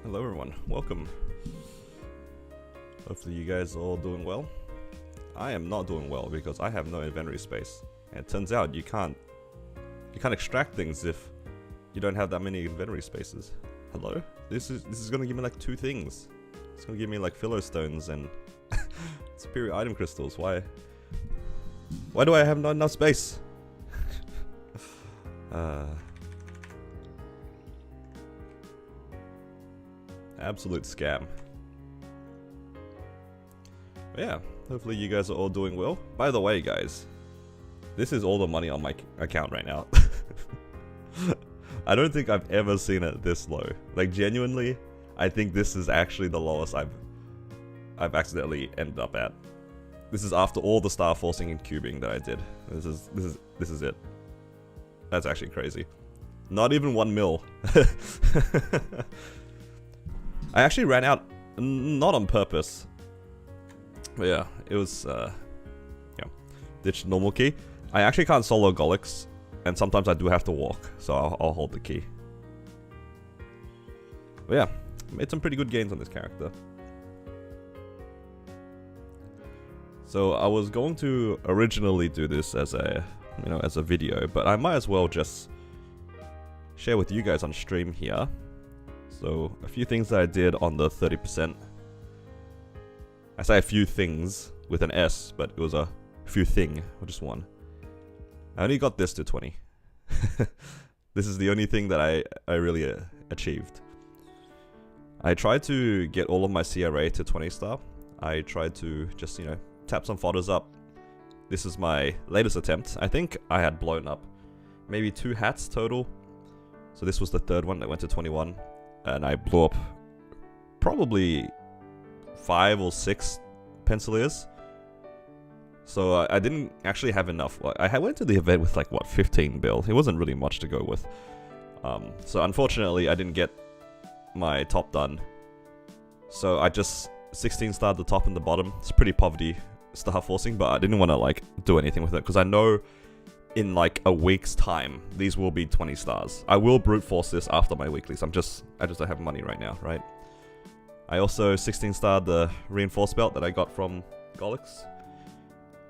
Hello everyone, welcome. Hopefully you guys are all doing well. I am not doing well because I have no inventory space. And it turns out you can't extract things if you don't have that many inventory spaces. Hello? This is gonna give me like 2 things. It's gonna give me like philo stones and superior item crystals. Why do I have not enough space? Absolute scam. But yeah, hopefully you guys are all doing well. By the way, guys, this is all the money on my account right now. I don't think I've ever seen it this low. Like genuinely, I think this is actually the lowest I've accidentally ended up at. This is after all the star forcing and cubing that I did. This is it. That's actually crazy. Not even 1 mil. I actually ran out, not on purpose. But yeah, it was, yeah. Ditch normal key. I actually can't solo Golix, and sometimes I do have to walk, so I'll hold the key. But yeah, made some pretty good gains on this character. So I was going to originally do this as a, as a video, but I might as well just share with you guys on stream here. So a few things that I did on the 30%. I say a few things with an S, but it was a few thing, or just one. I only got this to 20. This is the only thing that I really achieved. I tried to get all of my CRA to 20 star. I tried to just, tap some fodders up. This is my latest attempt. I think I had blown up maybe 2 hats total. So this was the 3rd one that went to 21. And I blew up probably 5 or 6 penciliers. So I didn't actually have enough. I went to the event with like, what, 15 bill. It wasn't really much to go with. So unfortunately, I didn't get my top done. So I just 16 starred the top and the bottom. It's pretty poverty star forcing, but I didn't want to like do anything with it because I know in like a week's time these will be 20 stars. I will brute force this after my weeklies. I just don't have money right now, right? I also 16 starred the reinforced belt that I got from Golix.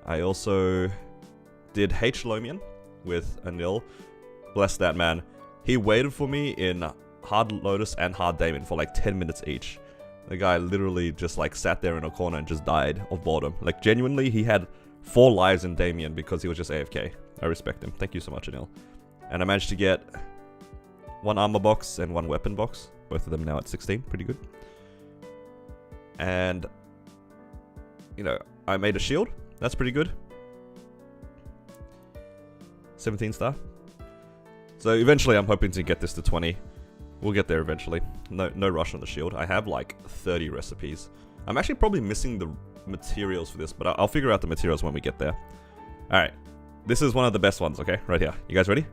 I also did H Lomian with Anil. Bless that man. He waited for me in Hard Lotus and Hard Daemon for like 10 minutes each. The guy literally just like sat there in a corner and just died of boredom. Like genuinely, he had 4 lives in Damien because he was just AFK. I respect him. Thank you so much, Anil. And I managed to get 1 armor box and 1 weapon box. Both of them now at 16. Pretty good. And, I made a shield. That's pretty good. 17 star. So eventually I'm hoping to get this to 20. We'll get there eventually. No rush on the shield. I have like 30 recipes. I'm actually probably missing the materials for this, but I'll figure out the materials when we get there. Alright. This is one of the best ones, okay? Right here. You guys ready?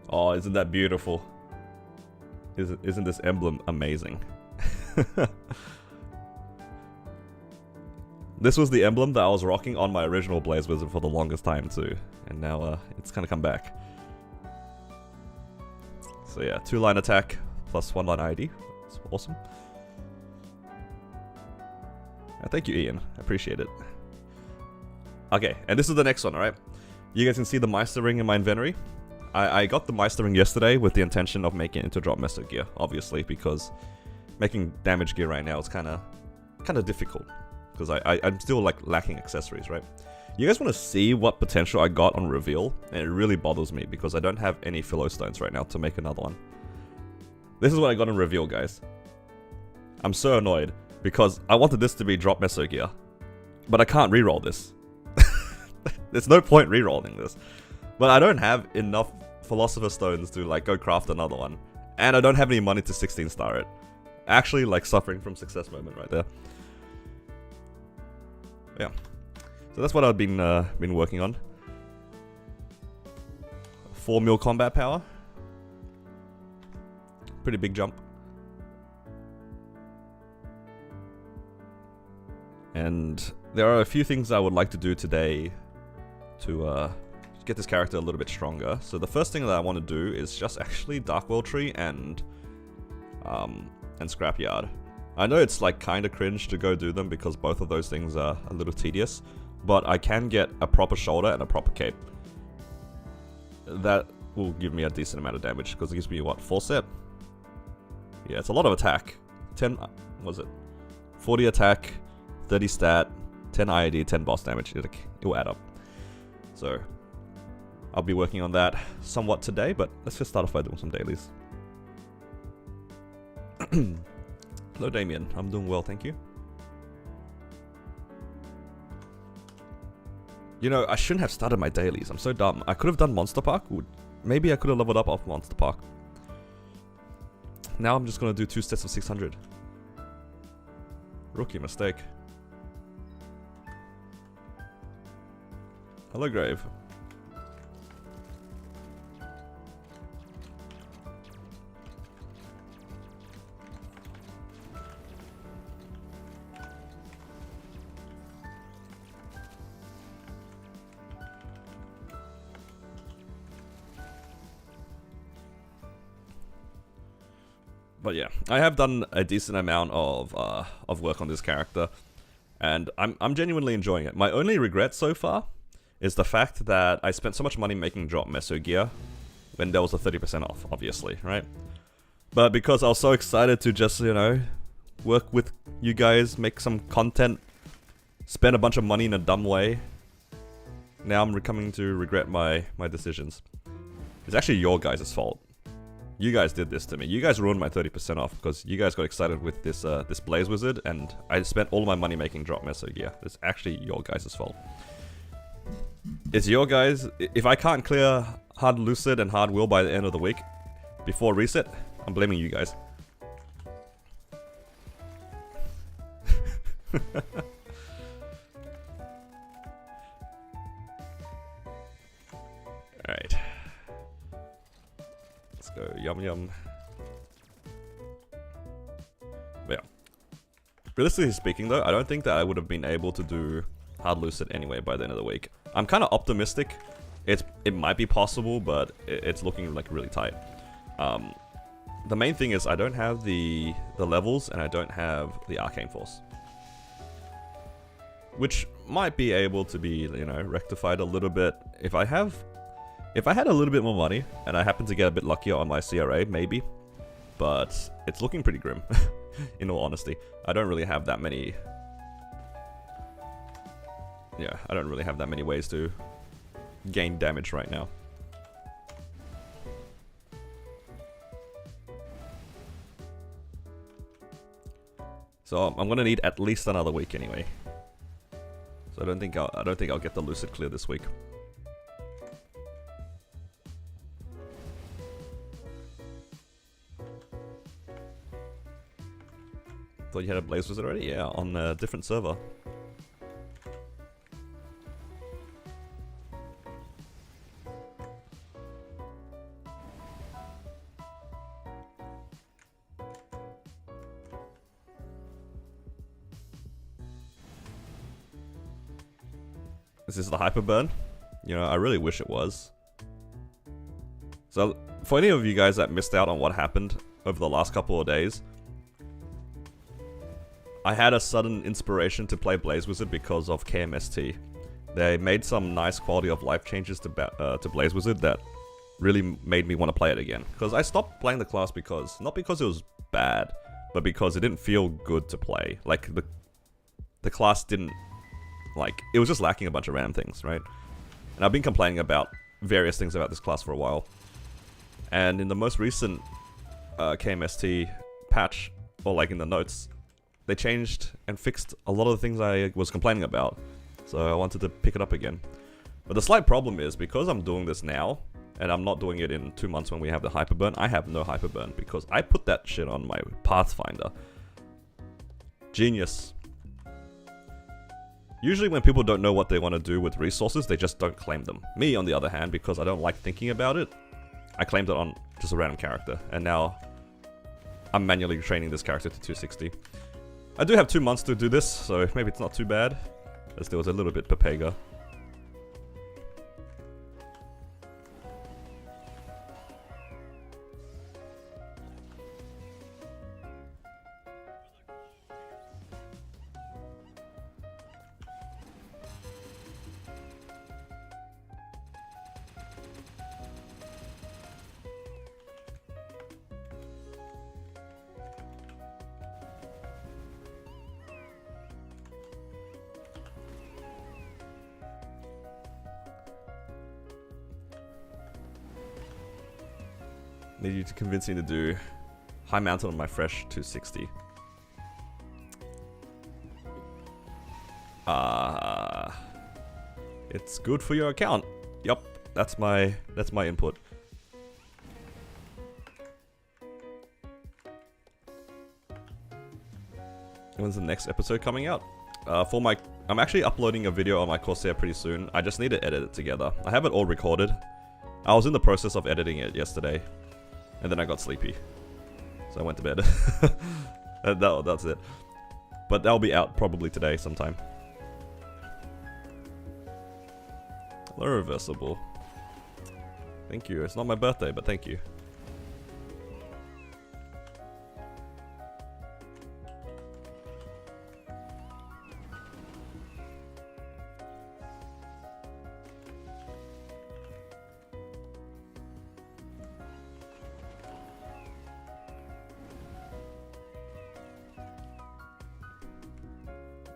Oh, isn't that beautiful? Isn't this emblem amazing? This was the emblem that I was rocking on my original Blaze Wizard for the longest time too. And now it's kind of come back. So yeah, 2-line attack plus 1-line ID. That's awesome. Thank you, Ian. I appreciate it. Okay, and this is the next one, alright? You guys can see the Meister Ring in my inventory. I got the Meister Ring yesterday with the intention of making it into drop meso gear, obviously, because making damage gear right now is kind of difficult. Because I'm still like lacking accessories, right? You guys want to see what potential I got on reveal? And it really bothers me because I don't have any philo stones right now to make another one. This is what I got on reveal, guys. I'm so annoyed because I wanted this to be drop meso gear, but I can't reroll this. There's no point rerolling this. But I don't have enough philosopher stones to like go craft another one, and I don't have any money to 16 star it. Actually, like suffering from success moment right there. Yeah, so that's what I've been working on. 4 mil combat power, pretty big jump. And there are a few things I would like to do today to get this character a little bit stronger. So the first thing that I want to do is just actually Dark World Tree and and Scrapyard. I know it's like kind of cringe to go do them because both of those things are a little tedious, but I can get a proper shoulder and a proper cape. That will give me a decent amount of damage because it gives me what, 4 set? Yeah, it's a lot of attack. 10, was it? 40 attack, 30 stat, 10 IAD, 10 boss damage. It will add up. So I'll be working on that somewhat today, but let's just start off by doing some dailies. Hello, Damien. I'm doing well, thank you. You know, I shouldn't have started my dailies. I'm so dumb. I could have done Monster Park. Maybe I could have leveled up off Monster Park. Now I'm just going to do 2 sets of 600. Rookie mistake. Hello, Grave. But yeah, I have done a decent amount of work on this character, and I'm genuinely enjoying it. My only regret so far is the fact that I spent so much money making drop meso gear when there was a 30% off, obviously, right? But because I was so excited to just, you know, work with you guys, make some content, spend a bunch of money in a dumb way, now I'm coming to regret my decisions. It's actually your guys' fault. You guys did this to me. You guys ruined my 30% off because you guys got excited with this this Blaze Wizard, and I spent all my money making drop meso gear. It's actually your guys' fault. It's your guys. If I can't clear Hard Lucid and Hard Will by the end of the week, before reset, I'm blaming you guys. Alright. Let's go, yum yum. But yeah. Realistically speaking though, I don't think that I would have been able to do Hard Lucid anyway by the end of the week. I'm kind of optimistic. It might be possible, but it's looking like really tight. The main thing is I don't have the levels and I don't have the Arcane Force, which might be able to be, you know, rectified a little bit if I had a little bit more money and I happen to get a bit luckier on my CRA, maybe. But it's looking pretty grim, in all honesty. I don't really have that many. Yeah, I don't really have that many ways to gain damage right now. So I'm gonna need at least another week anyway. So I don't think I'll get the Lucid clear this week. Thought you had a Blaze Wizard already? Yeah, on a different server. Is this the Hyper Burn? You know, I really wish it was. So, for any of you guys that missed out on what happened over the last couple of days, I had a sudden inspiration to play Blaze Wizard because of KMST. They made some nice quality of life changes to Blaze Wizard that really made me want to play it again. Because I stopped playing the class because, not because it was bad, but because it didn't feel good to play. Like, the class didn't, like, it was just lacking a bunch of random things, right? And I've been complaining about various things about this class for a while. And in the most recent KMST patch, or like in the notes, they changed and fixed a lot of the things I was complaining about. So I wanted to pick it up again. But the slight problem is, because I'm doing this now, and I'm not doing it in 2 months when we have the Hyperburn, I have no Hyperburn because I put that shit on my Pathfinder. Genius. Usually when people don't know what they want to do with resources, they just don't claim them. Me, on the other hand, because I don't like thinking about it, I claimed it on just a random character, and now I'm manually training this character to 260. I do have 2 months to do this, so maybe it's not too bad, as there was a little bit Pepega. Need you to convince me to do high mountain on my fresh 260. It's good for your account. Yup, that's my input. When's the next episode coming out? I'm actually uploading a video on my Corsair pretty soon. I just need to edit it together. I have it all recorded. I was in the process of editing it yesterday, and then I got sleepy, so I went to bed. That's it. But that'll be out probably today sometime. Hello, reversible. Thank you. It's not my birthday, but thank you.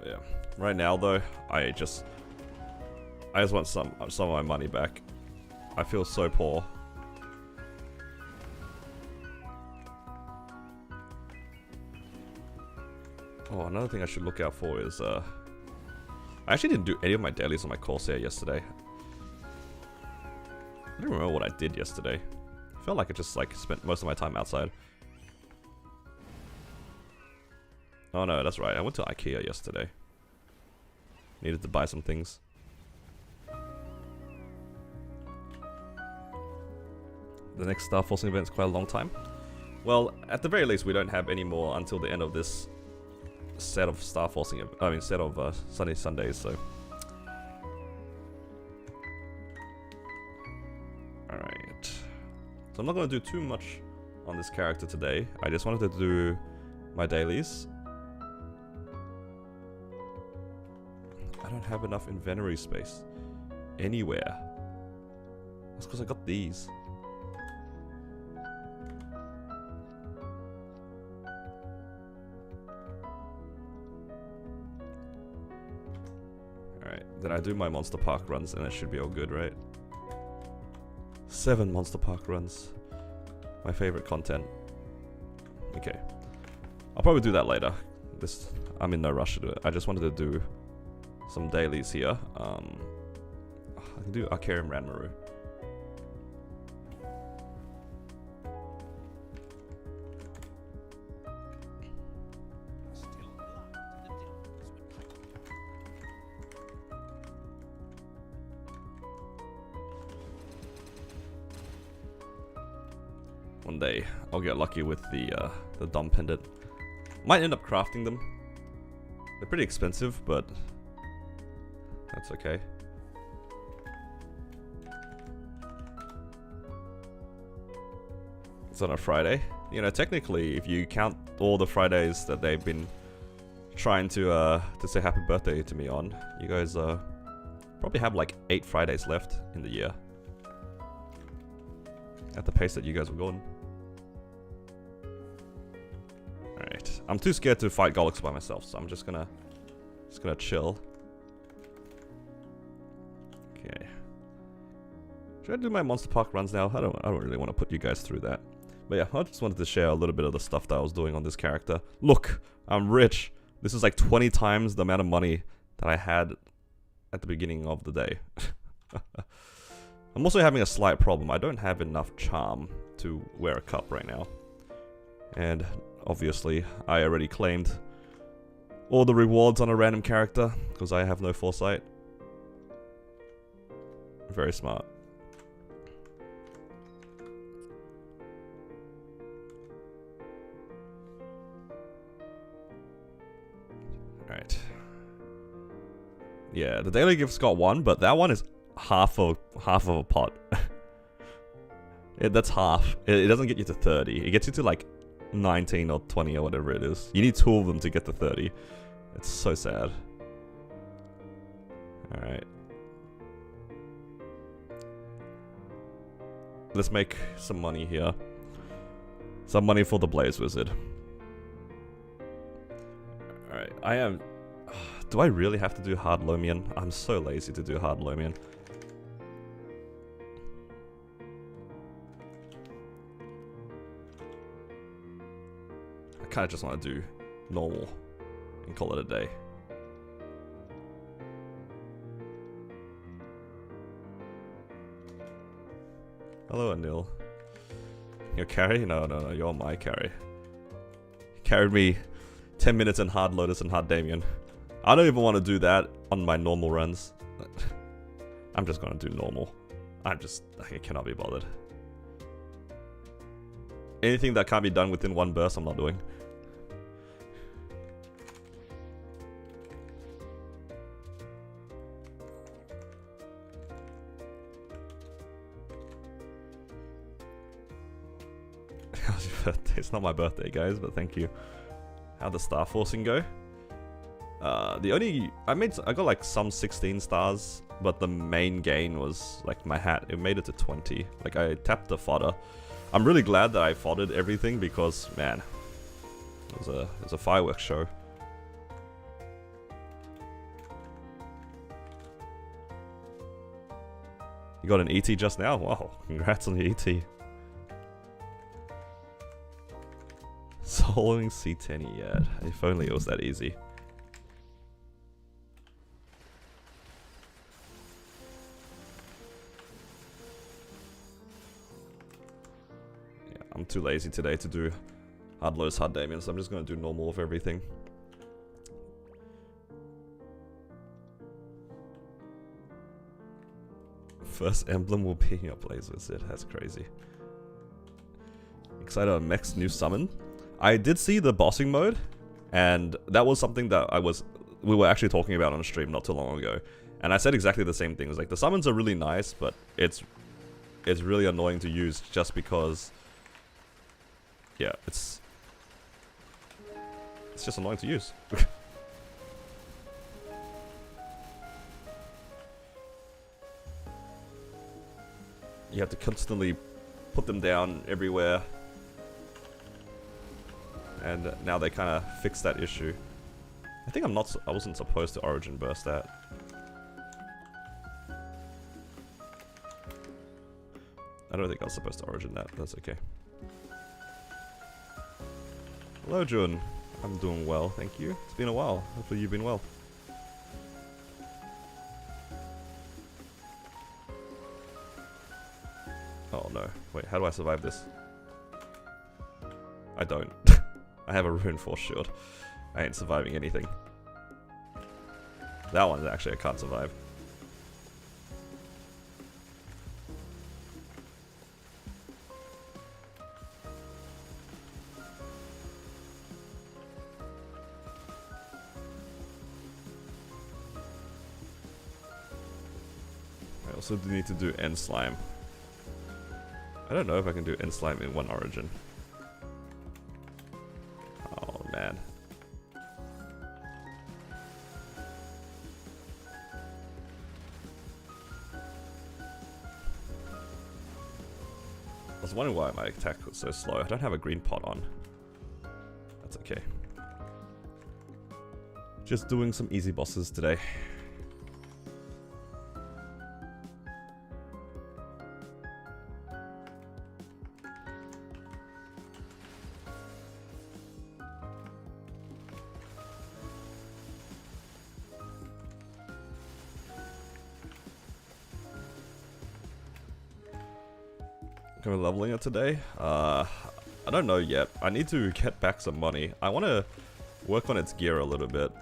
Yeah. Right now, though, I just want some of my money back. I feel so poor. Oh, another thing I should look out for is I actually didn't do any of my dailies on my Corsair yesterday. I don't remember what I did yesterday. I felt like I just spent most of my time outside. Oh no, that's right. I went to IKEA yesterday. Needed to buy some things. The next Star Forcing event is quite a long time. Well, at the very least, we don't have any more until the end of this set of Star Forcing. Set of Sunny Sundays. So, all right. So I'm not going to do too much on this character today. I just wanted to do my dailies. I don't have enough inventory space anywhere. That's because I got these. Alright, then I do my Monster Park runs and it should be all good, right? 7 Monster Park runs. My favorite content. Okay. I'll probably do that later. I'm in no rush to do it. I just wanted to do some dailies here. I can do Arcarium Ranmaru. One day, I'll get lucky with the dumb pendant. Might end up crafting them. They're pretty expensive, but that's okay. It's on a Friday. You know, technically, if you count all the Fridays that they've been trying to say happy birthday to me on, you guys probably have like 8 Fridays left in the year. At the pace that you guys were going. Alright. I'm too scared to fight Gollux by myself, so I'm just gonna chill. Okay. Should I do my Monster Park runs now? I don't really want to put you guys through that. But yeah, I just wanted to share a little bit of the stuff that I was doing on this character. Look, I'm rich. This is like 20 times the amount of money that I had at the beginning of the day. I'm also having a slight problem. I don't have enough charm to wear a cup right now. And obviously, I already claimed all the rewards on a random character because I have no foresight. Very smart. Alright. Yeah, the daily gifts got 1, but that one is half of a pot. That's half. It doesn't get you to 30. It gets you to like 19 or 20 or whatever it is. You need 2 of them to get to 30. It's so sad. Alright. Let's make some money here. Some money for the Blaze Wizard. Alright, I am... Do I really have to do hard Lomian? I'm so lazy to do hard Lomian. I kind of just want to do normal and call it a day. Hello, Anil. Your carry? No, no, no, you're my carry. You carried me 10 minutes in Hard Lotus and Hard Damien. I don't even want to do that on my normal runs. I'm just going to do normal. I cannot be bothered. Anything that can't be done within one burst, I'm not doing. How's your birthday? It's not my birthday, guys, but thank you. How'd the star forcing go? I got like some 16 stars, but the main gain was like my hat. It made it to 20. Like I tapped the fodder. I'm really glad that I foddered everything because, man, it was a fireworks show. You got an ET just now? Wow, congrats on the ET. Soloing C10 yet. If only it was that easy. Yeah, I'm too lazy today to do hard lows, hard Damien, so I'm just gonna do normal of everything. First emblem will be your Blaze Wizard. That's crazy. Excited on Mech's new summon. I did see the bossing mode, and that was something that we were actually talking about on a stream not too long ago. And I said exactly the same things. Like the summons are really nice, but it's really annoying to use just because, yeah, it's just annoying to use. You have to constantly put them down everywhere. And now they kind of fixed that issue. I think I wasn't supposed to Origin Burst that. I don't think I was supposed to Origin that. That's okay. Hello, Jun. I'm doing well, thank you. It's been a while. Hopefully you've been well. Oh no. Wait, how do I survive this? I don't. I have a Rune Force Shield. I ain't surviving anything. That one, actually, I can't survive. I also need to do End Slime. I don't know if I can do End Slime in one Origin. Oh man. I was wondering why my attack was so slow. I don't have a green pot on. That's okay. Just doing some easy bosses today. Going to leveling it today? I don't know yet. I need to get back some money. I want to work on its gear a little bit.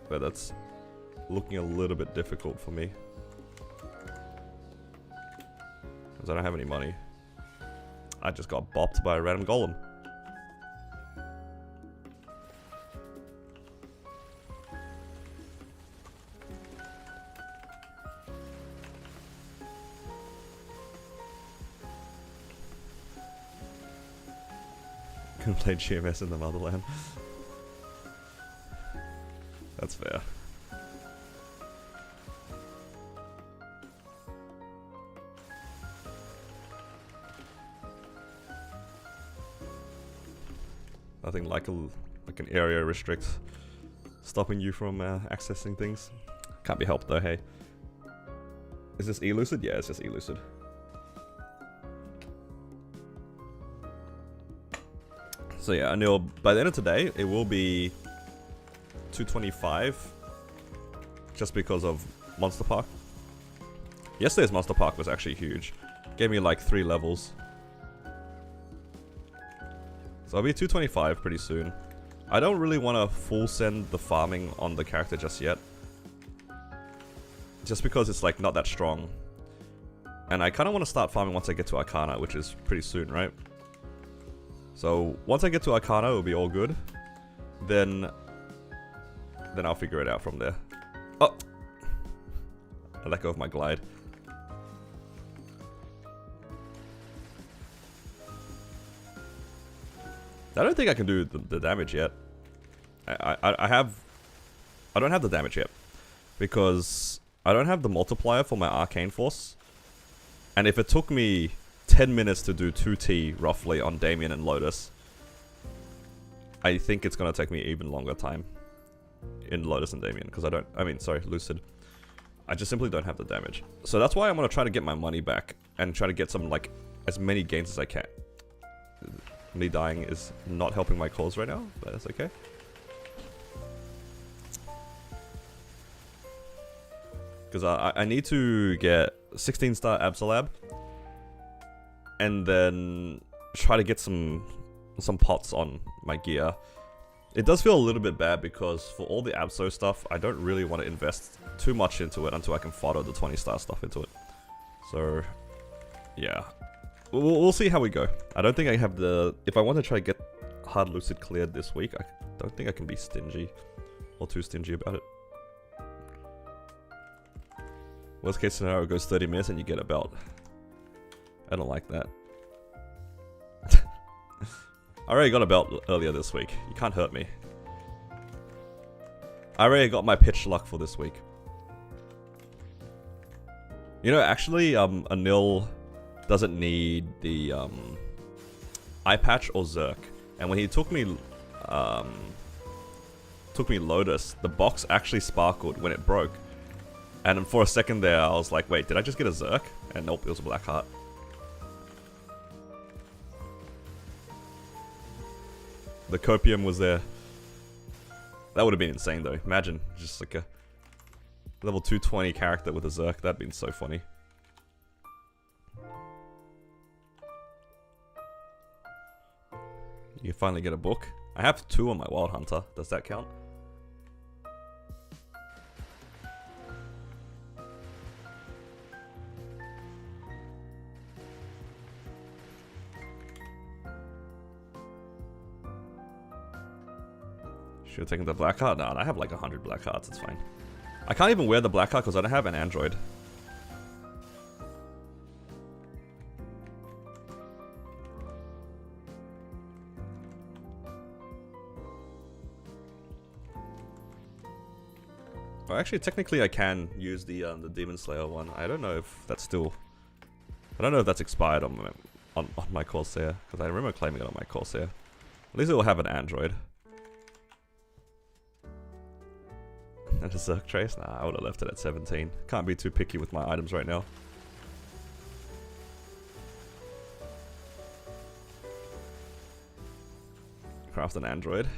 But that's looking a little bit difficult for me. Because I don't have any money. I just got bopped by a random golem. Couldn't play GMS in the motherland. That's fair. Nothing like an area restrict stopping you from accessing things. Can't be helped though, hey. Is this elucid? Yeah, it's just elucid. So yeah, I know by the end of today, it will be 225. Just because of Monster Park. Yesterday's Monster Park was actually huge. Gave me like 3 levels. So I'll be 225 pretty soon. I don't really want to full send the farming on the character just yet. Just because it's like not that strong. And I kind of want to start farming once I get to Arcana, which is pretty soon, right? So once I get to Arcana, it'll be all good. Then I'll figure it out from there. Oh! I let go of my glide. I don't think I can do the damage yet. I don't have the damage yet. Because I don't have the multiplier for my Arcane Force. And if it took me 10 minutes to do 2T roughly on Damien and Lotus, I think it's gonna take me even longer time in Lotus and Damien. Because Lucid. I just simply don't have the damage. So that's why I'm gonna try to get my money back. And try to get some, like, as many gains as I can. Me dying is not helping my cause right now, but that's okay. Because I need to get 16-star Absolab. And then try to get some pots on my gear. It does feel a little bit bad because for all the Abso stuff, I don't really want to invest too much into it until I can fodder the 20-star stuff into it. So, yeah. We'll see how we go. I don't think I have the... If I want to try to get Hard Lucid cleared this week, I don't think I can be stingy. Or too stingy about it. Worst case scenario goes 30 minutes and you get a belt. I don't like that. I already got a belt earlier this week. You can't hurt me. I already got my pitch luck for this week. You know, actually, Anil doesn't need the eye patch or Zerk. And when he took me Lotus, the box actually sparkled when it broke. And for a second there, I was like, wait, did I just get a Zerk? And nope, it was a Black Heart. The Copium was there. That would have been insane though. Imagine, just like a level 220 character with a Zerk. That'd been so funny. You finally get a book. I have 2 on my Wild Hunter. Does that count? Should have taken the Black Heart? No, I have like 100 Black Hearts. It's fine. I can't even wear the Black Heart because I don't have an Android. Well, actually, technically, I can use the Demon Slayer one. I don't know if that's still... I don't know if that's expired on my Corsair. Because I remember claiming it on my Corsair. At least it will have an Android. And a Zerk Trace? Nah, I would have left it at 17. Can't be too picky with my items right now. Craft an Android.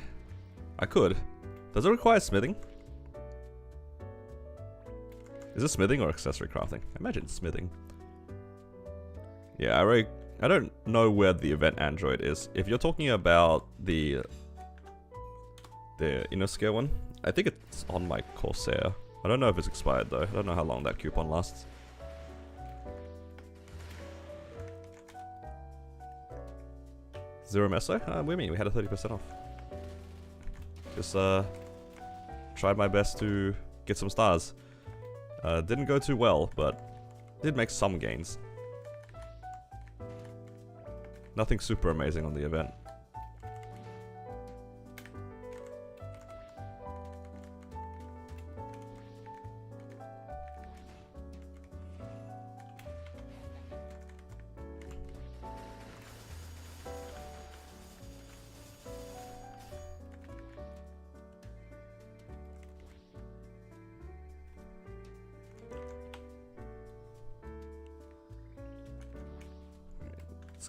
I could. Does it require smithing? Is it smithing or accessory crafting? I imagine smithing. Yeah, I don't know where the event Android is. If you're talking about the inner scale one, I think it's on my Corsair. I don't know if it's expired though. I don't know how long that coupon lasts. Zero meso? What do you mean? We had a 30% off. Just tried my best to get some stars. Didn't go too well, but did make some gains. Nothing super amazing on the event.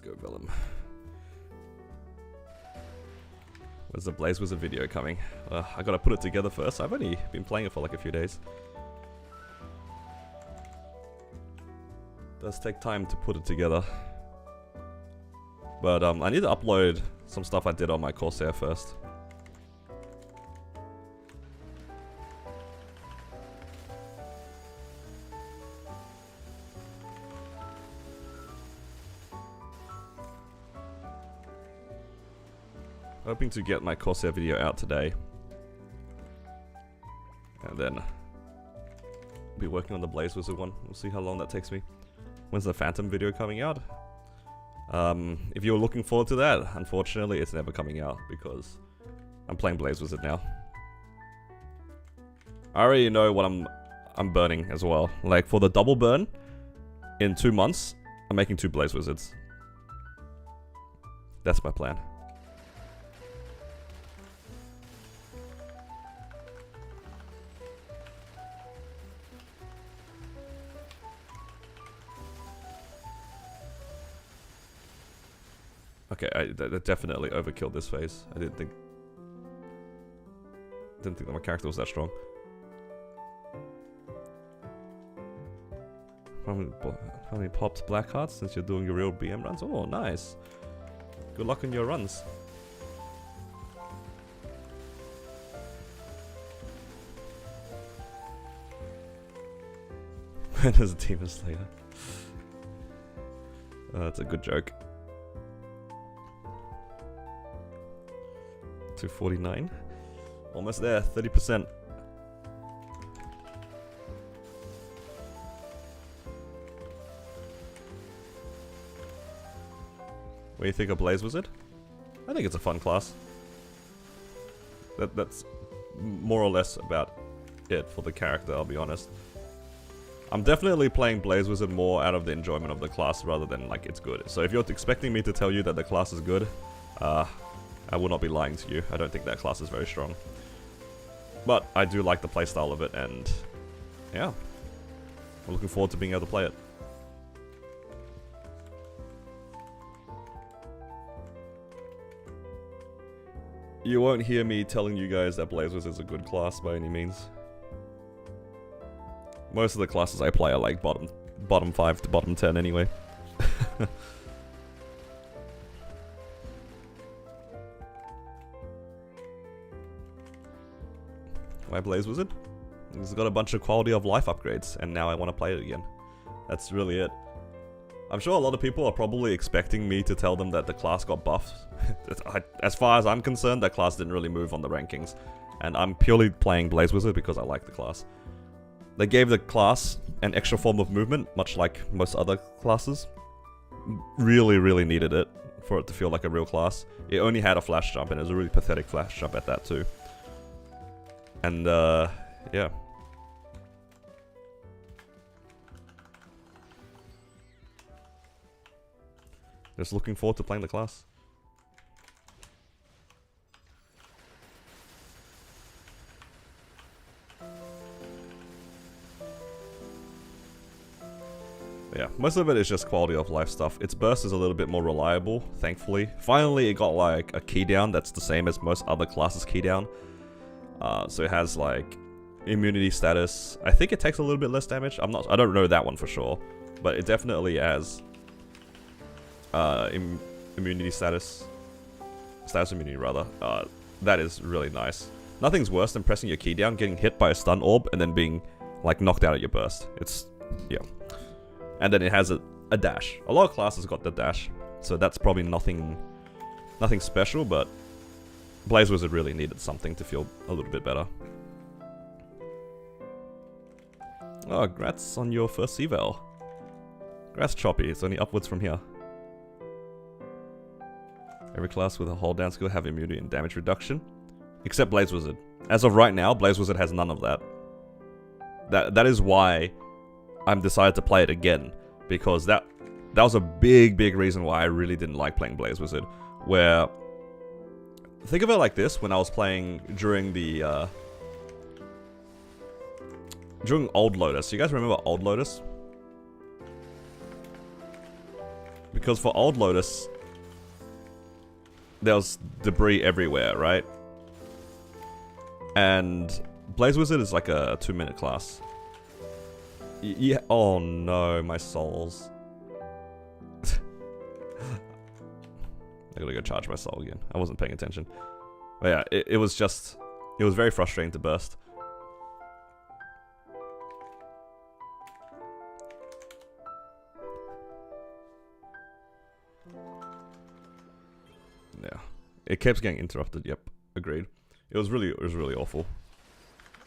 Let's go, Vellum. Where's the Blaze Wizard video coming? I gotta put it together first. I've only been playing it for like a few days. Does take time to put it together. But I need to upload some stuff I did on my Corsair first. Hoping to get my Corsair video out today. And then be working on the Blaze Wizard one. We'll see how long that takes me. When's the Phantom video coming out? If you were looking forward to that, unfortunately it's never coming out because I'm playing Blaze Wizard now. I already know what I'm burning as well. Like for the double burn, in 2 months, I'm making 2 Blaze Wizards. That's my plan. Okay, I definitely overkilled this phase. I didn't think that my character was that strong. How many popped black hearts since you're doing your real BM runs? Oh, nice. Good luck on your runs. When is Demon Slayer? That's a good joke. 249. Almost there, 30%. What do you think of Blaze Wizard? I think it's a fun class. That's more or less about it for the character, I'll be honest. I'm definitely playing Blaze Wizard more out of the enjoyment of the class rather than like it's good. So if you're expecting me to tell you that the class is good, I will not be lying to you. I don't think that class is very strong. But I do like the playstyle of it, and yeah. I'm looking forward to being able to play it. You won't hear me telling you guys that Blaze Wizard is a good class by any means. Most of the classes I play are like bottom 5 to bottom 10 anyway. Why Blaze Wizard? It's got a bunch of quality of life upgrades, and now I want to play it again. That's really it. I'm sure a lot of people are probably expecting me to tell them that the class got buffed. As far as I'm concerned, that class didn't really move on the rankings. And I'm purely playing Blaze Wizard because I like the class. They gave the class an extra form of movement, much like most other classes. Really, really needed it for it to feel like a real class. It only had a flash jump, and it was a really pathetic flash jump at that too. And, yeah. Just looking forward to playing the class. Yeah, most of it is just quality of life stuff. Its burst is a little bit more reliable, thankfully. Finally, it got like a key down that's the same as most other classes' key down. So it has like immunity status. I think it takes a little bit less damage. I don't know that one for sure, but it definitely has immunity status immunity rather. That is really nice. Nothing's worse than pressing your key down, getting hit by a stun orb, and then being like knocked out of your burst. It's yeah. And then it has a dash. A lot of classes got the dash, so that's probably nothing special, but Blaze Wizard really needed something to feel a little bit better. Oh, congrats on your first eval. Congrats, Choppy. It's only upwards from here. Every class with a hold down skill have immunity and damage reduction, except Blaze Wizard. As of right now, Blaze Wizard has none of that. That is why I'm decided to play it again, because that was a big reason why I really didn't like playing Blaze Wizard. Where, think of it like this: when I was playing during the during Old Lotus. You guys remember Old Lotus? Because for Old Lotus, there was debris everywhere, right? And Blaze Wizard is like a 2-minute class. Yeah. Oh no, my souls. I gotta go charge my soul again. I wasn't paying attention. But yeah, it was very frustrating to burst. Yeah. It keeps getting interrupted, yep. Agreed. It was really awful.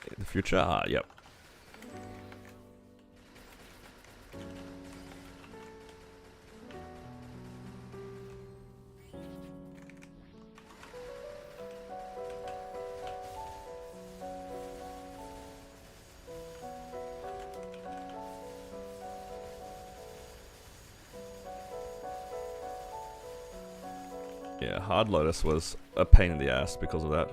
In the future, yep. Yeah, Hard Lotus was a pain in the ass because of that.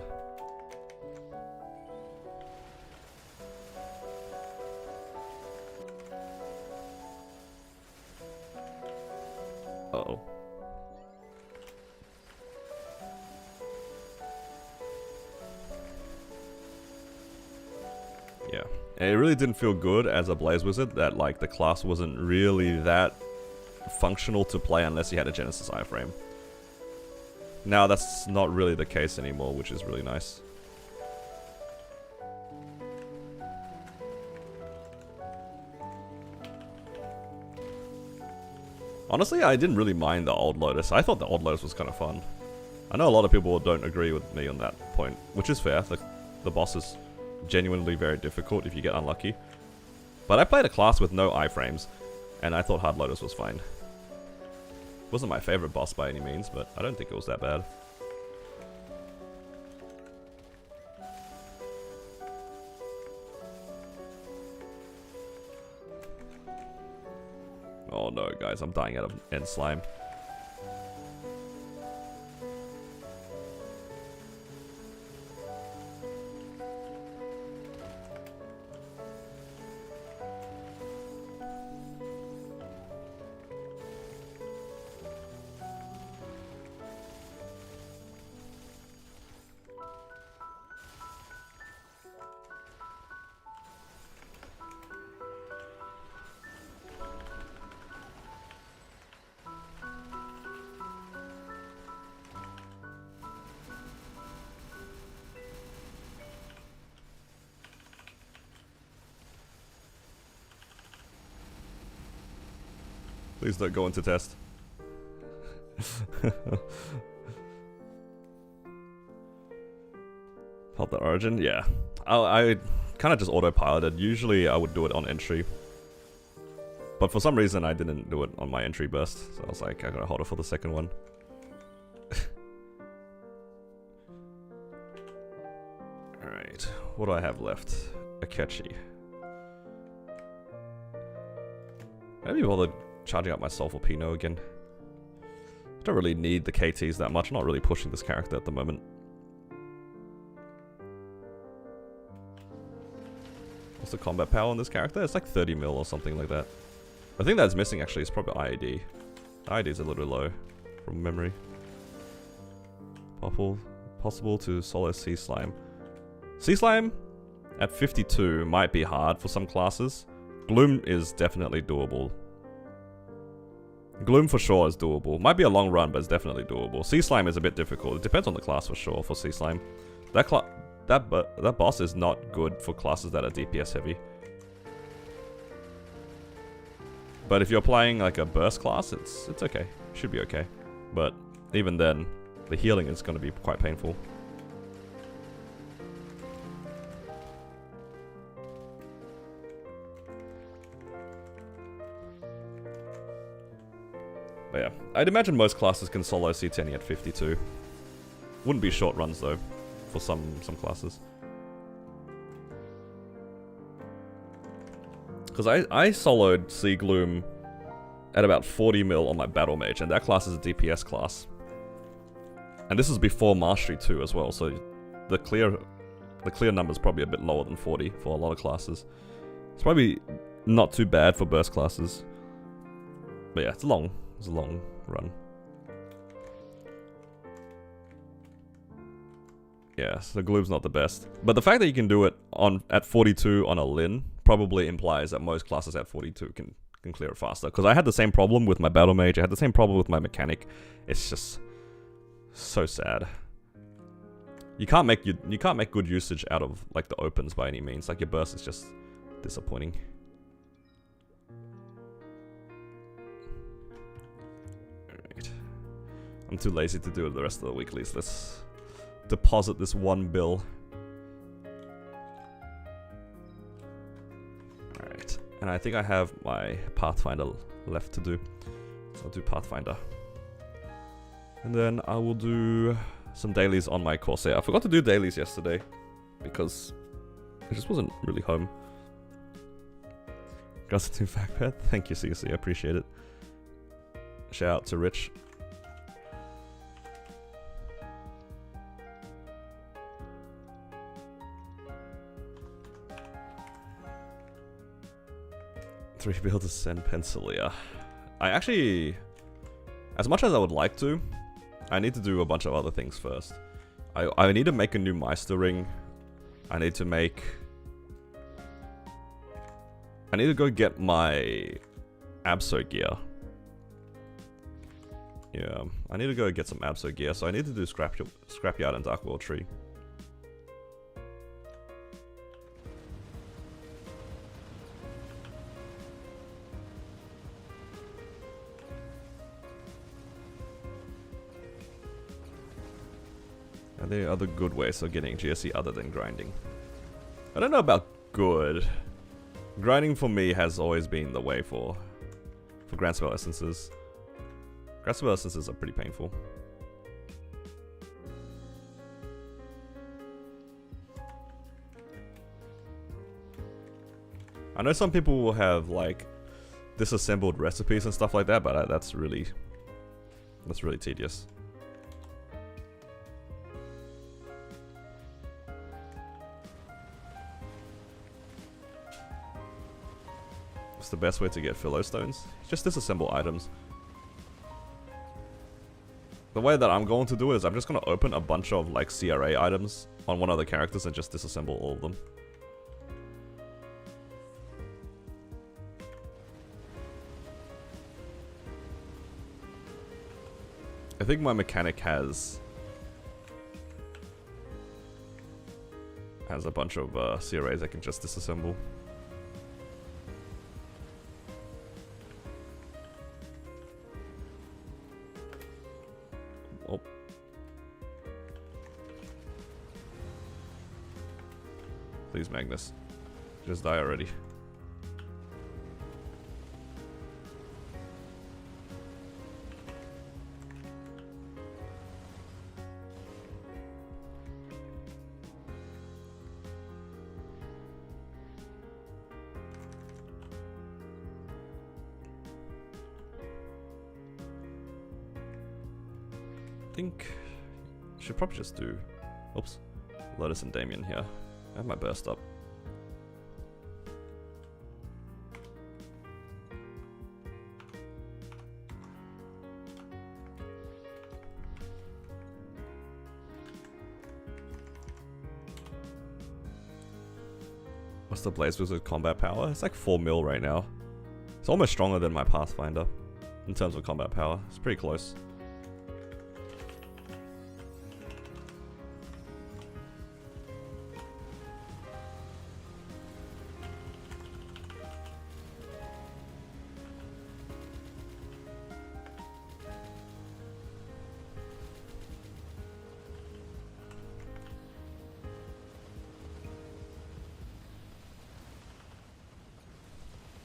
Uh-oh. Yeah. And it really didn't feel good as a Blaze Wizard that, like, the class wasn't really that functional to play unless you had a Genesis iframe. Now that's not really the case anymore, which is really nice. Honestly, I didn't really mind the old Lotus. I thought the old Lotus was kind of fun. I know a lot of people don't agree with me on that point, which is fair. The boss is genuinely very difficult if you get unlucky. But I played a class with no iframes, and I thought Hard Lotus was fine. Wasn't my favorite boss by any means, but I don't think it was that bad. Oh no, guys, I'm dying out of end slime. Please don't go into test. Help the origin? Yeah. I kind of just autopiloted. Usually I would do it on entry. But for some reason I didn't do it on my entry burst. So I was like, I gotta hold it for the second one. Alright. What do I have left? Akechi. Maybe bother charging up my soul for Pinot again. I don't really need the KTs that much. I'm not really pushing this character at the moment. What's the combat power on this character? It's like 30 mil or something like that. I think that's missing actually is probably IAD. IAD is a little bit low from memory. Possible to solo Sea Slime. Sea Slime at 52 might be hard for some classes. Gloom is definitely doable. Gloom for sure is doable. Might be a long run, but it's definitely doable. Sea Slime is a bit difficult. It depends on the class for sure for Sea Slime. That boss is not good for classes that are DPS heavy. But if you're playing like a burst class, it's okay. Should be okay. But even then, the healing is going to be quite painful. But yeah, I'd imagine most classes can solo C10 at 52. Wouldn't be short runs though, for some classes. Because I soloed Sea Gloom at about 40 mil on my Battle Mage, and that class is a DPS class. And this is before Mastery 2 as well, so the clear number is probably a bit lower than 40 for a lot of classes. It's probably not too bad for burst classes. But yeah, it's a long run. Yeah, so Gloom's not the best. But the fact that you can do it at 42 on a Lin probably implies that most classes at 42 can clear it faster. Because I had the same problem with my Battle Mage, I had the same problem with my Mechanic. It's just so sad. You can't make good usage out of like the opens by any means. Like your burst is just disappointing. Alright. I'm too lazy to do the rest of the weeklies. Let's deposit this one bill. Alright. And I think I have my Pathfinder left to do. So I'll do Pathfinder. And then I will do some dailies on my Corsair. I forgot to do dailies yesterday because I just wasn't really home. Got some new fact pet. Thank you, CC. I appreciate it. Shout out to Rich. Three build to send Pencilia. I actually, as much as I would like to, I need to do a bunch of other things first. I need to make a new Meister ring. I need to go get my Abso gear. Yeah, I need to go get some Abso gear, so I need to do Scrapyard and Dark World Tree. Are there other good ways of getting GSC other than grinding? I don't know about good. Grinding for me has always been the way for Grand Spell Essences. Grand Spell Essences are pretty painful. I know some people will have like disassembled recipes and stuff like that, but that's really tedious. The best way to get Philo Stones? Just disassemble items. The way that I'm going to do it is I'm just going to open a bunch of like CRA items on one of the characters and just disassemble all of them. I think my Mechanic has a bunch of CRAs I can just disassemble. Oh. Please, Magnus. Just die already. I think I should probably just do, oops, Lotus and Damien here. I have my burst up. What's the Blaze Wizard combat power? It's like 4 mil right now. It's almost stronger than my Pathfinder in terms of combat power. It's pretty close.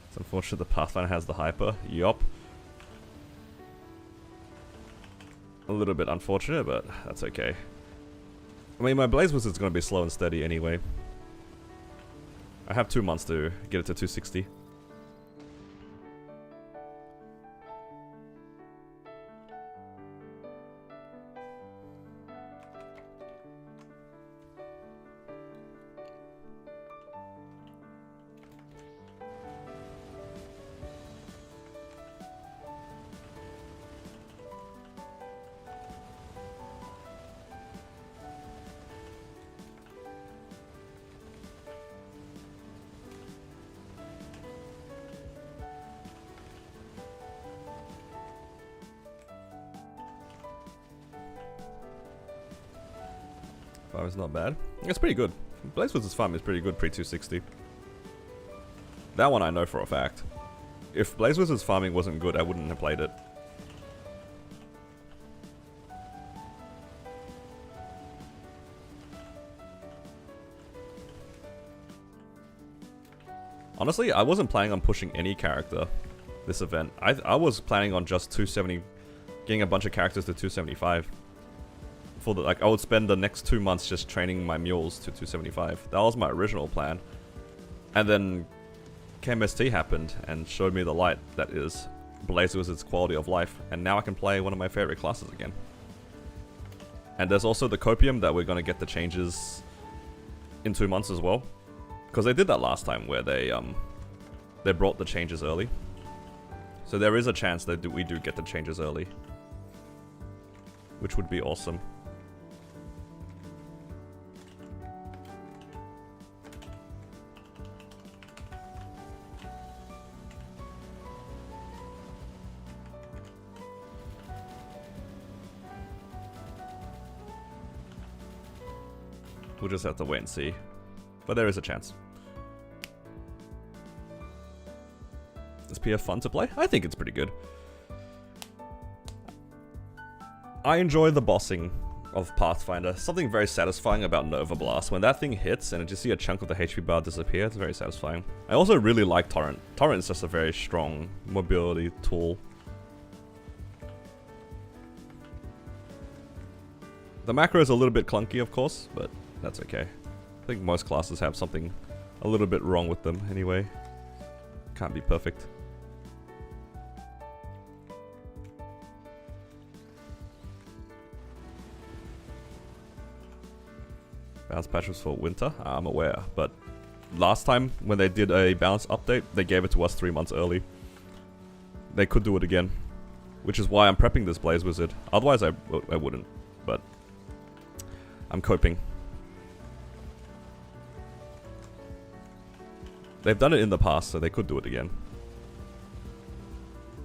It's unfortunate the Pathfinder has the Hyper. Yup. A little bit unfortunate, but that's okay. I mean, my Blaze Wizard's gonna be slow and steady anyway. I have 2 months to get it to 260. Farm is not bad. It's pretty good. Blaze Wizard's farm is pretty good pre-260. That one I know for a fact. If Blaze Wizard's farming wasn't good, I wouldn't have played it. Honestly, I wasn't planning on pushing any character this event. I was planning on just 270, getting a bunch of characters to 275. For the, like, I would spend the next 2 months just training my mules to 275. That was my original plan. And then KMST happened and showed me the light that is Blaze Wizard's quality of life, and now I can play one of my favorite classes again. And there's also the Copium that we're gonna get the changes in 2 months as well. Because they did that last time where they brought the changes early. So there is a chance that we do get the changes early. Which would be awesome. We'll just have to wait and see. But there is a chance. Is PF fun to play? I think it's pretty good. I enjoy the bossing of Pathfinder. Something very satisfying about Nova Blast. When that thing hits and you see a chunk of the HP bar disappear, it's very satisfying. I also really like Torrent. Torrent is just a very strong mobility tool. The macro is a little bit clunky, of course, but that's okay. I think most classes have something a little bit wrong with them anyway. Can't be perfect. Balance patch was for winter? I'm aware, but last time when they did a balance update, they gave it to us 3 months early. They could do it again, which is why I'm prepping this Blaze Wizard. Otherwise I wouldn't, but I'm coping. They've done it in the past, so they could do it again.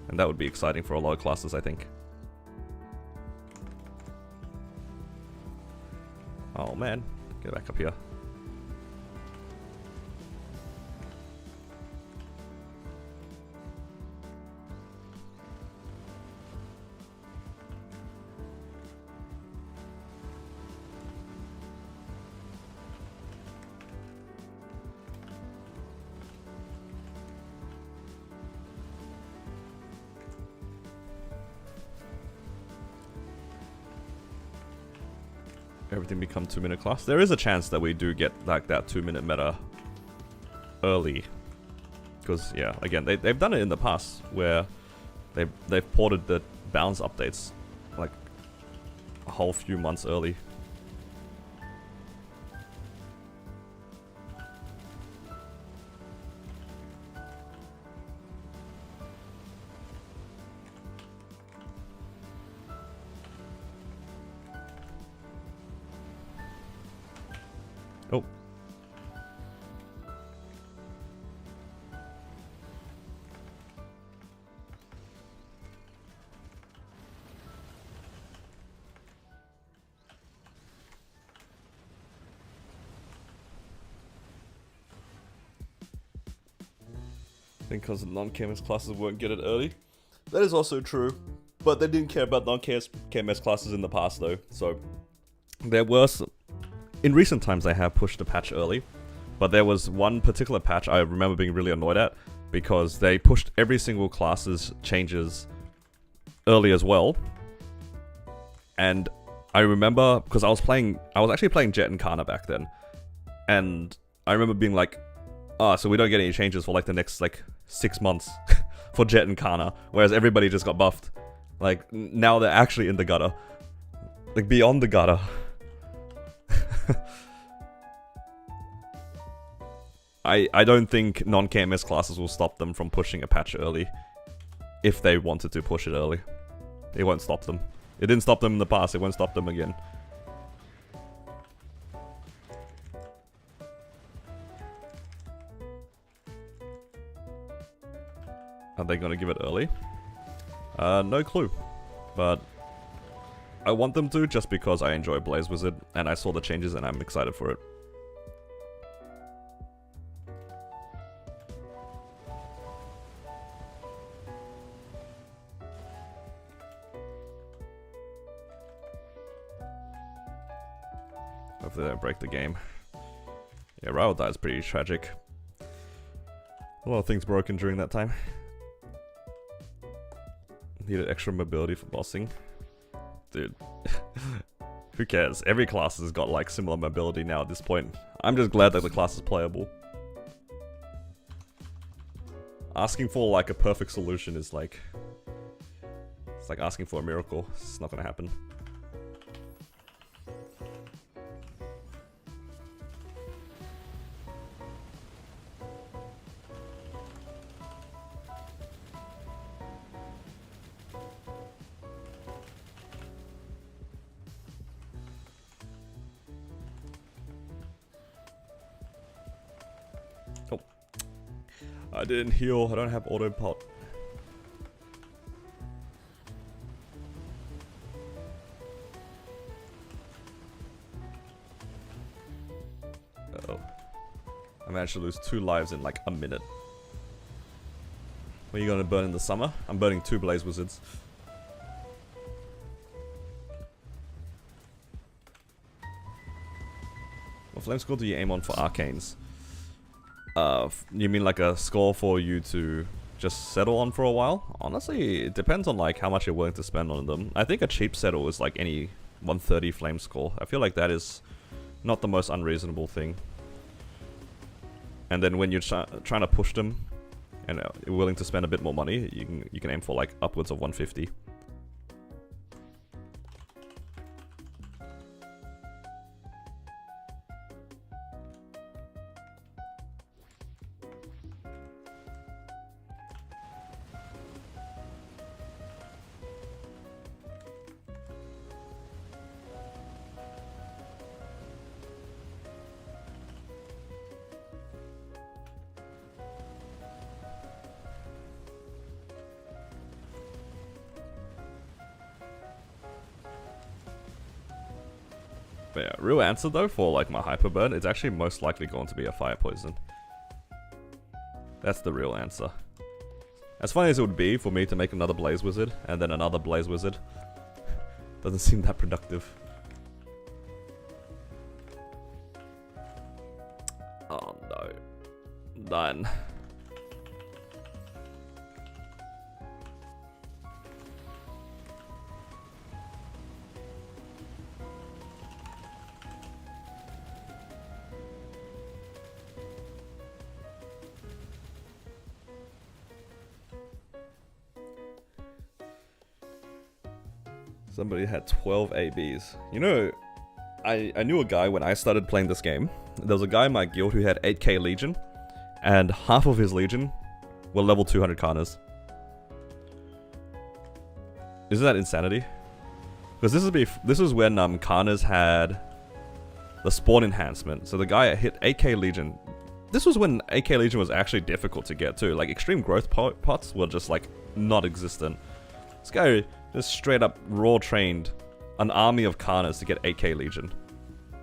And that would be exciting for a lot of classes, I think. Oh man, get back up here. Everything become 2-minute class. There is a chance that we do get like that 2-minute meta early, because yeah, again they've done it in the past where they've ported the balance updates like a whole few months early. Oh. I think because the non-KMS classes won't get it early. That is also true, but they didn't care about non-KMS classes in the past though, so there were some. In recent times, they have pushed the patch early, but there was one particular patch I remember being really annoyed at because they pushed every single class's changes early as well. And I remember, because I was actually playing Jet and Kana back then, and I remember being like, so we don't get any changes for like the next like 6 months for Jet and Kana, whereas everybody just got buffed. Like, now they're actually in the gutter. Like, beyond the gutter. I don't think non-KMS classes will stop them from pushing a patch early. If they wanted to push it early. It won't stop them. It didn't stop them in the past, it won't stop them again. Are they gonna give it early? No clue. But I want them to just because I enjoy Blaze Wizard and I saw the changes and I'm excited for it. Hopefully they don't break the game. Yeah, Rival died is pretty tragic. A lot of things broken during that time. Needed extra mobility for bossing. Dude. Who cares? Every class has got like similar mobility now at this point. I'm just glad that the class is playable. Asking for like a perfect solution is like... It's like asking for a miracle. It's not gonna happen. I didn't heal, I don't have auto pot. Uh-oh. I managed to lose 2 lives in like a minute. What are you gonna burn in the summer? I'm burning 2 Blaze Wizards. What flame score do you aim on for arcanes? You mean like a score for you to just settle on for a while? Honestly, it depends on like how much you're willing to spend on them. I think a cheap settle is like any 130 flame score. I feel like that is not the most unreasonable thing. And then when you're trying to push them and you're willing to spend a bit more money, you can aim for like upwards of 150. But yeah, real answer though for like my hyper burn, it's actually most likely going to be a fire poison. That's the real answer. As funny as it would be for me to make another Blaze Wizard and then another Blaze Wizard, doesn't seem that productive. Oh no. Done. Somebody had 12 ABs. You know, I knew a guy when I started playing this game. There was a guy in my guild who had 8k Legion, and half of his Legion were level 200 Karnas. Isn't that insanity? Because this is when Karnas had the spawn enhancement. So the guy hit 8k Legion. This was when 8k Legion was actually difficult to get too. Like extreme growth pots were just like not existent. This guy just straight up raw trained an army of Karnas to get 8k Legion.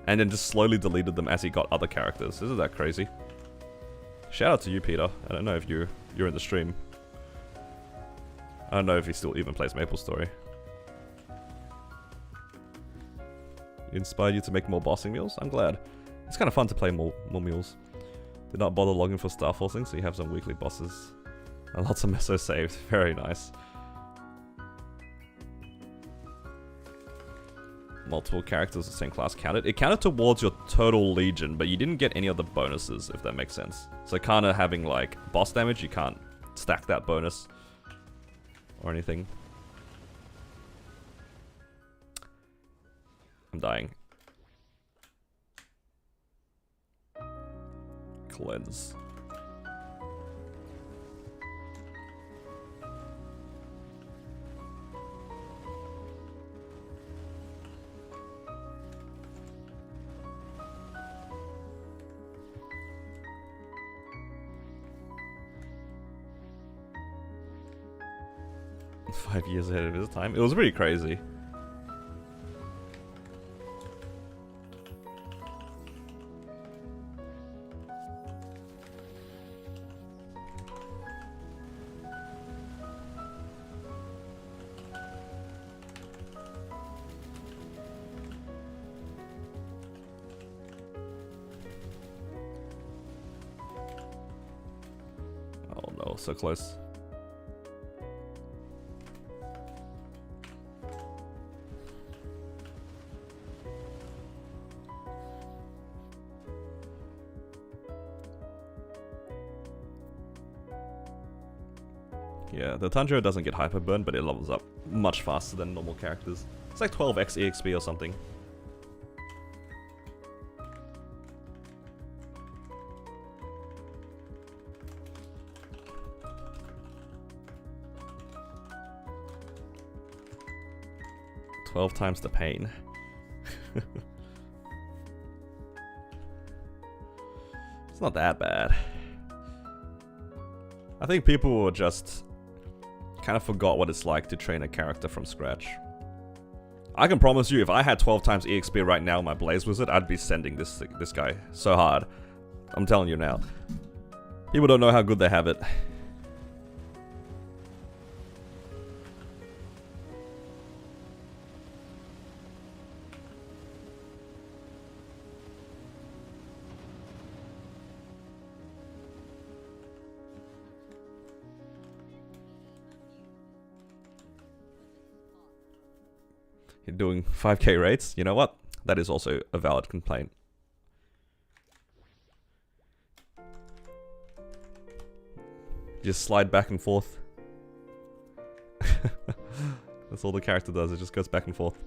And then just slowly deleted them as he got other characters. Isn't that crazy? Shout out to you, Peter. I don't know if you're in the stream. I don't know if he still even plays MapleStory. Inspired you to make more bossing meals? I'm glad. It's kind of fun to play more meals. Did not bother logging for star forcing, so you have some weekly bosses. And lots of meso saved. Very nice. Multiple characters of the same class counted. It counted towards your total Legion, but you didn't get any of the bonuses, if that makes sense. So kinda having like boss damage, you can't stack that bonus or anything. I'm dying. Cleanse. .5 years ahead of his time. It was pretty crazy. Oh, so close. Yeah, the Tanjiro doesn't get hyper burn, but it levels up much faster than normal characters. It's like 12x EXP or something. Twelve times the pain. It's not that bad. I think people were just kind of forgot what it's like to train a character from scratch. I can promise you, if I had 12 times EXP right now in my Blaze Wizard, I'd be sending this guy so hard. I'm telling you now. People don't know how good they have it. You're doing 5k rates? You know what? That is also a valid complaint. Just slide back and forth. That's all the character does, it just goes back and forth.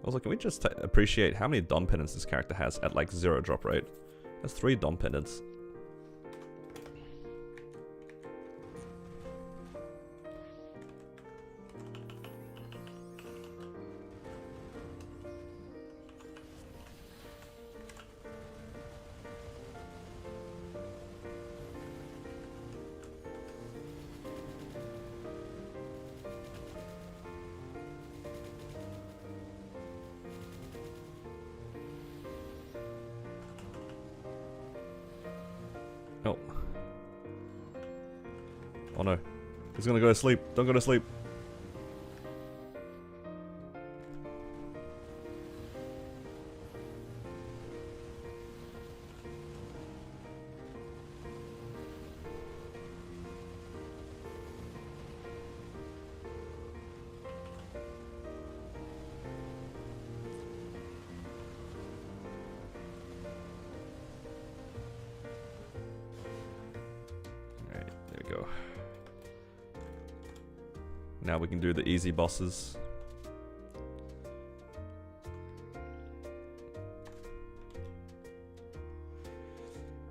Also, can we just appreciate how many Dom Pendants this character has at like 0 drop rate? That's 3 Dom Pendants. Oh. Oh no. He's gonna go to sleep. Don't go to sleep. Now we can do the easy bosses.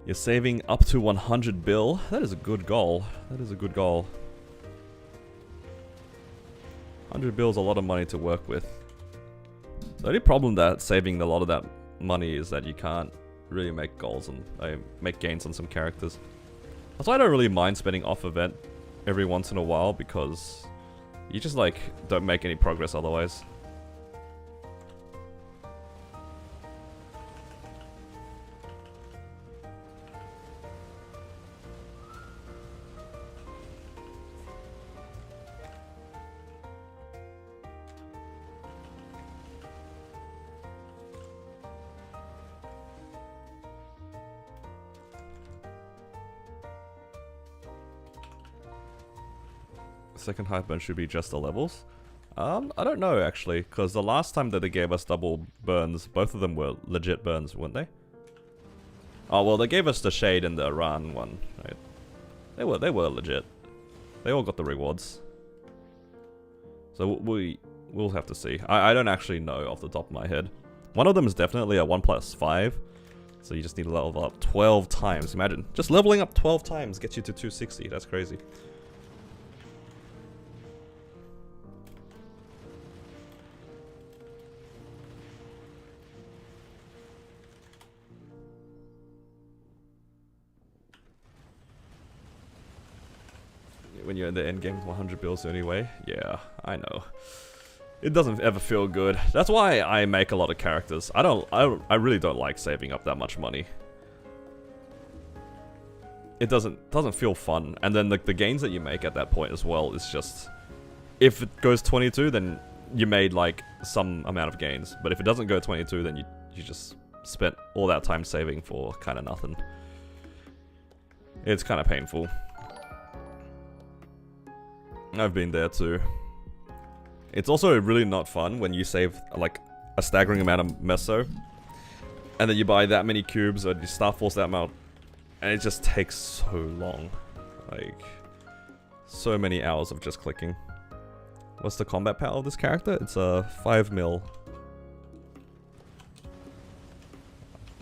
You're saving up to 100 bill. That is a good goal. That is a good goal. 100 bill is a lot of money to work with. The only problem that saving a lot of that money is that you can't really make goals and make gains on some characters. That's why I don't really mind spending off event every once in a while, because you just like don't make any progress otherwise. Second Hyperion should be just the levels. I don't know actually, because the last time that they gave us double burns, both of them were legit burns, weren't they? Oh well, they gave us the Shade and the Iran one, right? They were legit. They all got the rewards. So we'll have to see. I don't actually know off the top of my head. One of them is definitely a 1+5, so you just need to level up 12 times. Imagine just leveling up 12 times gets you to 260. That's crazy. When you're in the end game with 100 bills anyway. Yeah, I know. It doesn't ever feel good. That's why I make a lot of characters. I really don't like saving up that much money. It doesn't feel fun. And then the gains that you make at that point as well is just, if it goes 22, then you made like some amount of gains. But if it doesn't go 22, then you just spent all that time saving for kind of nothing. It's kind of painful. I've been there too. It's also really not fun when you save like a staggering amount of meso, and then you buy that many cubes or you Star Force that amount, and it just takes so long. Like, so many hours of just clicking. What's the combat power of this character? It's a 5 mil.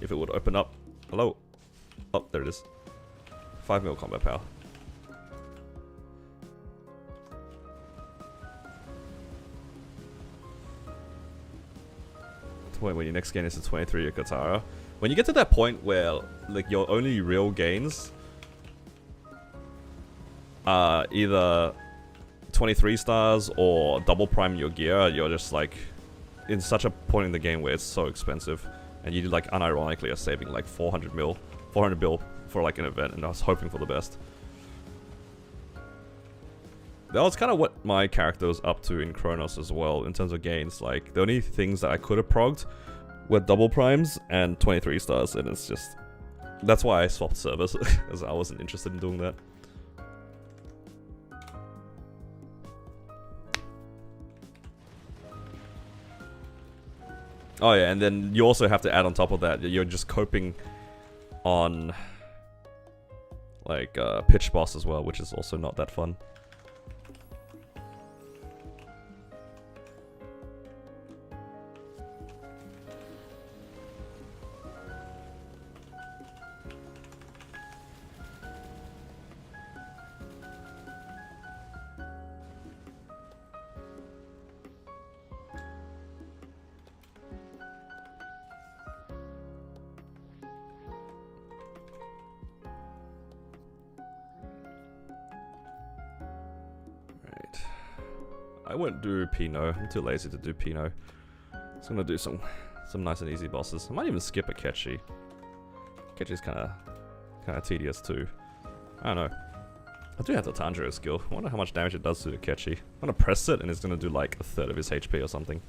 If it would open up. Hello? Oh, there it is. 5 mil combat power. When your next gain is to 23 your Katara. When you get to that point where like your only real gains are either 23 stars or double prime your gear, you're just like in such a point in the game where it's so expensive, and you like unironically are saving like 400 mil for like an event, and I was hoping for the best. That was kind of what my character was up to in Chronos as well, in terms of gains. Like, the only things that I could have progged were double primes and 23 stars, and it's just... That's why I swapped servers, because I wasn't interested in doing that. Oh yeah, and then you also have to add on top of that, you're just coping on... like, pitch boss as well, which is also not that fun. I won't do Pinot. I'm too lazy to do Pinot. Just gonna do some nice and easy bosses. I might even skip a Ketchi. Ketchi's kind of tedious too. I don't know. I do have the Tanjiro skill. I wonder how much damage it does to the Ketchi. I'm gonna press it and it's gonna do like a third of his HP or something.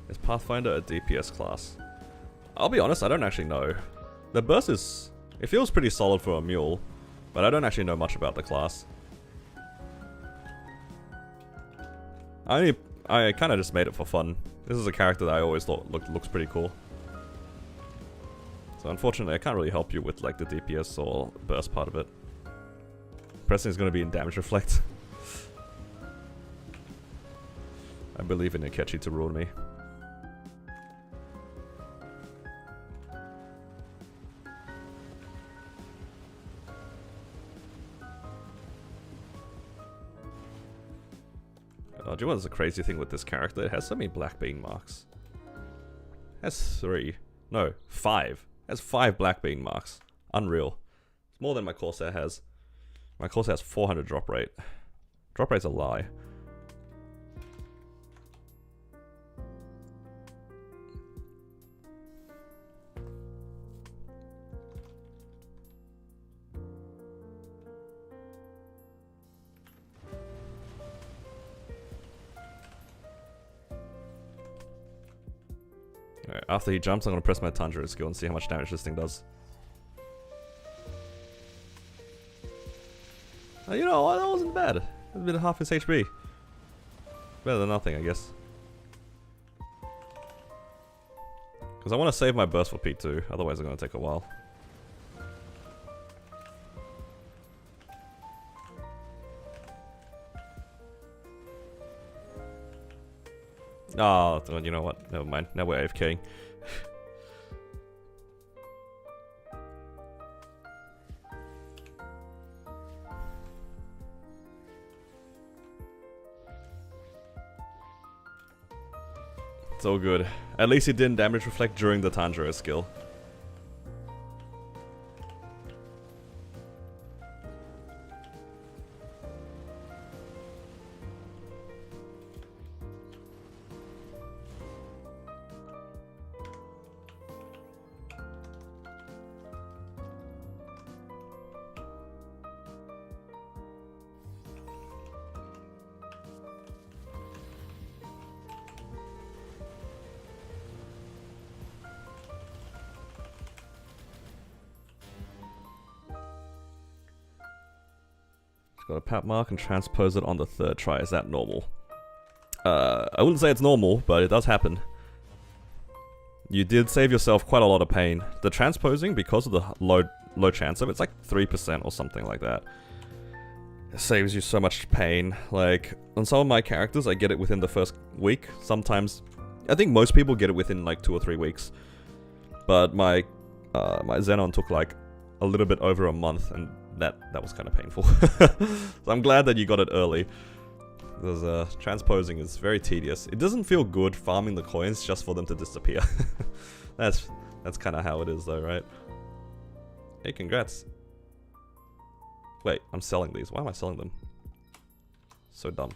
Is Pathfinder a DPS class? I'll be honest, I don't actually know. The burst is... It feels pretty solid for a mule, but I don't actually know much about the class. I kind of just made it for fun. This is a character that I always thought looks pretty cool. So unfortunately, I can't really help you with like the DPS or burst part of it. Pressing is going to be in damage reflect. I believe in Akechi to rule me. Oh, do you know what's the crazy thing with this character? It has so many black bean marks. It has 3. No, 5. It has 5 black bean marks. Unreal. It's more than my Corsair has. My Corsair has 400 drop rate. Drop rate's a lie. Alright, after he jumps, I'm gonna press my Tanjiro skill and see how much damage this thing does. Oh, you know what? That wasn't bad. That's a bit of half his HP. Better than nothing, I guess. Because I want to save my burst for P2, otherwise it's gonna take a while. Oh, you know what? Never mind. Now we're AFKing. It's all good. At least it didn't damage reflect during the Tanjiro skill. got a pat mark and transpose it on the third try. Is that normal? I wouldn't say it's normal, but it does happen. You did save yourself quite a lot of pain. The transposing, because of the low chance of it, it's like 3% or something like that. It saves you so much pain. Like, on some of my characters, I get it within the first week. Sometimes, I think most people get it within like 2 or 3 weeks. But my Xenon took like a little bit over a month, and that was kind of painful. So I'm glad that you got it early. Because transposing is very tedious. It doesn't feel good farming the coins just for them to disappear. That's kind of how it is though, right? Hey, congrats. Wait, I'm selling these. Why am I selling them? So dumb.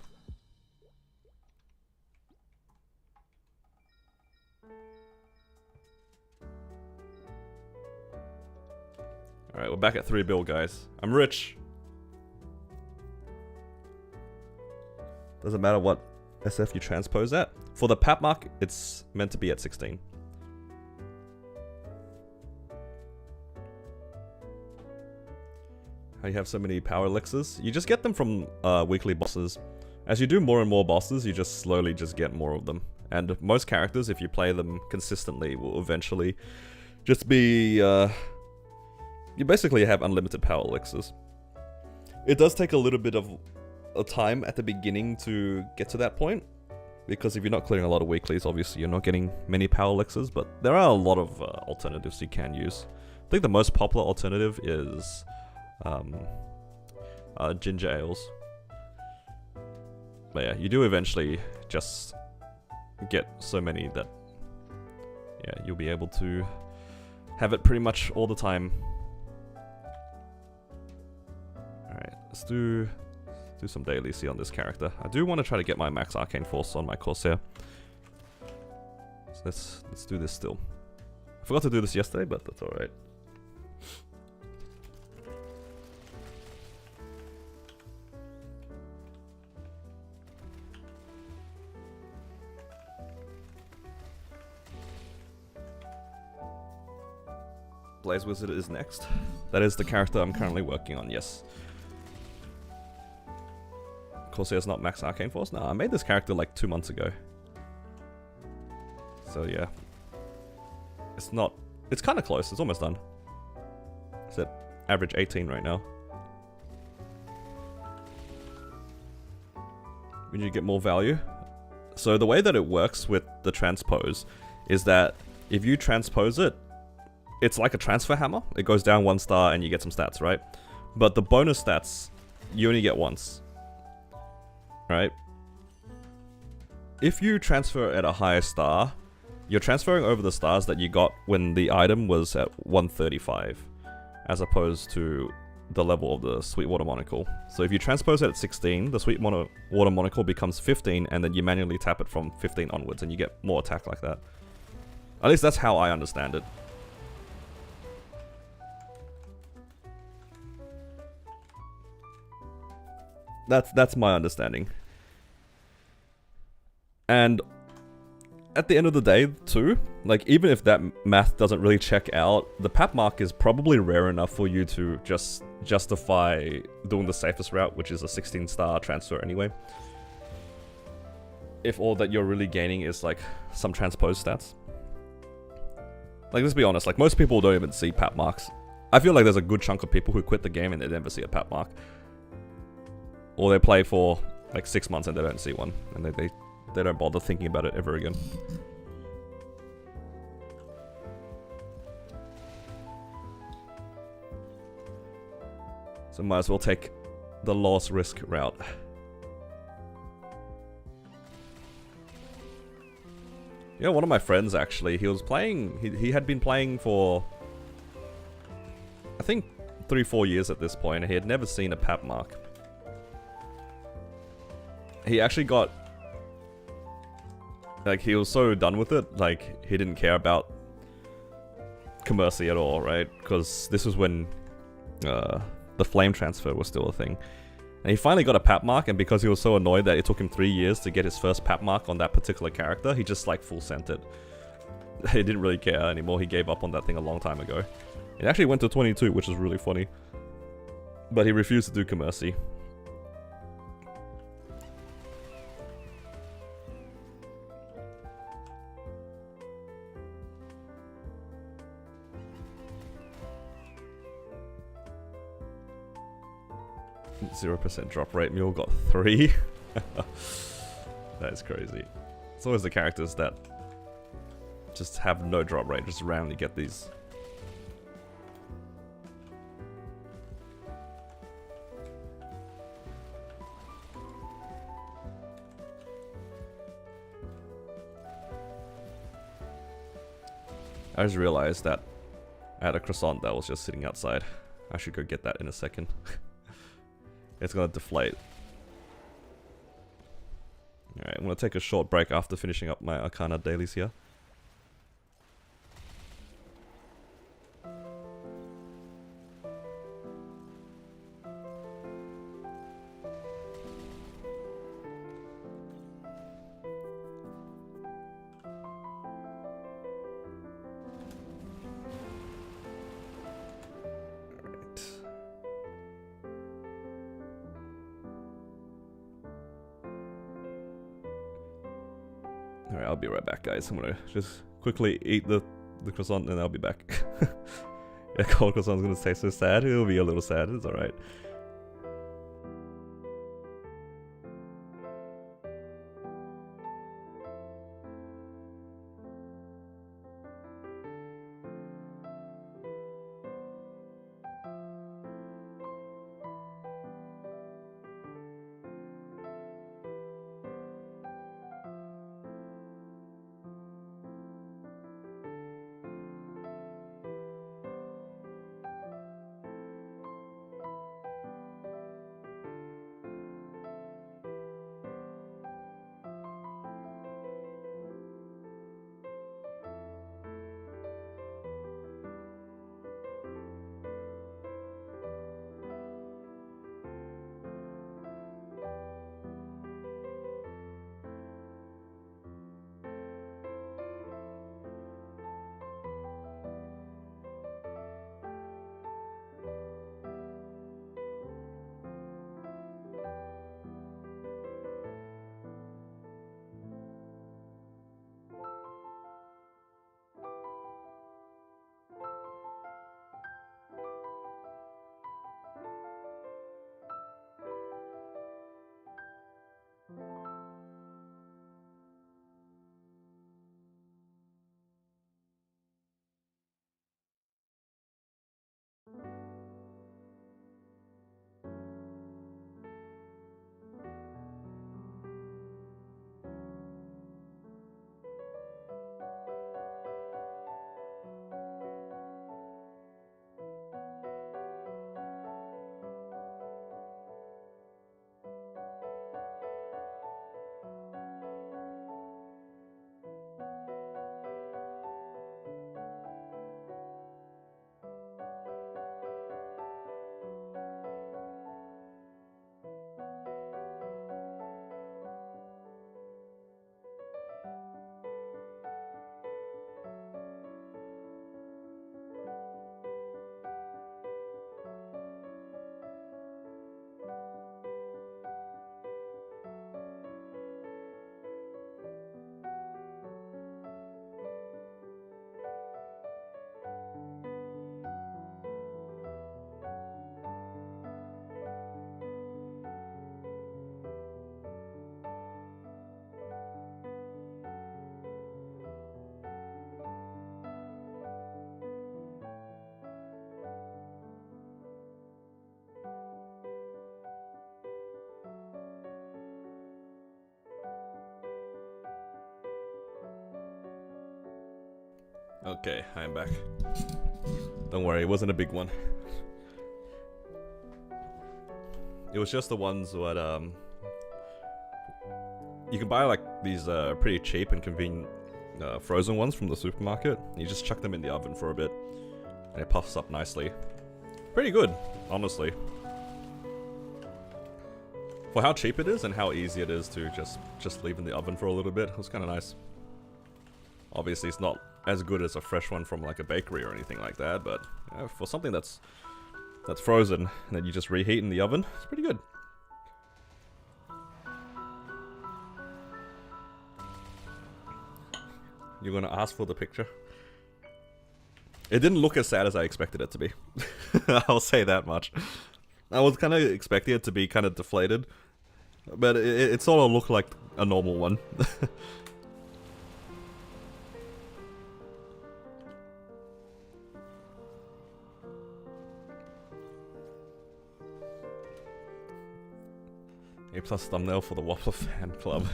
Alright, we're back at 3 bill, guys. I'm rich. Doesn't matter what SF you transpose at. For the pat mark, it's meant to be at 16. How you have so many power elixirs? You just get them from weekly bosses. As you do more and more bosses, you just slowly just get more of them. And most characters, if you play them consistently, will eventually just be... you basically have unlimited power elixirs. It does take a little bit of a time at the beginning to get to that point, because if you're not clearing a lot of weeklies, obviously you're not getting many power elixirs, but there are a lot of alternatives you can use. I think the most popular alternative is ginger ales. But yeah, you do eventually just get so many that yeah, you'll be able to have it pretty much all the time. Alright, let's do some dailies here on this character. I do want to try to get my max arcane force on my Corsair. So let's do this still. I forgot to do this yesterday, but that's alright. Blaze Wizard is next. That is the character I'm currently working on, yes. Corsair's not max arcane force? No, I made this character like 2 months ago. So yeah. It's not... It's kind of close, it's almost done. It's at average 18 right now. We need to get more value. So the way that it works with the transpose is that if you transpose it, it's like a transfer hammer. It goes down 1 star and you get some stats, right? But the bonus stats, you only get once. Right? If you transfer at a higher star, you're transferring over the stars that you got when the item was at 135, as opposed to the level of the Sweetwater Monocle. So if you transpose it at 16, the Sweetwater Monocle becomes 15, and then you manually tap it from 15 onwards, and you get more attack like that. At least that's how I understand it. That's my understanding. And at the end of the day, too, like, even if that math doesn't really check out, the pap mark is probably rare enough for you to just justify doing the safest route, which is a 16-star transfer anyway. If all that you're really gaining is, like, some transpose stats. Like, let's be honest, like, most people don't even see pap marks. I feel like there's a good chunk of people who quit the game and they never see a pap mark. Or they play for like 6 months and they don't see one, and they don't bother thinking about it ever again. So might as well take the lowest risk route. Yeah, one of my friends actually, he was playing, he had been playing for, I think 3-4 years at this point, and he had never seen a pap mark. He actually got, like, he was so done with it, like, he didn't care about Commercy at all, right? Because this was when the flame transfer was still a thing. And he finally got a pap mark, and because he was so annoyed that it took him 3 years to get his first pap mark on that particular character, he just, like, full sent it. He didn't really care anymore, he gave up on that thing a long time ago. It actually went to 22, which is really funny. But he refused to do Commercy. 0% drop rate. Mule got 3. That is crazy. It's always the characters that just have no drop rate, just randomly get these. I just realized that I had a croissant that was just sitting outside. I should go get that in a second. It's gonna deflate. Alright, I'm gonna take a short break after finishing up my Arcana dailies here. Alright, I'll be right back, guys. I'm gonna just quickly eat the croissant and I'll be back. Yeah, cold croissant's gonna taste so sad. It'll be a little sad. It's alright. Okay, I'm back. Don't worry, it wasn't a big one. It was just the ones that you can buy like these pretty cheap and convenient frozen ones from the supermarket. You just chuck them in the oven for a bit, and it puffs up nicely. Pretty good, honestly. For how cheap it is and how easy it is to just leave in the oven for a little bit, it was kind of nice. Obviously, it's not as good as a fresh one from like a bakery or anything like that, but you know, for something that's frozen and then you just reheat in the oven, it's pretty good. You're gonna ask for the picture? It didn't look as sad as I expected it to be. I'll say that much. I was kind of expecting it to be kind of deflated, but it sort of looked like a normal one. A+ thumbnail for the Woppler fan club.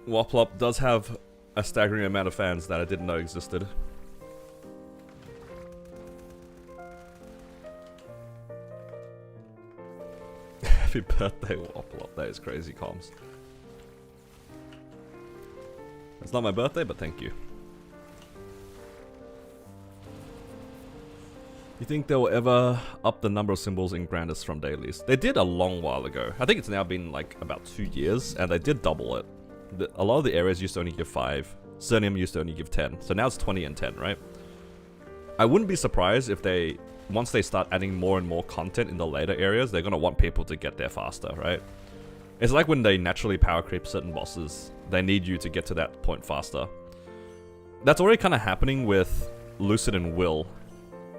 Woppler does have a staggering amount of fans that I didn't know existed. Happy birthday, Woppler. That is crazy, comms. It's not my birthday, but thank you. You think they'll ever up the number of symbols in Grandis from dailies? They did a long while ago. I think it's now been like about 2 years, and they did double it. A lot of the areas used to only give 5. Cernium used to only give 10. So now it's 20 and 10, right? I wouldn't be surprised if they, once they start adding more and more content in the later areas, they're gonna want people to get there faster, right? It's like when they naturally power creep certain bosses. They need you to get to that point faster. That's already kind of happening with Lucid and Will.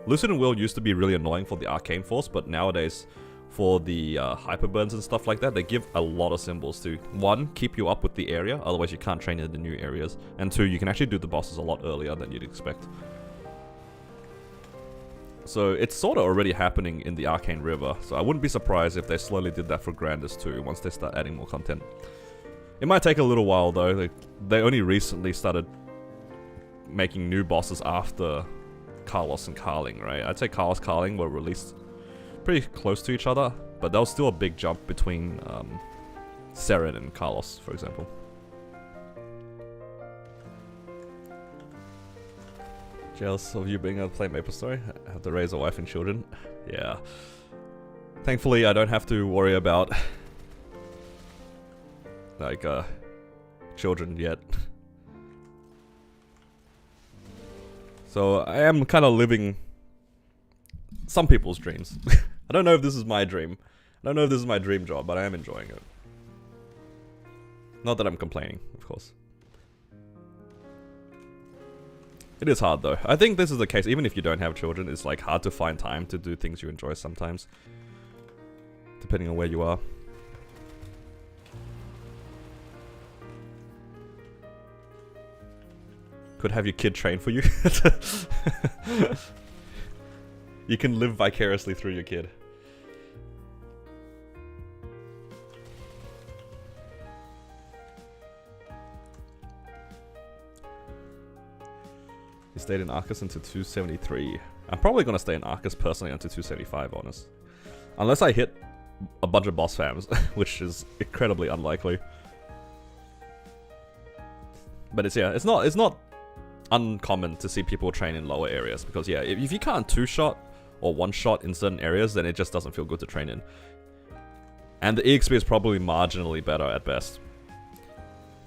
Lucid and Will used to be really annoying for the Arcane Force, but nowadays, for the Hyperburns and stuff like that, they give a lot of symbols to, 1, keep you up with the area, otherwise you can't train in the new areas, and 2, you can actually do the bosses a lot earlier than you'd expect. So it's sort of already happening in the Arcane River, so I wouldn't be surprised if they slowly did that for Grandis too, once they start adding more content. It might take a little while though, they only recently started making new bosses after Carlos and Carling, right? I'd say Carlos and Carling were released pretty close to each other, but there was still a big jump between Seren and Carlos, for example. Jealous of you being able to play MapleStory? I have to raise a wife and children. Yeah. Thankfully, I don't have to worry about like children yet. So I am kind of living some people's dreams. I don't know if this is my dream. I don't know if this is my dream job, but I am enjoying it. Not that I'm complaining, of course. It is hard though. I think this is the case, even if you don't have children, it's like hard to find time to do things you enjoy sometimes. Depending on where you are. Could have your kid train for you. You can live vicariously through your kid. You stayed in Arcus until 273. I'm probably gonna stay in Arcus personally until 275, honest. Unless I hit a bunch of boss fams, which is incredibly unlikely. But it's not uncommon to see people train in lower areas, because yeah, if you can't 2-shot or 1-shot in certain areas, then it just doesn't feel good to train in. And the EXP is probably marginally better at best.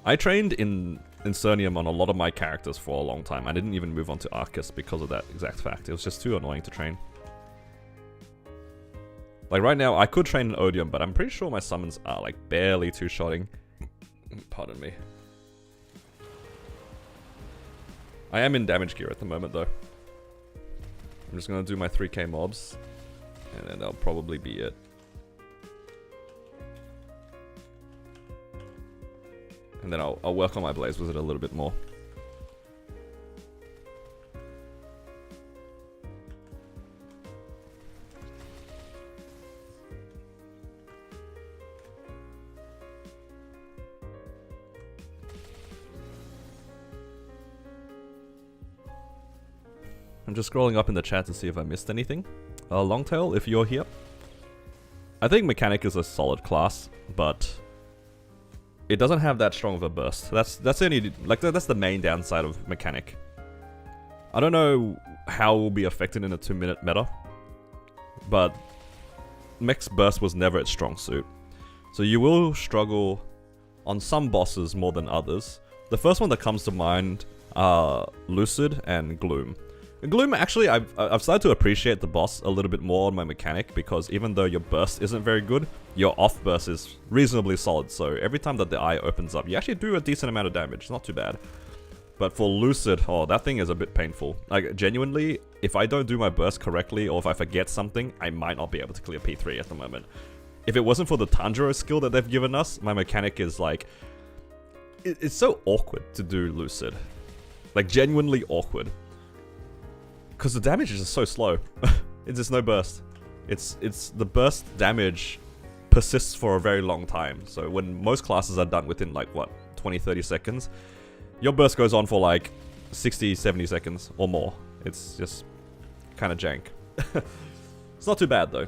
I trained in Cernium on a lot of my characters for a long time. I didn't even move on to Arcus because of that exact fact. It was just too annoying to train. Like right now, I could train in Odium, but I'm pretty sure my summons are like barely 2-shotting. Pardon me. I am in damage gear at the moment though. I'm just gonna do my 3k mobs, and then that'll probably be it. And then I'll work on my Blaze Wizard a little bit more. I'm just scrolling up in the chat to see if I missed anything. Longtail, if you're here. I think Mechanic is a solid class, but it doesn't have that strong of a burst. That's the main downside of Mechanic. I don't know how it will be affected in a 2-minute meta, but Mech's burst was never its strong suit. So you will struggle on some bosses more than others. The first one that comes to mind are Lucid and Gloom. Gloom, actually, I've started to appreciate the boss a little bit more on my Mechanic, because even though your burst isn't very good, your off burst is reasonably solid, so every time that the eye opens up, you actually do a decent amount of damage, not too bad. But for Lucid, oh, that thing is a bit painful. Like, genuinely, if I don't do my burst correctly, or if I forget something, I might not be able to clear P3 at the moment. If it wasn't for the Tanjiro skill that they've given us, my mechanic is like... It's so awkward to do Lucid. Like, genuinely awkward. Because the damage is just so slow. It's just no burst. It's the burst damage persists for a very long time. So when most classes are done within like, what, 20-30 seconds, your burst goes on for like 60-70 seconds or more. It's just kind of jank. It's not too bad though.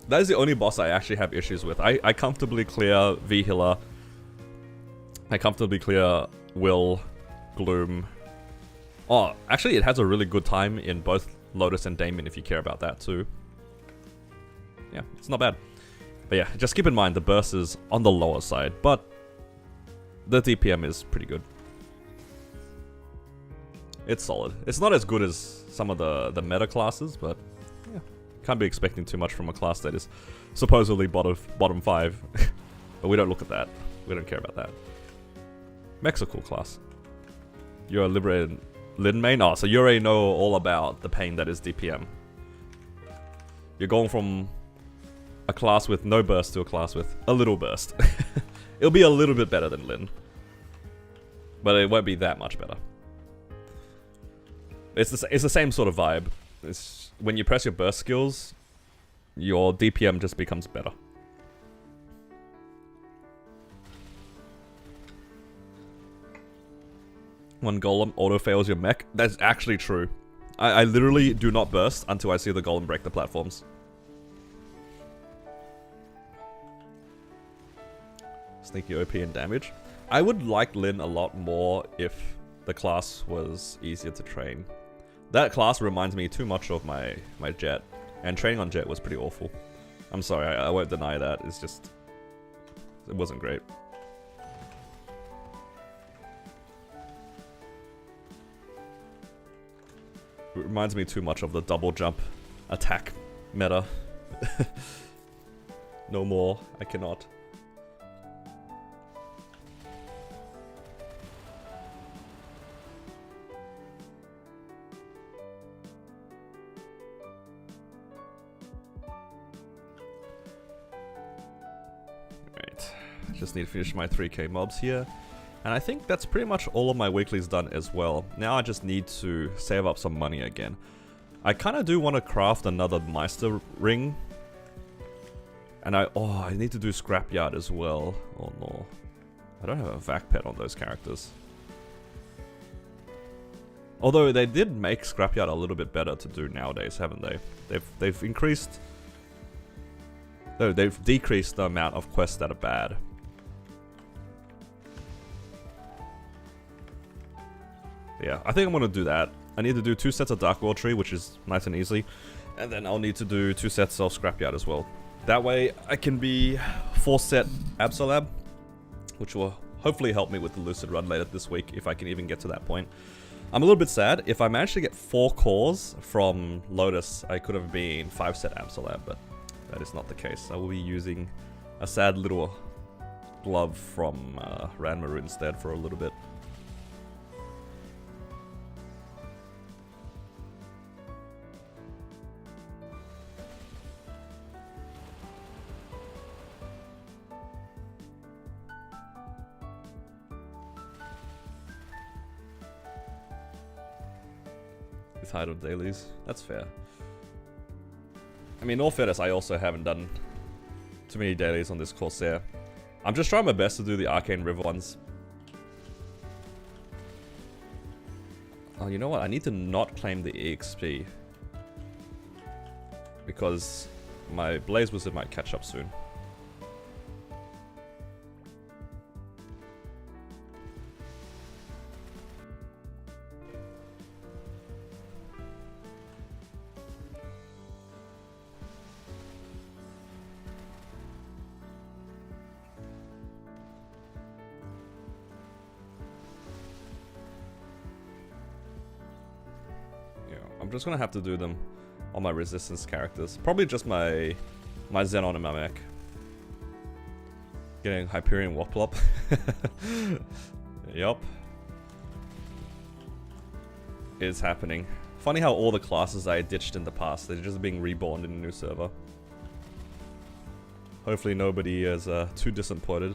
That is the only boss I actually have issues with. I comfortably clear V-Healer. I comfortably clear Will, Gloom. Oh, actually it has a really good time in both Lotus and Damien if you care about that too. Yeah, it's not bad. But yeah, just keep in mind the burst is on the lower side, but the DPM is pretty good. It's solid. It's not as good as some of the meta classes, but yeah, can't be expecting too much from a class that is supposedly bottom 5. But we don't look at that. We don't care about that. Mech's a cool class. You're a liberated Lin main? Oh, so you already know all about the pain that is DPM. You're going from a class with no burst to a class with a little burst. It'll be a little bit better than Lin. But it won't be that much better. It's the same sort of vibe. It's when you press your burst skills, your DPM just becomes better. When Golem auto-fails your mech, that's actually true. I literally do not burst until I see the Golem break the platforms. Sneaky OP and damage. I would like Lin a lot more if the class was easier to train. That class reminds me too much of my Jet, and training on Jet was pretty awful. I'm sorry, I won't deny that. It's just... it wasn't great. It reminds me too much of the double jump attack meta. No more, I cannot. Right, just need to finish my 3k mobs here. And I think that's pretty much all of my weeklies done as well. Now I just need to save up some money again. I kind of do want to craft another Meister ring. And I need to do Scrapyard as well. Oh no. I don't have a vac pet on those characters. Although they did make Scrapyard a little bit better to do nowadays, haven't they? They've increased... no, they've decreased the amount of quests that are bad. Yeah, I think I'm gonna do that. I need to do 2 sets of Dark World Tree, which is nice and easy. And then I'll need to do 2 sets of Scrapyard as well. That way, I can be 4 set Absolab, which will hopefully help me with the Lucid run later this week, if I can even get to that point. I'm a little bit sad. If I managed to get 4 cores from Lotus, I could have been 5 set Absolab, but that is not the case. I will be using a sad little glove from Ranmaru instead for a little bit. Tired of dailies. That's fair. I mean, in all fairness, I also haven't done too many dailies on this Corsair. I'm just trying my best to do the Arcane River ones. Oh, you know what? I need to not claim the EXP. Because my Blaze Wizard might catch up soon. I'm just gonna have to do them on my resistance characters. Probably just my Xenon and my mech. Getting Hyperion Woplop. Yup. is happening. Funny how all the classes I ditched in the past, they're just being reborn in a new server. Hopefully nobody is too disappointed.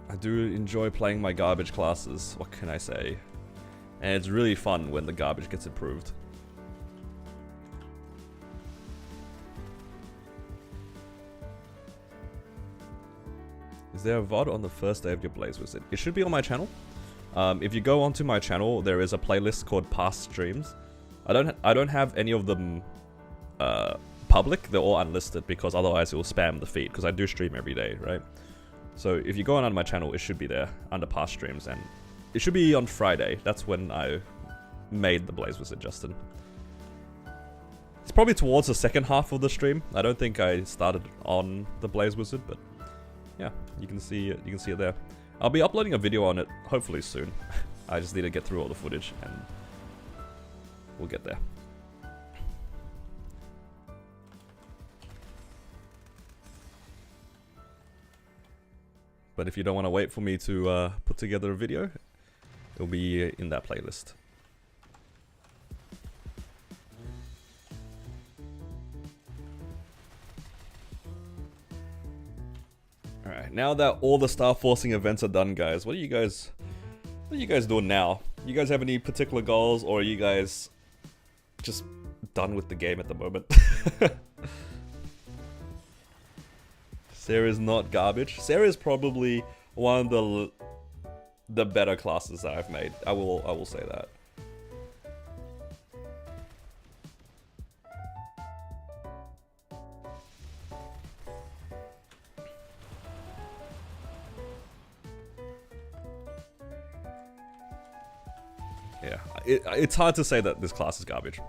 I do enjoy playing my garbage classes, what can I say? And it's really fun when the garbage gets improved. Is there a VOD on the first day of your Blaze Wizard? It should be on my channel. If you go onto my channel, there is a playlist called Past Streams. I don't have any of them public. They're all unlisted because otherwise it will spam the feed. Because I do stream every day, right? So if you go on my channel, it should be there under Past Streams, and it should be on Friday. That's when I made the Blaze Wizard, Justin. It's probably towards the second half of the stream. I don't think I started on the Blaze Wizard, but yeah, you can see it. You can see it there. I'll be uploading a video on it hopefully soon. I just need to get through all the footage, and we'll get there. But if you don't want to wait for me to put together a video, it'll be in that playlist. Alright, now that all the star forcing events are done, guys, what are you guys doing now? You guys have any particular goals, or are you guys just done with the game at the moment? Sarah's not garbage. Sarah's probably one of the better classes that I've made. I will say that. Yeah, it's hard to say that this class is garbage.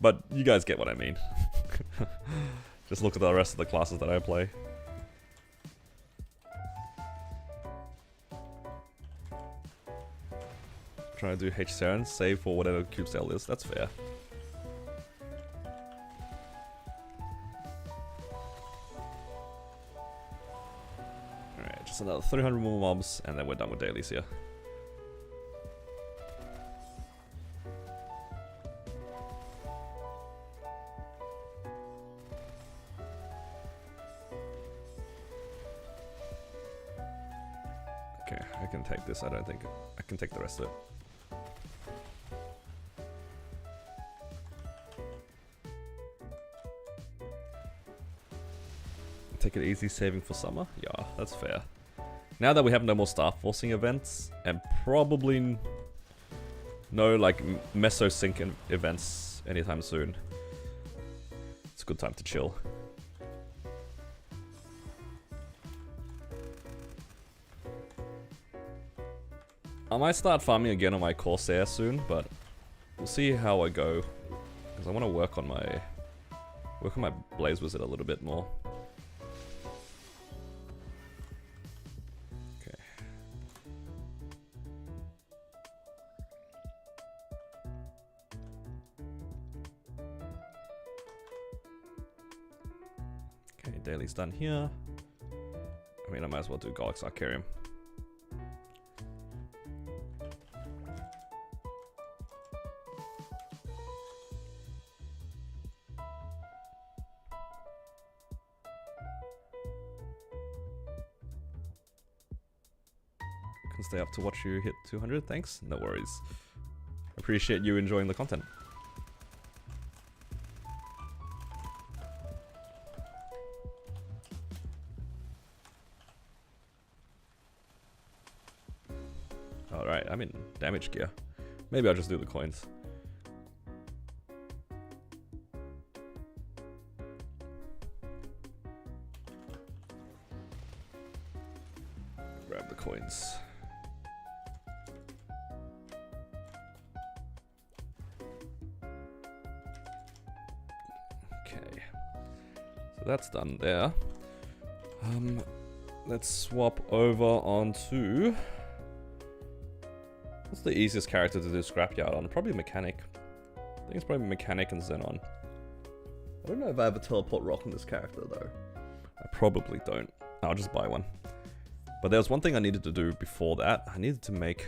But you guys get what I mean. Just look at the rest of the classes that I play. Trying to do H7, save for whatever cube sale is. That's fair. Alright, just another 300 more mobs, and then we're done with dailies here. Okay, I can take this. I don't think I can take the rest of it. Take it easy, saving for summer? Yeah, that's fair. Now that we have no more star forcing events, and probably no like meso sync events anytime soon, it's a good time to chill. I might start farming again on my Corsair soon, but we'll see how I go, because I want to work on my Blaze Wizard a little bit more. Okay. Okay, daily's done here. I mean, I might as well do Golix Arcarium. Stay up to watch you hit 200, thanks. No worries. Appreciate you enjoying the content. Alright, I'm in damage gear. Maybe I'll just do the coins. Grab the coins. That's done there. Let's swap over onto... What's the easiest character to do Scrapyard on? Probably Mechanic. I think it's probably Mechanic and Xenon. I don't know if I have a Teleport Rock in this character though. I probably don't. I'll just buy one. But there was one thing I needed to do before that. I needed to make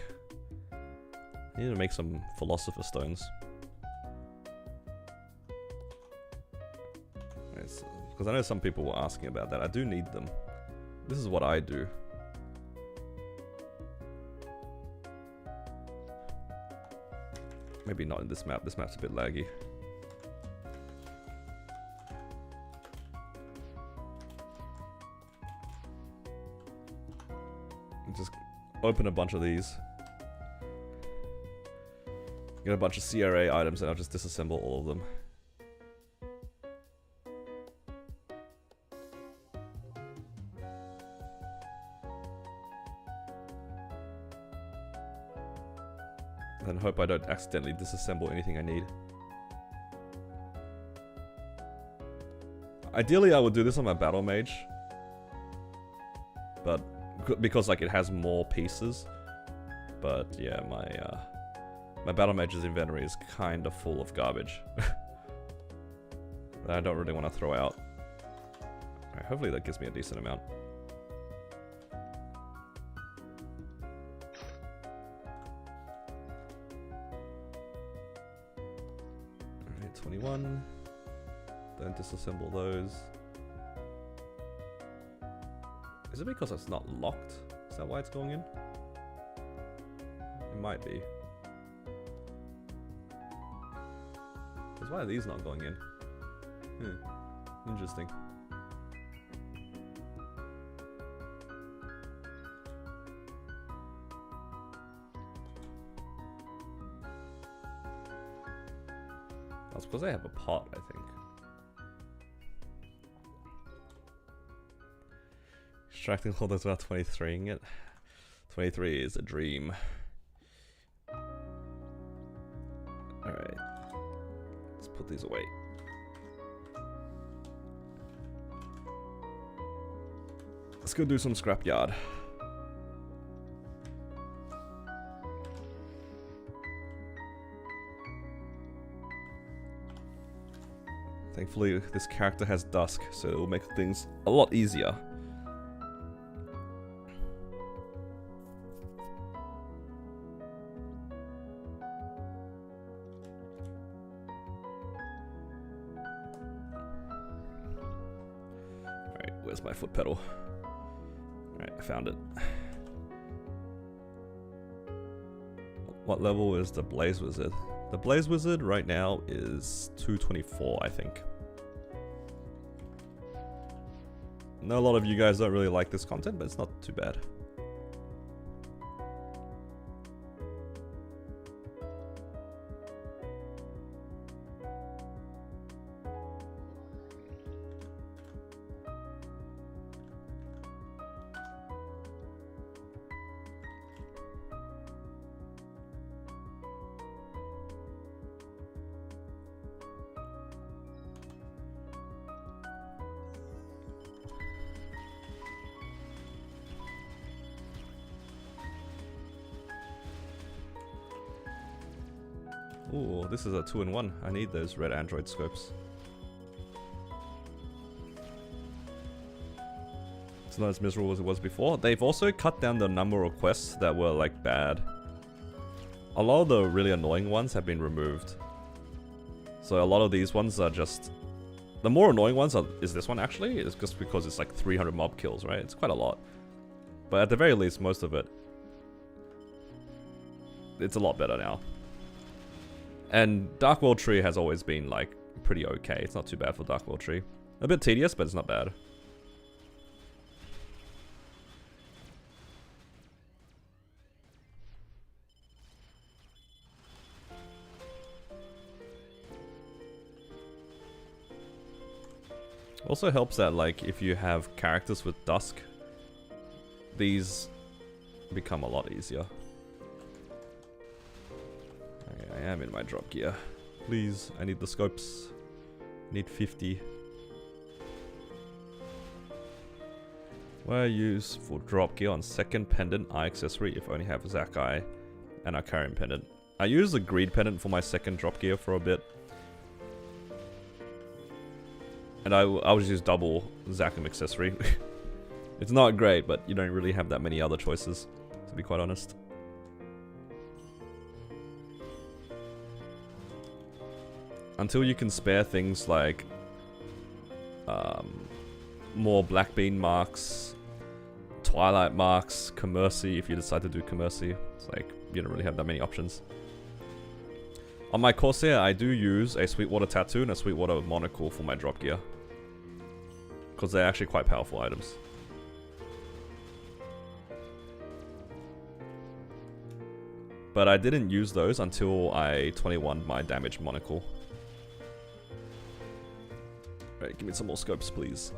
I need to make some philosopher stones. Because I know some people were asking about that. I do need them. This is what I do. Maybe not in this map. This map's a bit laggy. Just open a bunch of these. Get a bunch of CRA items and I'll just disassemble all of them. And hope I don't accidentally disassemble anything I need. Ideally I would do this on my battle mage. But because like it has more pieces. But yeah, my battle mage's inventory is kind of full of garbage. That I don't really want to throw out. Alright, hopefully that gives me a decent amount. Alright, 21. Don't disassemble those. Is it because it's not locked? Is that why it's going in? It might be. Because why are these not going in? Interesting. That's because I have a pot, I think. Extracting all those without 23ing it. 23 is a dream. Alright. Let's put these away. Let's go do some scrapyard. Thankfully, this character has dusk, so it will make things a lot easier. Where's my foot pedal? Alright, I found it. What level is the Blaze Wizard? The Blaze Wizard right now is 224, I think. I know a lot of you guys don't really like this content, but it's not too bad. Ooh, this is a 2-in-1. I need those red Android scopes. It's not as miserable as it was before. They've also cut down the number of quests that were like bad. A lot of the really annoying ones have been removed. So a lot of these ones are just... The more annoying ones is this one actually. It's just because it's like 300 mob kills, right? It's quite a lot. But at the very least, most of it... It's a lot better now. And Dark World Tree has always been, like, pretty okay. It's not too bad for Dark World Tree. A bit tedious, but it's not bad. Also helps that, like, if you have characters with Dusk, these become a lot easier. I am in my drop gear. Please, I need the scopes. Need 50. What I use for drop gear on second pendant eye accessory if I only have Zac Eye and a Hyperion pendant. I use the greed pendant for my second drop gear for a bit. And I will just use double Zachem accessory. It's not great, but you don't really have that many other choices, to be quite honest. until you can spare things like more black bean marks, twilight marks, commercy, if you decide to do commercy. It's like, you don't really have that many options. On my Corsair, I do use a Sweetwater Tattoo and a Sweetwater Monocle for my drop gear, because they're actually quite powerful items. But I didn't use those until I 21'd my damage monocle. Alright, give me some more scopes, please.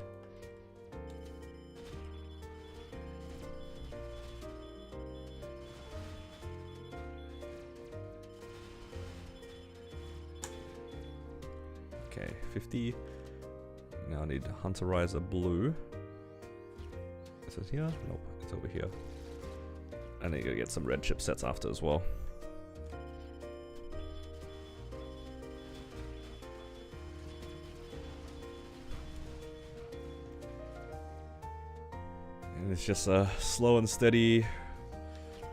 Okay, 50. Now I need Hunterizer Blue. Is it here? Nope, it's over here. I need to get some red chipsets after as well. And it's just a slow and steady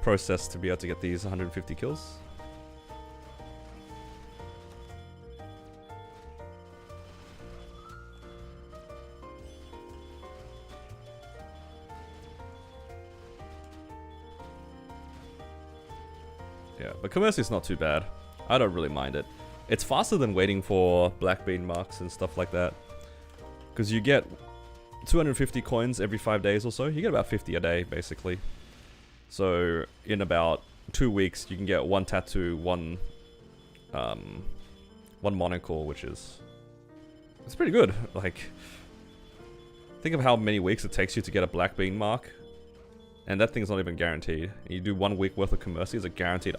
process to be able to get these 150 kills. Yeah, but commercy is not too bad. I don't really mind it. It's faster than waiting for black bean marks and stuff like that. Because you get 250 coins every 5 days or so. You get about 50 a day, basically. So, in about 2 weeks, you can get one tattoo, one monocle, which is... It's pretty good. Like, think of how many weeks it takes you to get a black bean mark. And that thing's not even guaranteed. You do 1 week worth of commercy as a guaranteed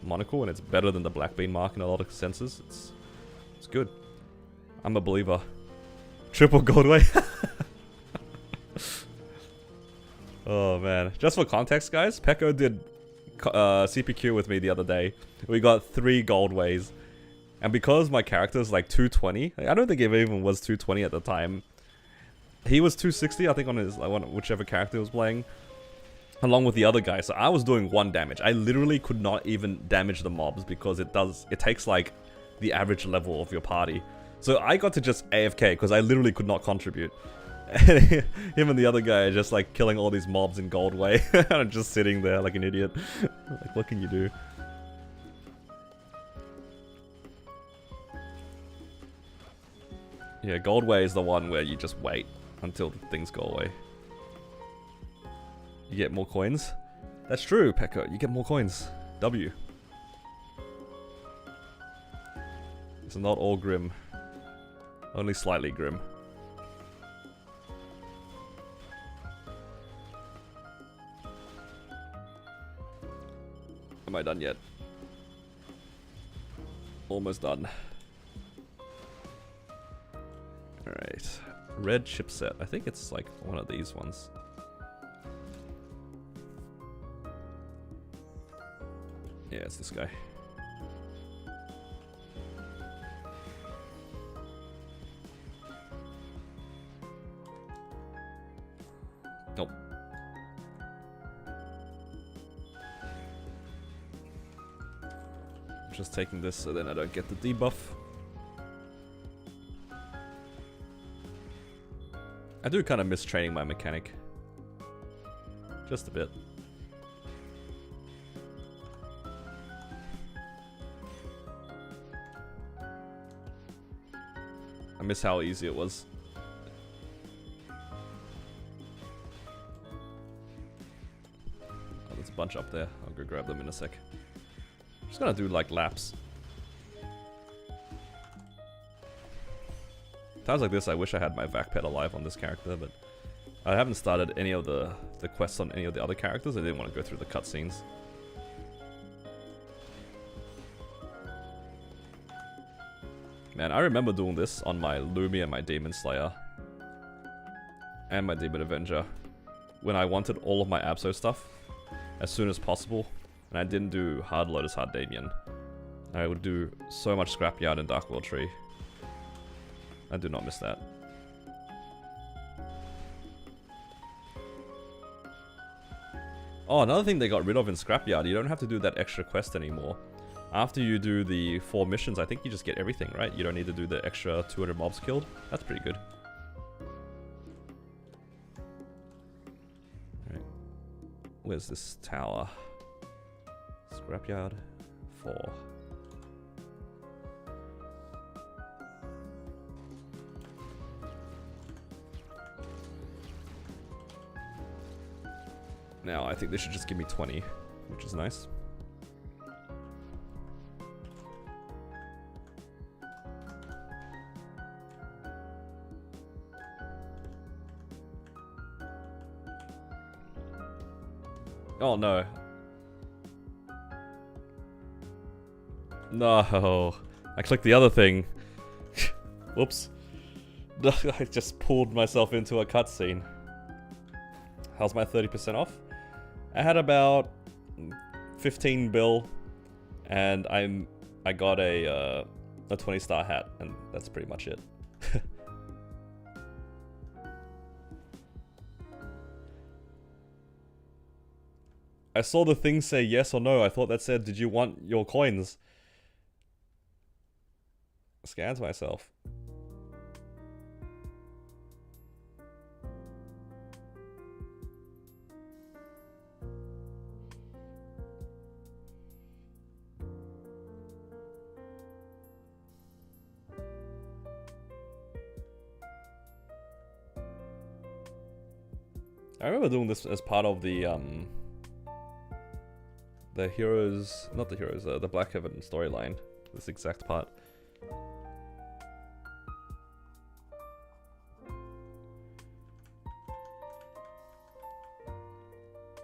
monocle, and it's better than the black bean mark in a lot of senses. It's good. I'm a believer. Triple Goldway. Oh man. Just for context, guys, Pekko did CPQ with me the other day. We got 3 Goldways. And because my character's like 220, I don't think it even was 220 at the time. He was 260, I think, on his whichever character he was playing. Along with the other guy, so I was doing 1 damage. I literally could not even damage the mobs because it takes like the average level of your party. So I got to just AFK because I literally could not contribute. And him and the other guy are just like killing all these mobs in Goldway. And I'm just sitting there like an idiot. Like, what can you do? Yeah, Goldway is the one where you just wait until things go away. You get more coins. That's true, Pekko. You get more coins. W. It's not all grim. Only slightly grim. Am I done yet? Almost done. Alright. Red chipset. I think it's like one of these ones. Yeah, it's this guy. Nope. Just taking this so then I don't get the debuff. I do kind of miss training my mechanic. Just a bit. I miss how easy it was. Oh, there's a bunch up there. I'll go grab them in a sec. Just gonna do like laps. Times like this, I wish I had my vac pet alive on this character, but I haven't started any of the quests on any of the other characters. I didn't want to go through the cutscenes. Man, I remember doing this on my Lumi and my Demon Slayer. And my Demon Avenger. When I wanted all of my Abso stuff as soon as possible. And I didn't do Hard Lotus, Hard Damien. I would do so much Scrapyard and Dark World Tree. I do not miss that. Oh, another thing they got rid of in Scrapyard, you don't have to do that extra quest anymore. After you do the 4 missions, I think you just get everything, right? You don't need to do the extra 200 mobs killed. That's pretty good. Alright. Where's this tower? Scrapyard 4. Now, I think they should just give me 20, which is nice. Oh no. No. I clicked the other thing. Whoops. I just pulled myself into a cutscene. How's my 30% off? I had about 15 bill, and I got a 20-star hat, and that's pretty much it. I saw the thing say yes or no. I thought that said, did you want your coins? Scans myself. I remember doing this as part of the heroes, not the heroes, the Black Heaven storyline. This exact part.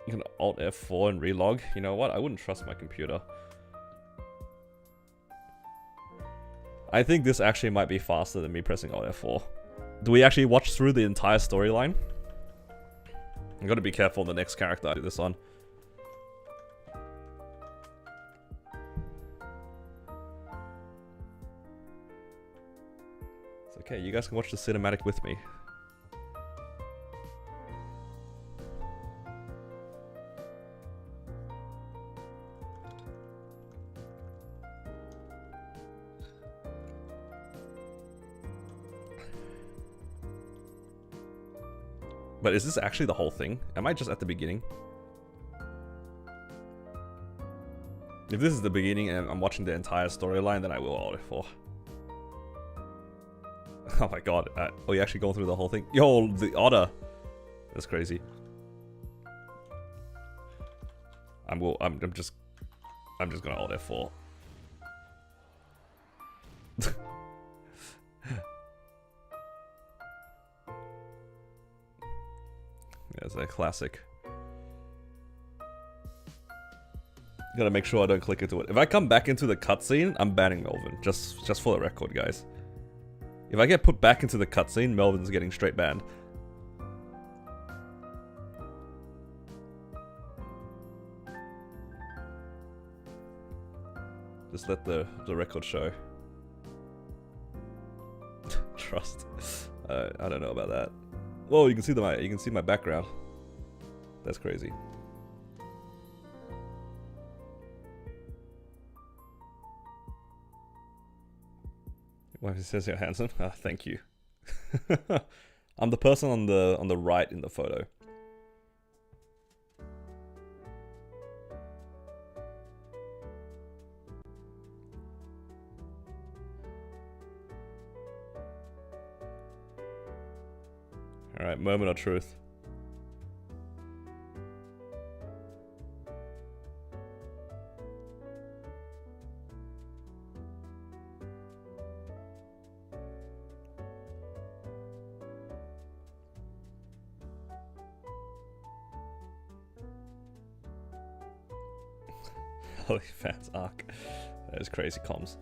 You can Alt F4 and relog. You know what? I wouldn't trust my computer. I think this actually might be faster than me pressing Alt F4. Do we actually watch through the entire storyline? I'm gotta be careful on the next character I do this on. It's okay, you guys can watch the cinematic with me. But is this actually the whole thing? Am I just at the beginning? If this is the beginning and I'm watching the entire storyline, then I will Alt F4. Oh my god. Oh, you're actually going through the whole thing? Yo, the otter. That's crazy. I'm just gonna Alt F4. It's a classic. Gotta make sure I don't click into it. If I come back into the cutscene, I'm banning Melvin. Just for the record, guys. If I get put back into the cutscene, Melvin's getting straight banned. Just let the record show. Trust. I don't know about that. Whoa, you can see my background. That's crazy. Why it says you're handsome? Ah, thank you. I'm the person on the right in the photo. Alright, moment of truth. OnlyFans arc. That is crazy comms.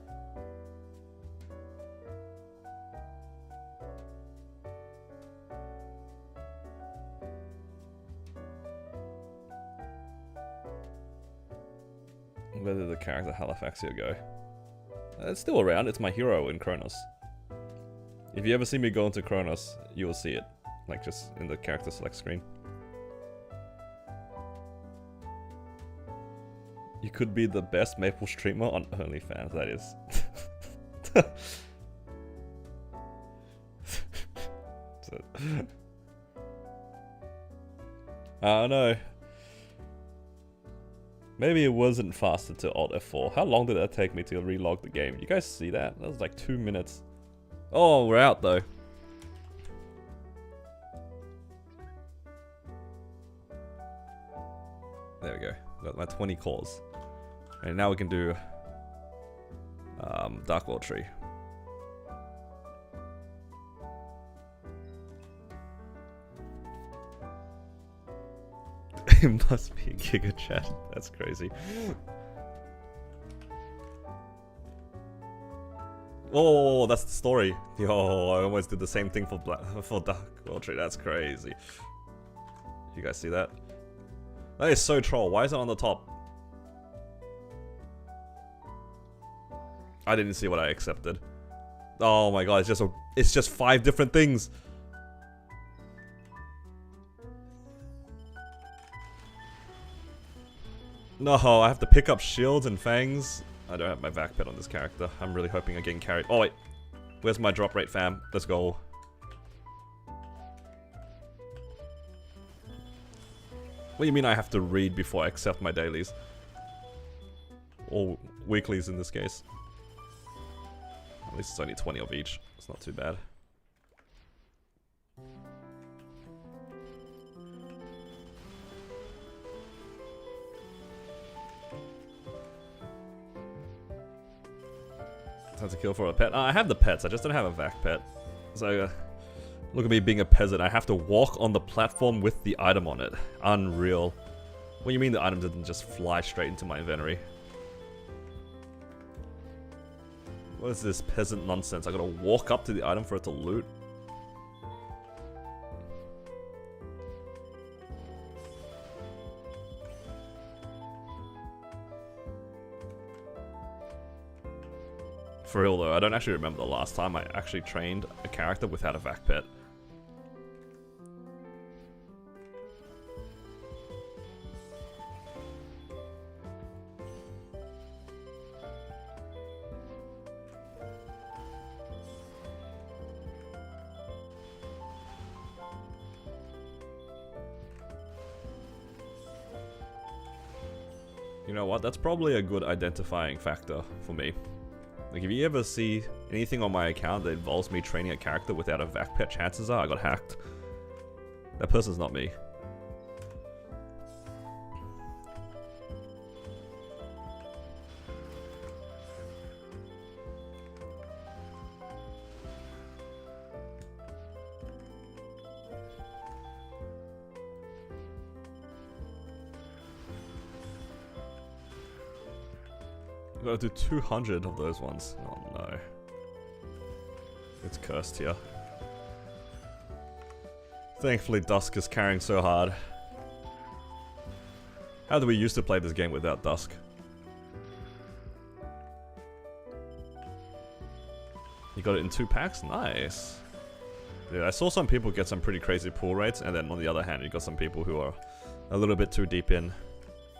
Where did the character Halifaxia go? It's still around. It's my hero in Kronos. If you ever see me go into Kronos, you will see it. Like just in the character select screen. You could be the best Maple streamer on OnlyFans, that is. I don't know. Maybe it wasn't faster to Alt F4. How long did that take me to relog the game? You guys see that? That was like 2 minutes. Oh, we're out though. There we go. Got my 20 cores. And now we can do Dark World Tree. It must be a Giga Chat. That's crazy. Oh, that's the story. Yo, I almost did the same thing for Dark World Tree. That's crazy. You guys see that? That is so troll. Why is it on the top? I didn't see what I accepted. Oh my god, it's just 5 different things. No, I have to pick up shields and fangs. I don't have my vac pet on this character. I'm really hoping I'm getting carried. Oh wait, where's my drop rate, fam? Let's go. What do you mean I have to read before I accept my dailies? Or weeklies in this case. At least it's only 20 of each. It's not too bad. Time to kill for a pet. I have the pets, I just don't have a vac pet. So, look at me being a peasant. I have to walk on the platform with the item on it. Unreal. What do you mean the item didn't just fly straight into my inventory? What is this peasant nonsense? I gotta walk up to the item for it to loot? For real though, I don't actually remember the last time I actually trained a character without a vac pet. You know what, that's probably a good identifying factor for me. Like, if you ever see anything on my account that involves me training a character without a vac pet, chances are I got hacked. That person's not me. Gotta do 200 of those ones. Oh no. It's cursed here. Thankfully Dusk is carrying so hard. How do we used to play this game without Dusk? You got it in 2 packs? Nice. Yeah, I saw some people get some pretty crazy pull rates, and then on the other hand you got some people who are a little bit too deep in.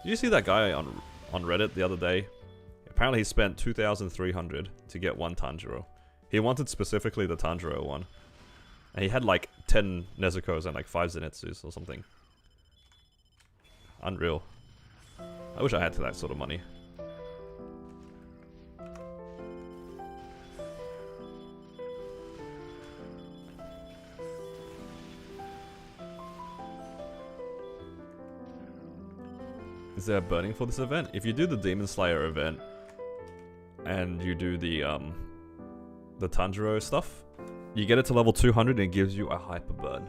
Did you see that guy on Reddit the other day? Apparently he spent 2,300 to get 1 Tanjiro. He wanted specifically the Tanjiro one. And he had like 10 Nezuko's and like 5 Zenitsu's or something. Unreal. I wish I had that sort of money. Is there a burning for this event? If you do the Demon Slayer event, and you do the Tanjiro stuff, you get it to level 200 and it gives you a Hyper Burn.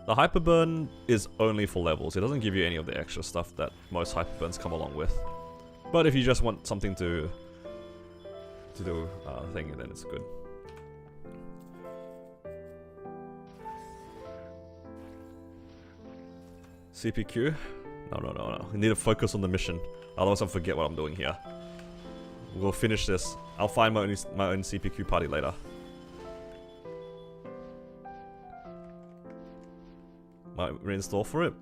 The Hyper Burn is only for levels. It doesn't give you any of the extra stuff that most Hyper Burns come along with. But if you just want something to do thing, then it's good. CPQ? No. I need to focus on the mission. Otherwise I'll forget what I'm doing here. We'll finish this. I'll find my own CPQ party later. Might reinstall for it.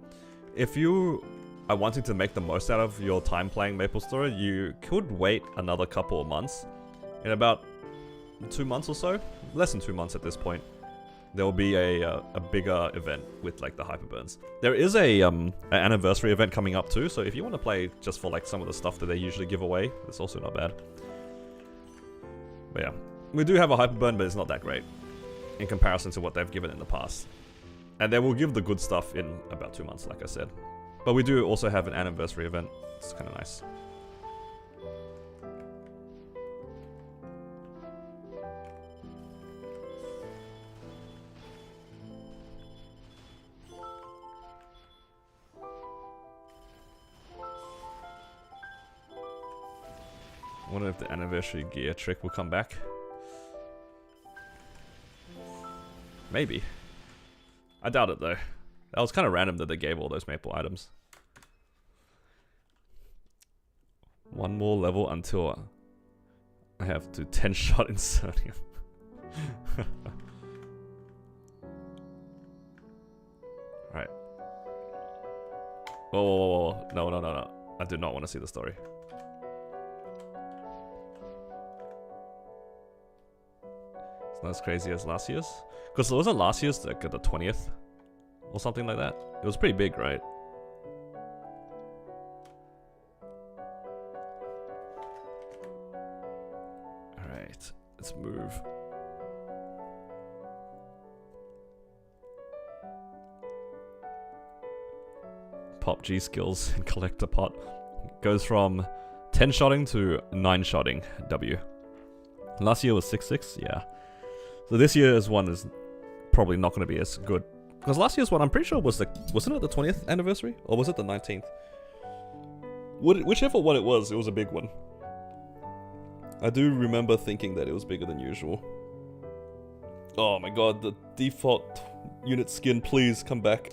If you are wanting to make the most out of your time playing MapleStory, you could wait another couple of months. In about 2 months or so, less than 2 months at this point, there will be a bigger event with like the Hyperburns. There is an anniversary event coming up too, so if you want to play just for like some of the stuff that they usually give away, it's also not bad. But yeah, we do have a Hyperburn, but it's not that great in comparison to what they've given in the past. And they will give the good stuff in about 2 months, like I said. But we do also have an anniversary event. It's kind of nice. I wonder if the anniversary gear trick will come back. Maybe. I doubt it though. That was kind of random that they gave all those maple items. One more level until I have to 10-shot Insernium. Alright. Oh, no. I do not want to see the story. It's not as crazy as last year's. Because it wasn't last year's like the 20th or something like that. It was pretty big, right? Alright, let's move. Pop G skills and collect a pot. Goes from 10-shotting to 9-shotting W. Last year was 6-6, yeah. So this year's one is probably not going to be as good. Because last year's one, I'm pretty sure was wasn't it the 20th anniversary? Or was it the 19th? Whichever one it was a big one. I do remember thinking that it was bigger than usual. Oh my god, the default unit skin, please come back.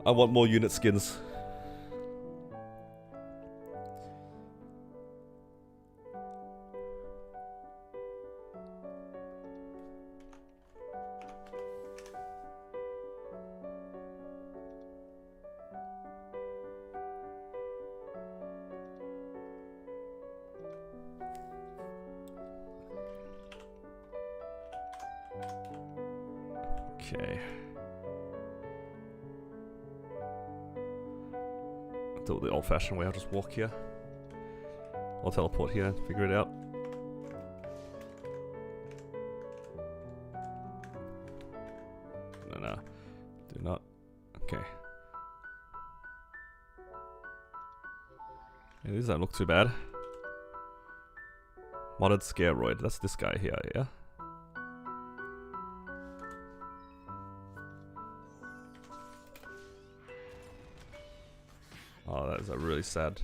I want more unit skins. Okay. Do it the old-fashioned way. I'll just walk here. I'll teleport here and figure it out. No. Do not. Okay. Yeah, these don't look too bad. Modded Scaroid. That's this guy here, yeah? Oh, that is really sad.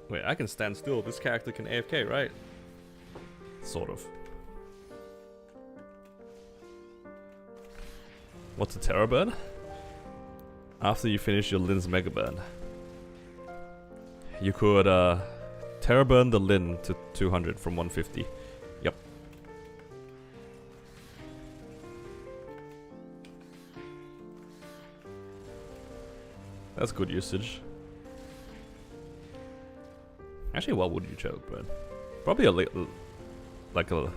Wait, I can stand still. This character can AFK, right? Sort of. What's a Terror Burn? After you finish your Lin's Mega Burn, you could Terror Burn the Lin to 200 from 150. Yep. That's good usage. Actually, what would you choke burn? Probably like a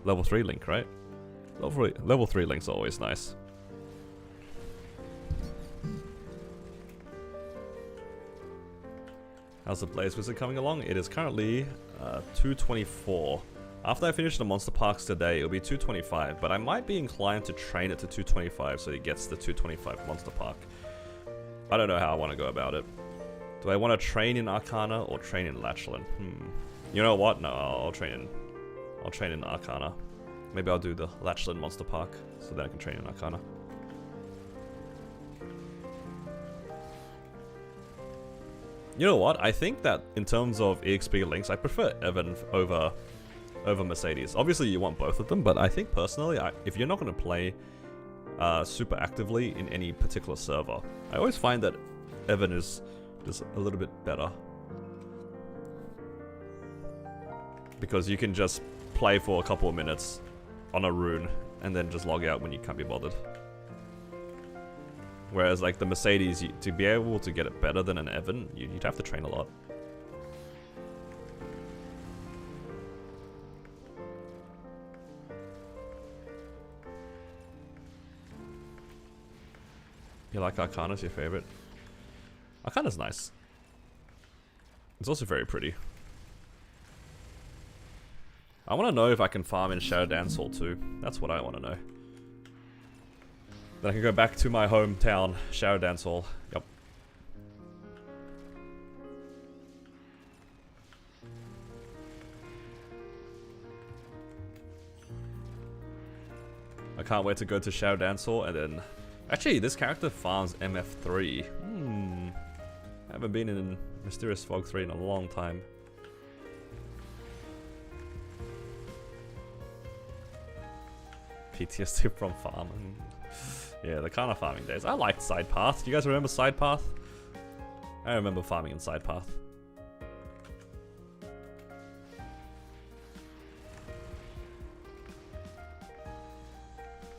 level 3 link, right? Level 3 links are always nice. How's the Blaze Wizard coming along? It is currently 224. After I finish the Monster Parks today, it'll be 225, but I might be inclined to train it to 225 so it gets the 225 Monster Park. I don't know how I want to go about it. Do I want to train in Arcana or train in Lachlan? You know what? No, I'll train in Arcana. Maybe I'll do the Lachlan Monster Park so that I can train in Arcana. You know what? I think that in terms of EXP links, I prefer Evan over Mercedes. Obviously, you want both of them, but I think personally, if you're not going to play super actively in any particular server. I always find that Evan is just a little bit better. Because you can just play for a couple of minutes on a rune and then just log out when you can't be bothered. Whereas like the Mercedes, to be able to get it better than an Evan, you'd have to train a lot. You like Arcana's your favorite? Arcana's nice. It's also very pretty. I want to know if I can farm in Shadow Dance Hall too. That's what I want to know. Then I can go back to my hometown, Shadow Dance Hall. Yep. I can't wait to go to Shadow Dance Hall and then... Actually, this character farms MF3. I haven't been in Mysterious Fog 3 in a long time. PTSD from farming. Yeah, the kind of farming days. I liked Side Path. Do you guys remember Side Path? I remember farming in Side Path.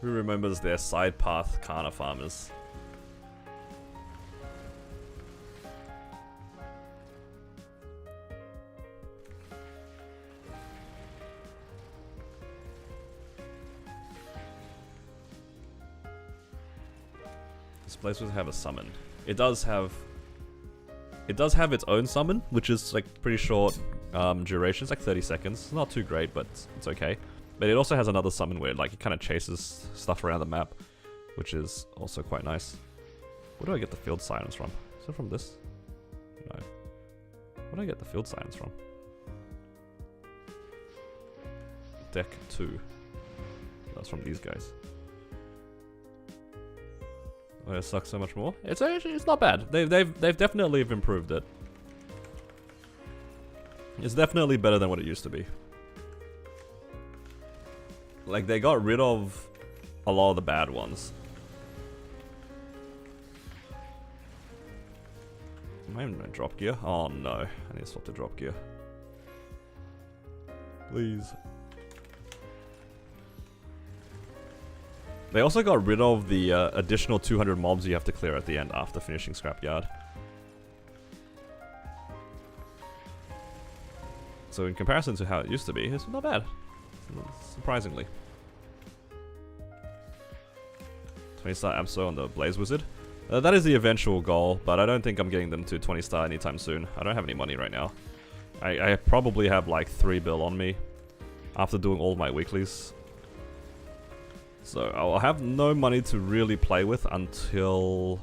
Who remembers their Side Path Kana farmers? This place would have a summon. It does have its own summon, which is like pretty short duration. It's like 30 seconds. It's not too great, but it's okay. But it also has another summon where like it kind of chases stuff around the map, which is also quite nice. Where do I get the field silence from? Is it from this? No. Where do I get the field silence from? Deck 2. That's from these guys. Oh, it sucks so much more. It's actually, it's not bad. They've definitely improved it. It's definitely better than what it used to be. Like, they got rid of a lot of the bad ones. Am I in drop gear? Oh no, I need to swap to drop gear. Please. They also got rid of the additional 200 mobs you have to clear at the end after finishing Scrapyard. So in comparison to how it used to be, it's not bad. Surprisingly. 20-star Amso on the Blaze Wizard. That is the eventual goal, but I don't think I'm getting them to 20-star anytime soon. I don't have any money right now. I probably have like 3 bill on me after doing all my weeklies. So I'll have no money to really play with until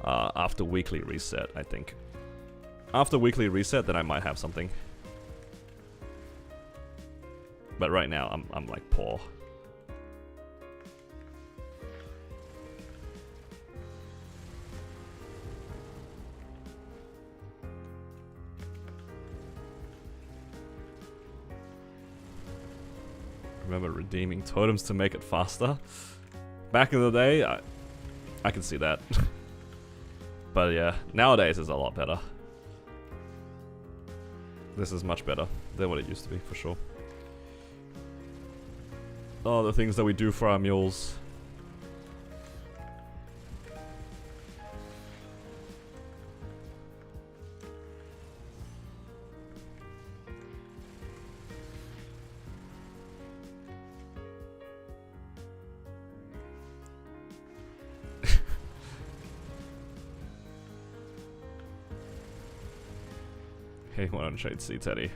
after weekly reset, I think. After weekly reset, then I might have something. But right now, I'm like poor. Remember redeeming totems to make it faster? Back in the day, I can see that. But yeah, nowadays it's a lot better. This is much better than what it used to be, for sure. Oh, the things that we do for our mules. Hey, why don't trade C Teddy?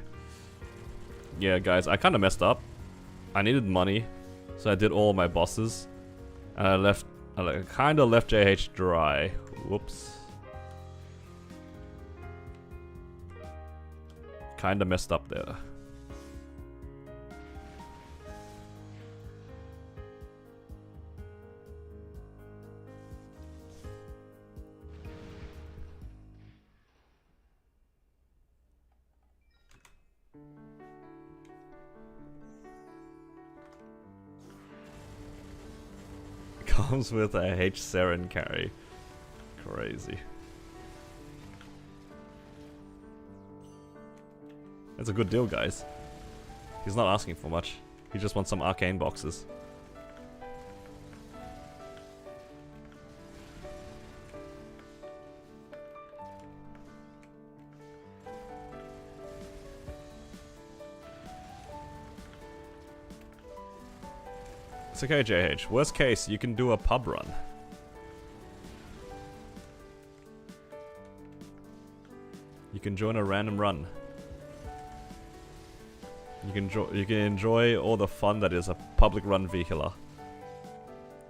Yeah, guys, I kind of messed up. I needed money, so I did all my bosses, and I kind of left JH dry. Whoops. Kind of messed up there. comes with a H Seren carry. Crazy. It's a good deal, guys. He's not asking for much. He just wants some arcane boxes. It's okay, JH. Worst case, you can do a pub run. You can join a random run. You can enjoy all the fun that is a public run vehicular.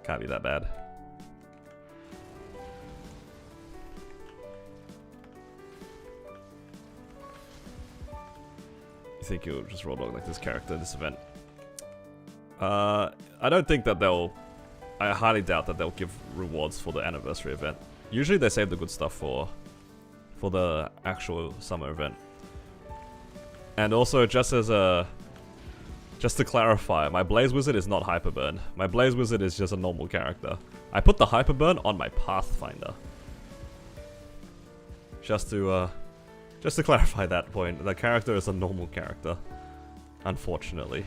Can't be that bad. You think you'll just roll like this character in this event? I don't think that they'll... I highly doubt that they'll give rewards for the anniversary event. Usually they save the good stuff for the actual summer event. And also, just to clarify, my Blaze Wizard is not Hyperburn. My Blaze Wizard is just a normal character. I put the Hyperburn on my Pathfinder. Just to clarify that point, the character is a normal character. Unfortunately.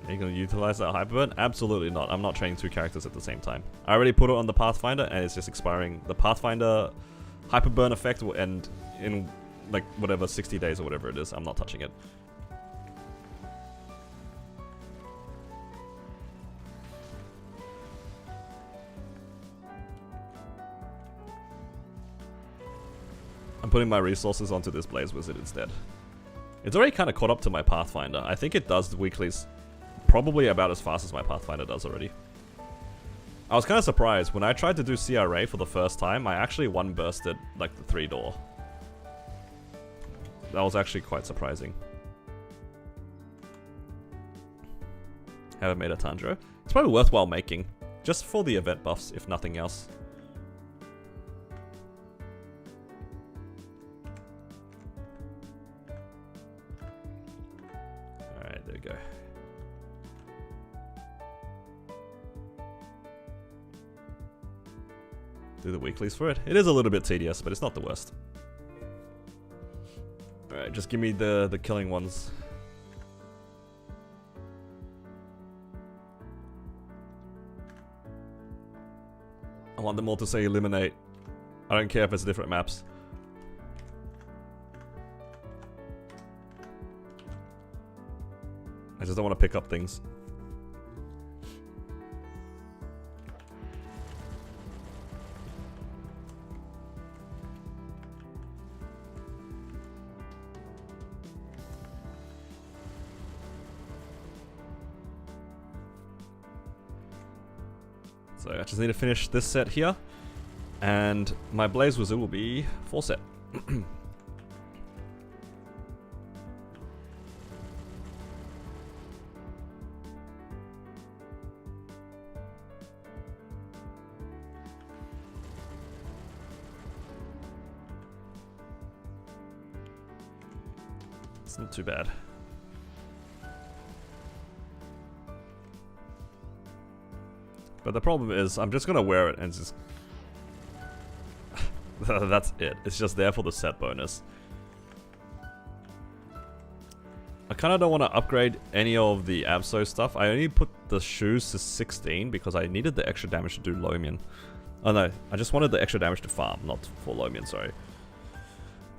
Are you going to utilize that Hyperburn? Absolutely not. I'm not training two characters at the same time. I already put it on the Pathfinder and it's just expiring. The Pathfinder Hyperburn effect will end in like whatever 60 days or whatever it is. I'm not touching it. I'm putting my resources onto this Blaze Wizard instead. It's already kind of caught up to my Pathfinder. I think it does the weeklies probably about as fast as my Pathfinder does already. I was kind of surprised. When I tried to do CRA for the first time, I actually one-bursted like the 3-door. That was actually quite surprising. Haven't made a Tanjiro. It's probably worthwhile making, just for the event buffs, if nothing else. Alright, there we go. Do the weeklies for it. It is a little bit tedious, but it's not the worst. Alright, just give me the killing ones. I want them all to say eliminate. I don't care if it's different maps. I just don't want to pick up things. So I just need to finish this set here, and my Blaze Wizard will be full set. It's not too bad. But the problem is, I'm just gonna wear it and just... That's it. It's just there for the set bonus. I kinda don't want to upgrade any of the Abso stuff. I only put the shoes to 16 because I needed the extra damage to do Lomian. Oh no, I just wanted the extra damage to farm, not for Lomian, sorry.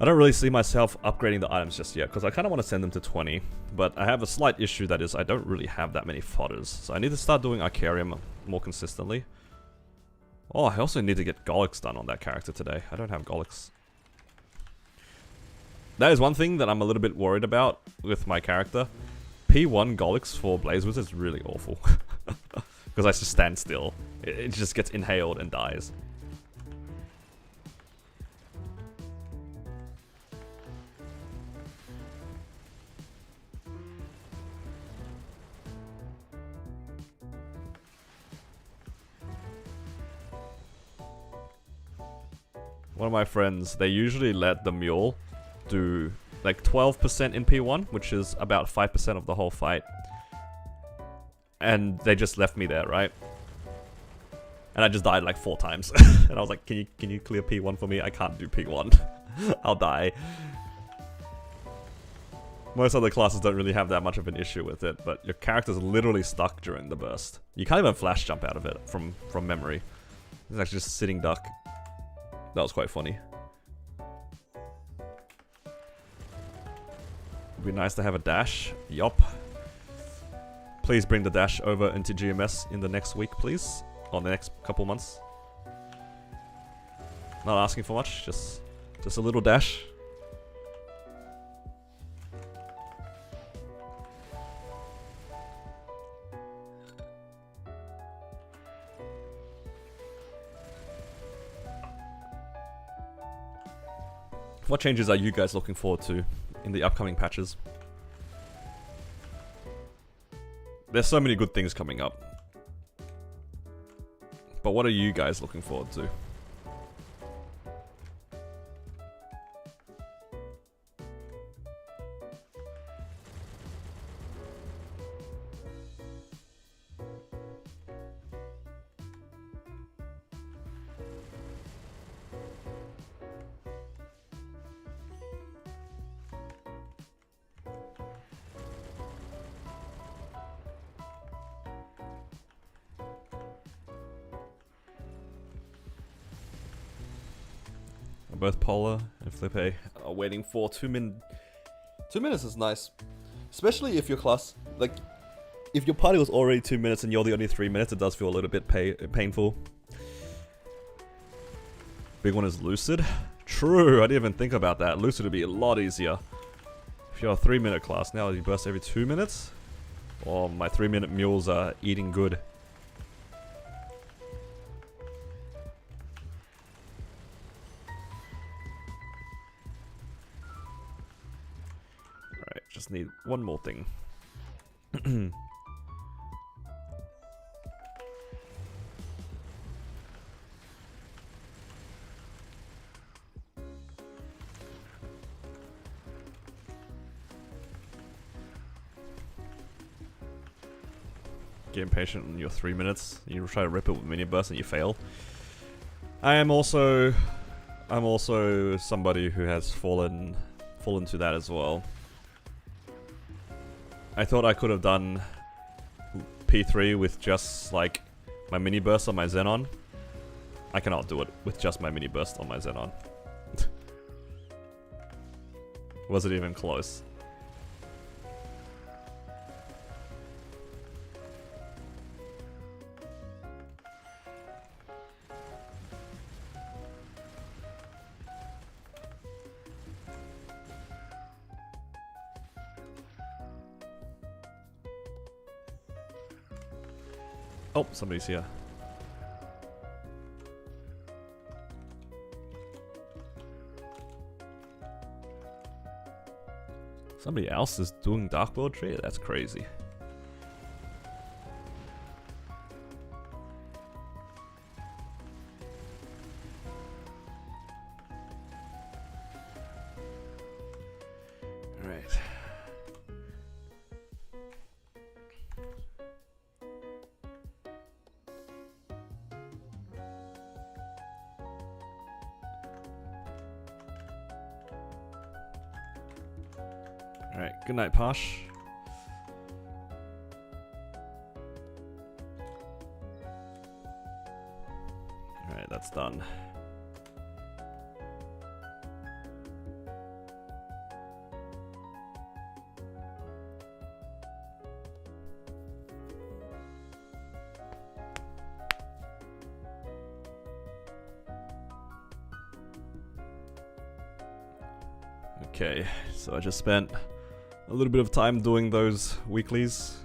I don't really see myself upgrading the items just yet, because I kind of want to send them to 20. But I have a slight issue, that is, I don't really have that many fodders. So I need to start doing Arcarium more consistently. Oh, I also need to get Golix done on that character today. I don't have Golix. That is one thing that I'm a little bit worried about with my character. P1 Golix for Blaze Wizard is really awful. Because I just stand still. It just gets inhaled and dies. one of my friends, they usually let the mule do like 12% in P1, which is about 5% of the whole fight. And they just left me there, right? And I just died like 4 times. And I was like, can you clear P1 for me? I can't do P1. I'll die. Most other classes don't really have that much of an issue with it, but your character's literally stuck during the burst. You can't even flash jump out of it from memory. It's actually just sitting duck. That was quite funny. Would be nice to have a dash. Yup. Please bring the dash over into GMS in the next week, please. Or the next couple months. Not asking for much, just a little dash. What changes are you guys looking forward to in the upcoming patches? There's so many good things coming up. But what are you guys looking forward to? Both Polar and Flippe are waiting for 2 minutes. 2 minutes is nice. Especially if your class, like, if your party was already 2 minutes and you're the only 3 minutes, it does feel a little bit painful. Big one is Lucid. True, I didn't even think about that. Lucid would be a lot easier. If you're a 3-minute class, now you burst every 2 minutes? Oh, my 3-minute mules are eating good. Just need one more thing. Get impatient in your 3 minutes. You try to rip it with mini burst and you fail. I'm also somebody who has fallen to that as well. I thought I could have done P3 with just, like, my mini burst on my Xenon. I cannot do it with just my mini burst on my Xenon. Was it even close? Oh, somebody's here. Somebody else is doing Dark World Trade? That's crazy. Alright. Alright, good night, Posh. Alright, that's done. Okay, so I just spent a little bit of time doing those weeklies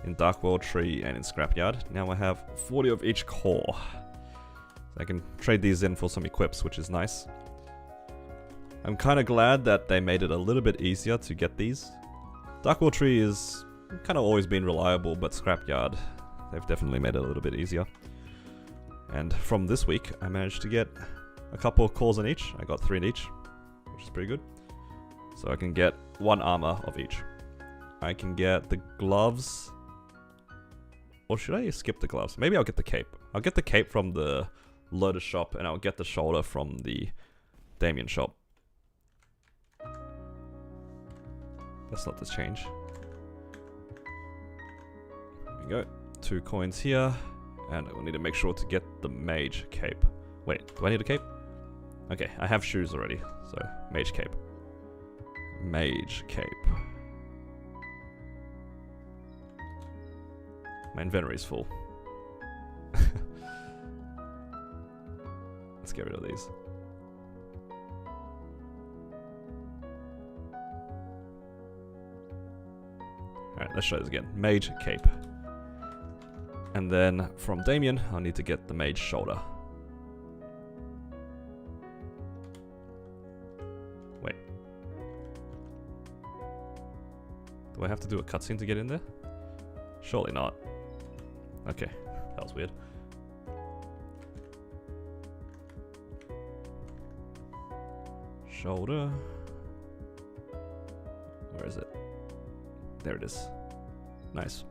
in Dark World Tree and in Scrapyard. Now I have 40 of each core. So I can trade these in for some equips, which is nice. I'm kind of glad that they made it a little bit easier to get these. Dark World Tree is kind of always been reliable, but Scrapyard, they've definitely made it a little bit easier. And from this week, I managed to get a couple of cores in each. I got 3 in each, which is pretty good. So I can get 1 armor of each. I can get the gloves. Or should I skip the gloves? Maybe I'll get the cape. I'll get the cape from the Lotus shop, and I'll get the shoulder from the Damien shop. Let's let this change. There we go. 2 coins here. And we'll need to make sure to get the mage cape. Wait, do I need a cape? Okay, I have shoes already. So, mage cape. Mage cape. My inventory's full. Let's get rid of these. Alright, let's try this again. Mage cape. And then from Damien, I'll need to get the mage shoulder. Wait. Do I have to do a cutscene to get in there? Surely not. Okay, that was weird. Shoulder. Where is it? There it is. Nice.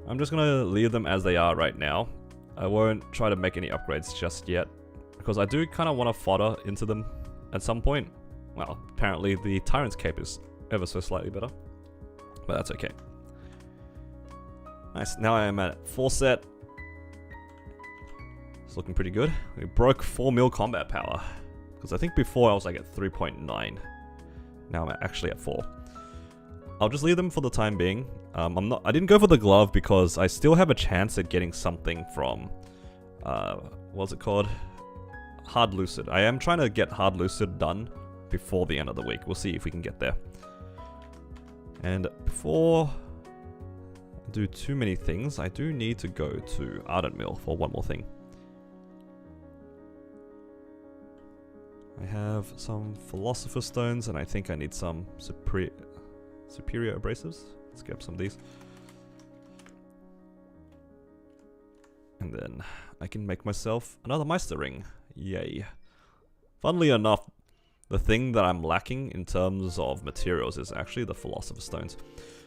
I'm just gonna leave them as they are right now. I won't try to make any upgrades just yet, because I do kind of want to fodder into them at some point. Well, apparently the Tyrant's cape is ever so slightly better, but that's okay. Nice, now I am at 4 set. It's looking pretty good. We broke 4 mil combat power, because I think before I was like at 3.9. Now I'm actually at 4. I'll just leave them for the time being. I didn't go for the glove because I still have a chance at getting something from, what's it called? Hard Lucid. I am trying to get Hard Lucid done before the end of the week. We'll see if we can get there. And before I do too many things, I do need to go to Ardent Mill for one more thing. I have some Philosopher's Stones, and I think I need some Superior Abrasives. Let's grab some of these. And then I can make myself another Meister Ring. Yay. Funnily enough, the thing that I'm lacking in terms of materials is actually the Philosopher's Stones.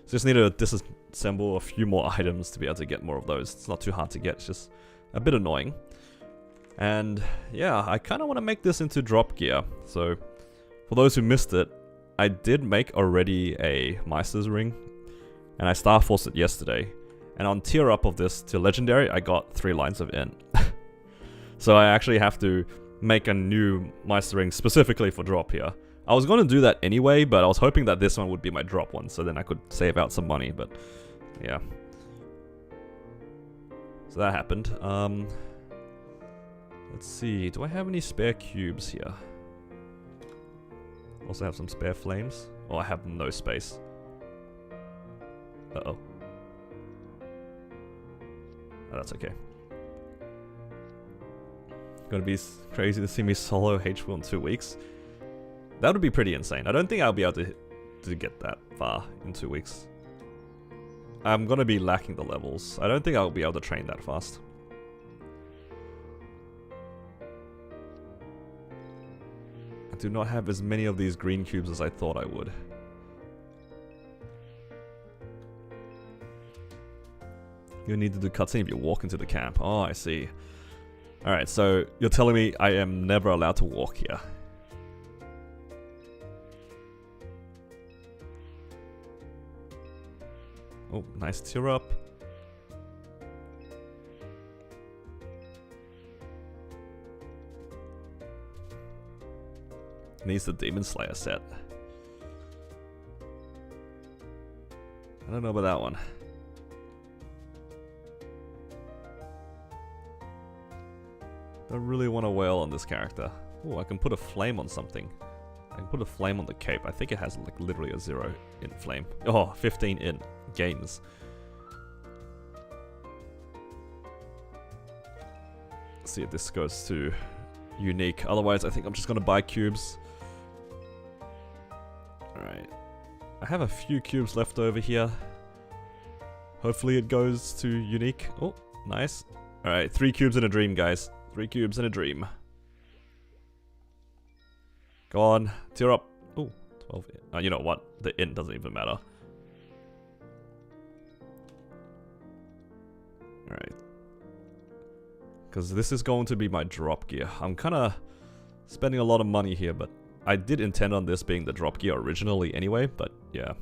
So just need to disassemble a few more items to be able to get more of those. It's not too hard to get, it's just a bit annoying. And yeah, I kind of want to make this into drop gear. So for those who missed it, I did make already a Meister's Ring, and I Star Forced it yesterday. And on tier up of this to Legendary, I got 3 lines of Int. So I actually have to make a new Meister Ring specifically for drop here. I was going to do that anyway, but I was hoping that this one would be my drop one, so then I could save out some money, but yeah. So that happened. Let's see, do I have any spare cubes here? Also have some spare flames. Oh, I have no space. Uh-oh. Oh, that's okay. Gonna be crazy to see me solo H-Will in 2 weeks. That would be pretty insane. I don't think I'll be able to get that far in 2 weeks. I'm gonna be lacking the levels. I don't think I'll be able to train that fast. I do not have as many of these green cubes as I thought I would. You need to do cutscene if you walk into the camp. Oh, I see. Alright, so you're telling me I am never allowed to walk here. Oh, nice tier up. Needs the Demon Slayer set. I don't know about that one. Don't really want to wail on this character. Oh, I can put a flame on something. I can put a flame on the cape. I think it has like literally a 0 in flame. Oh, 15 in gains. Let's see if this goes to unique. Otherwise, I think I'm just gonna buy cubes. Alright. I have a few cubes left over here. Hopefully it goes to unique. Oh, nice. Alright, 3 cubes in a dream, guys. 3 cubes in a dream. Go on, tear up. Ooh, 12. You know what? The int doesn't even matter. Alright. Because this is going to be my drop gear. I'm kind of spending a lot of money here, but I did intend on this being the drop gear originally anyway, but yeah.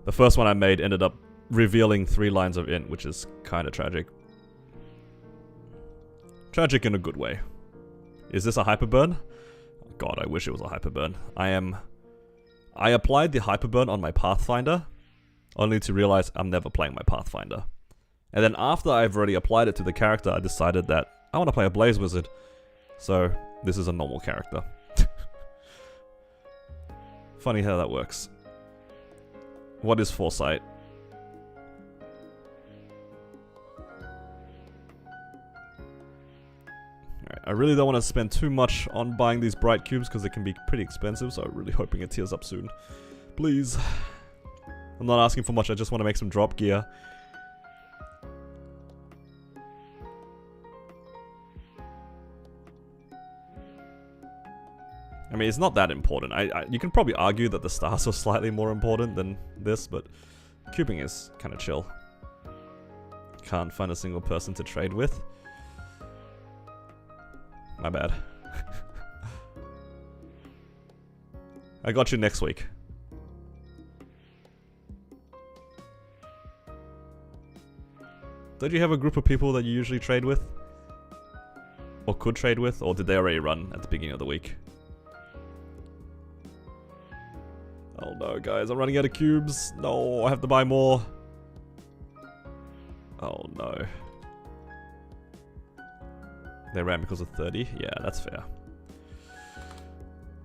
The first one I made ended up revealing 3 lines of int, which is kind of tragic. Tragic in a good way. Is this a hyperburn? God, I wish it was a hyperburn. I applied the hyperburn on my Pathfinder, only to realize I'm never playing my Pathfinder. And then after I've already applied it to the character, I decided that I want to play a Blaze Wizard. So, this is a normal character. Funny how that works. What is Foresight? Alright, I really don't want to spend too much on buying these bright cubes because they can be pretty expensive, so I'm really hoping it tears up soon. Please. I'm not asking for much, I just want to make some drop gear. I mean, it's not that important. You can probably argue that the stars are slightly more important than this, but cubing is kind of chill. Can't find a single person to trade with. My bad. I got you next week. Don't you have a group of people that you usually trade with? Or could trade with? Or did they already run at the beginning of the week? Oh no, guys, I'm running out of cubes. No, I have to buy more. Oh no. They ran because of 30? Yeah, that's fair.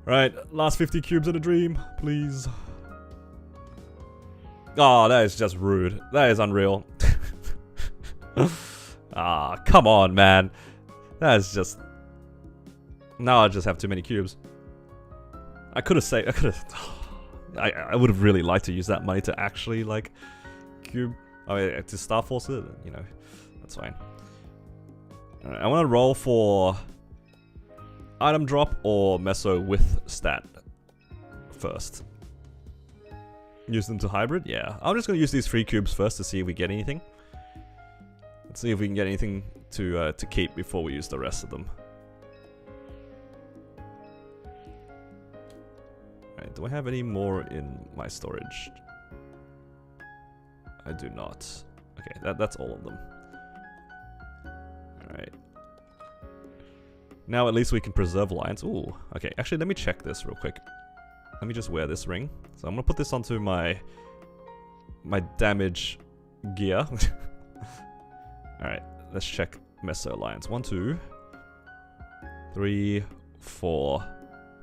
Right, last 50 cubes in a dream, please. Oh, that is just rude. That is unreal. Ah, come on, man. That is just... Now I just have too many cubes. I could have saved... I would have really liked to use that money to actually, like, cube... I mean, to Star Force it, you know. That's fine. Alright, I want to roll for... item drop or meso with stat first. Use them to hybrid? Yeah. I'm just going to use these 3 cubes first to see if we get anything. Let's see if we can get anything to keep before we use the rest of them. Alright, do I have any more in my storage? I do not. Okay, that's all of them. Alright. Now at least we can preserve lines. Ooh, okay. Actually, let me check this real quick. Let me just wear this ring. So I'm gonna put this onto my damage gear. Alright, let's check meso lines. 1, 2, 3, 4,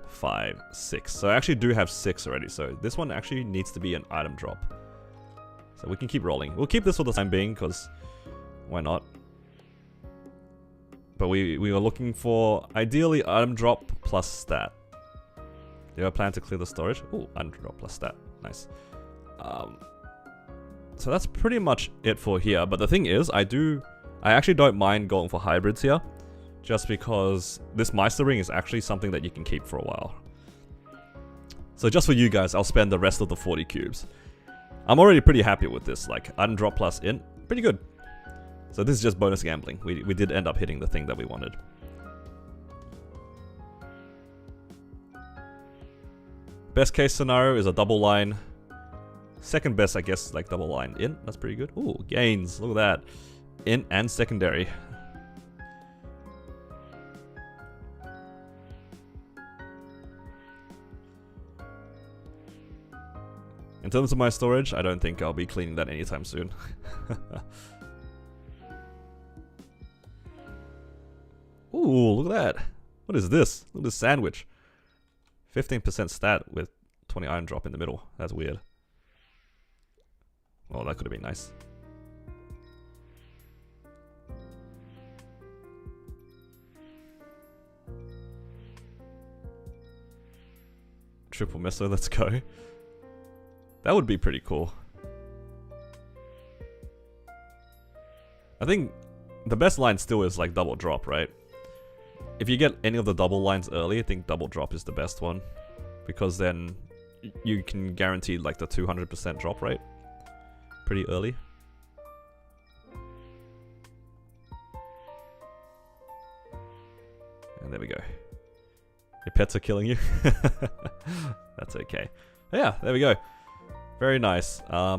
5, 6. So I actually do have 6 already. So this one actually needs to be an item drop. So we can keep rolling. We'll keep this for the time being, because why not? But we were looking for, ideally, item drop plus stat. Do you have a plan to clear the storage? Ooh, item drop plus stat. Nice. So that's pretty much it for here. But the thing is, I actually don't mind going for hybrids here. Just because this Meister ring is actually something that you can keep for a while. So just for you guys, I'll spend the rest of the 40 cubes. I'm already pretty happy with this. Like, item drop plus int. Pretty good. So this is just bonus gambling. We did end up hitting the thing that we wanted. Best case scenario is a double line. Second best, I guess, like double line int. That's pretty good. Ooh, gains. Look at that. Int and secondary. In terms of my storage, I don't think I'll be cleaning that anytime soon. Ooh, look at that. What is this? Look at this sandwich. 15% stat with 20 iron drop in the middle. That's weird. Oh, that could have been nice. Triple meso, let's go. That would be pretty cool. I think the best line still is like double drop, right? if you get any of the double lines early, I think double drop is the best one. Because then you can guarantee like the 200% drop rate pretty early. And there we go. Your pets are killing you. That's okay. Yeah, there we go. Very nice. I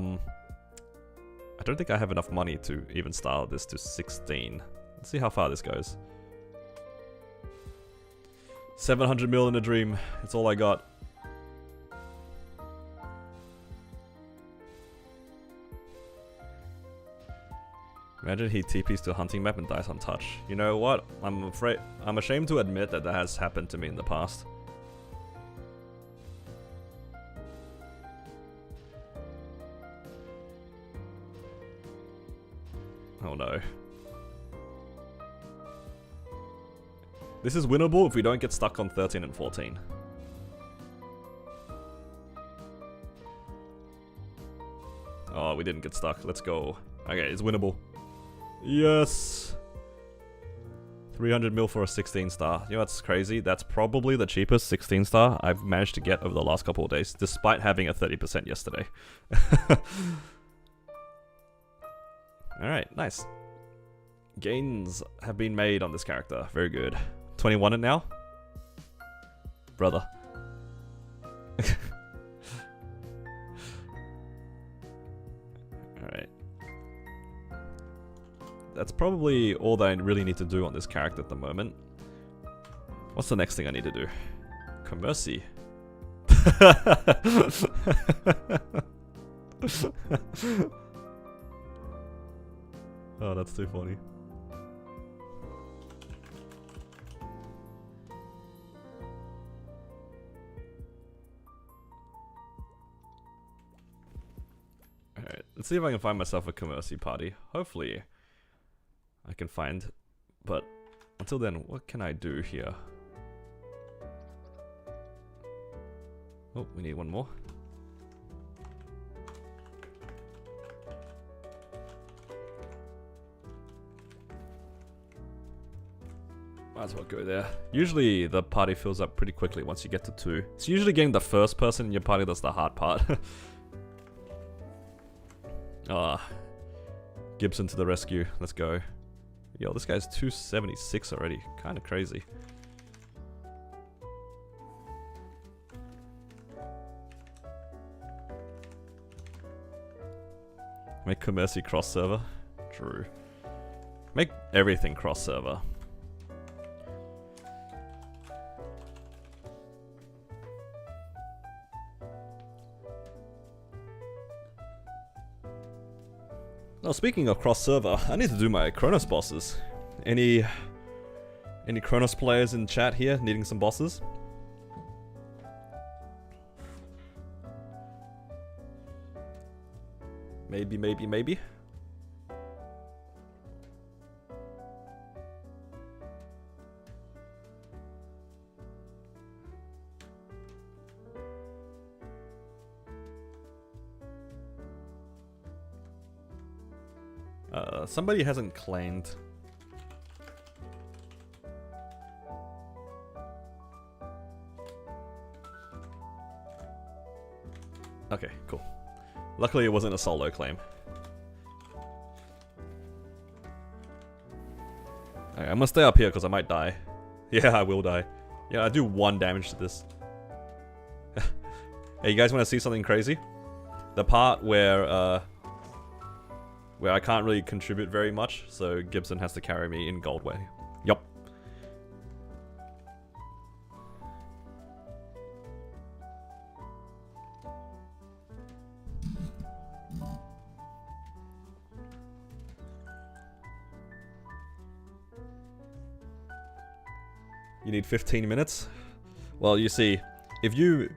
don't think I have enough money to even start this to 16. Let's see how far this goes. 700 mil in a dream. It's all I got. Imagine he TPs to a hunting map and dies untouched. You know what? I'm ashamed to admit that has happened to me in the past. Oh no. This is winnable if we don't get stuck on 13 and 14. Oh, we didn't get stuck. Let's go. Okay, it's winnable. Yes! 300 mil for a 16 star. You know what's crazy? That's probably the cheapest 16 star I've managed to get over the last couple of days, despite having a 30% yesterday. Alright, nice. Gains have been made on this character. Very good. 21 and now? Brother. Alright. That's probably all that I really need to do on this character at the moment. What's the next thing I need to do? Commercy. Oh, that's too funny. Alright, let's see if I can find myself a commercy party. Hopefully I can find, but until then, what can I do here? Oh, we need one more. Might as well go there. Usually the party fills up pretty quickly once you get to 2. It's usually getting the first person in your party that's the hard part. Ah, Gibson to the rescue. Let's go. Yo, this guy's 276 already. Kind of crazy. Make commercy cross server. True. Make everything cross server. Now, speaking of cross server, I need to do my Kronos bosses. Any Kronos players in chat here needing some bosses? Maybe, maybe, maybe. Somebody hasn't claimed. Okay, cool. Luckily it wasn't a solo claim. Okay, I'm gonna stay up here because I might die. Yeah, I will die. Yeah, I do 1 damage to this. Hey, you guys want to see something crazy? The part where I can't really contribute very much, so Gibson has to carry me in Goldway. Yup. You need 15 minutes? Well, you see, if you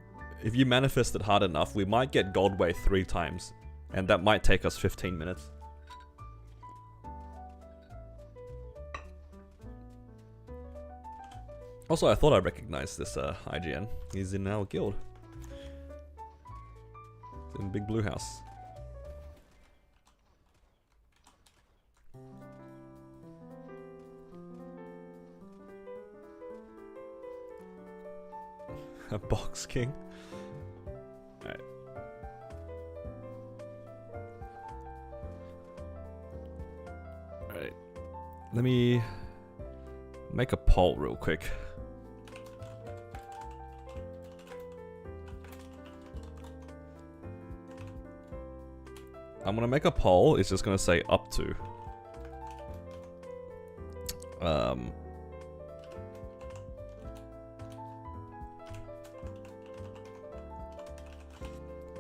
manifest it hard enough, we might get Goldway 3 times, and that might take us 15 minutes. Also, I thought I recognized this IGN. He's in our guild. He's in Big Blue House. Box King. Alright. Alright. Let me make a poll real quick. I'm gonna make a poll. It's just gonna say up to.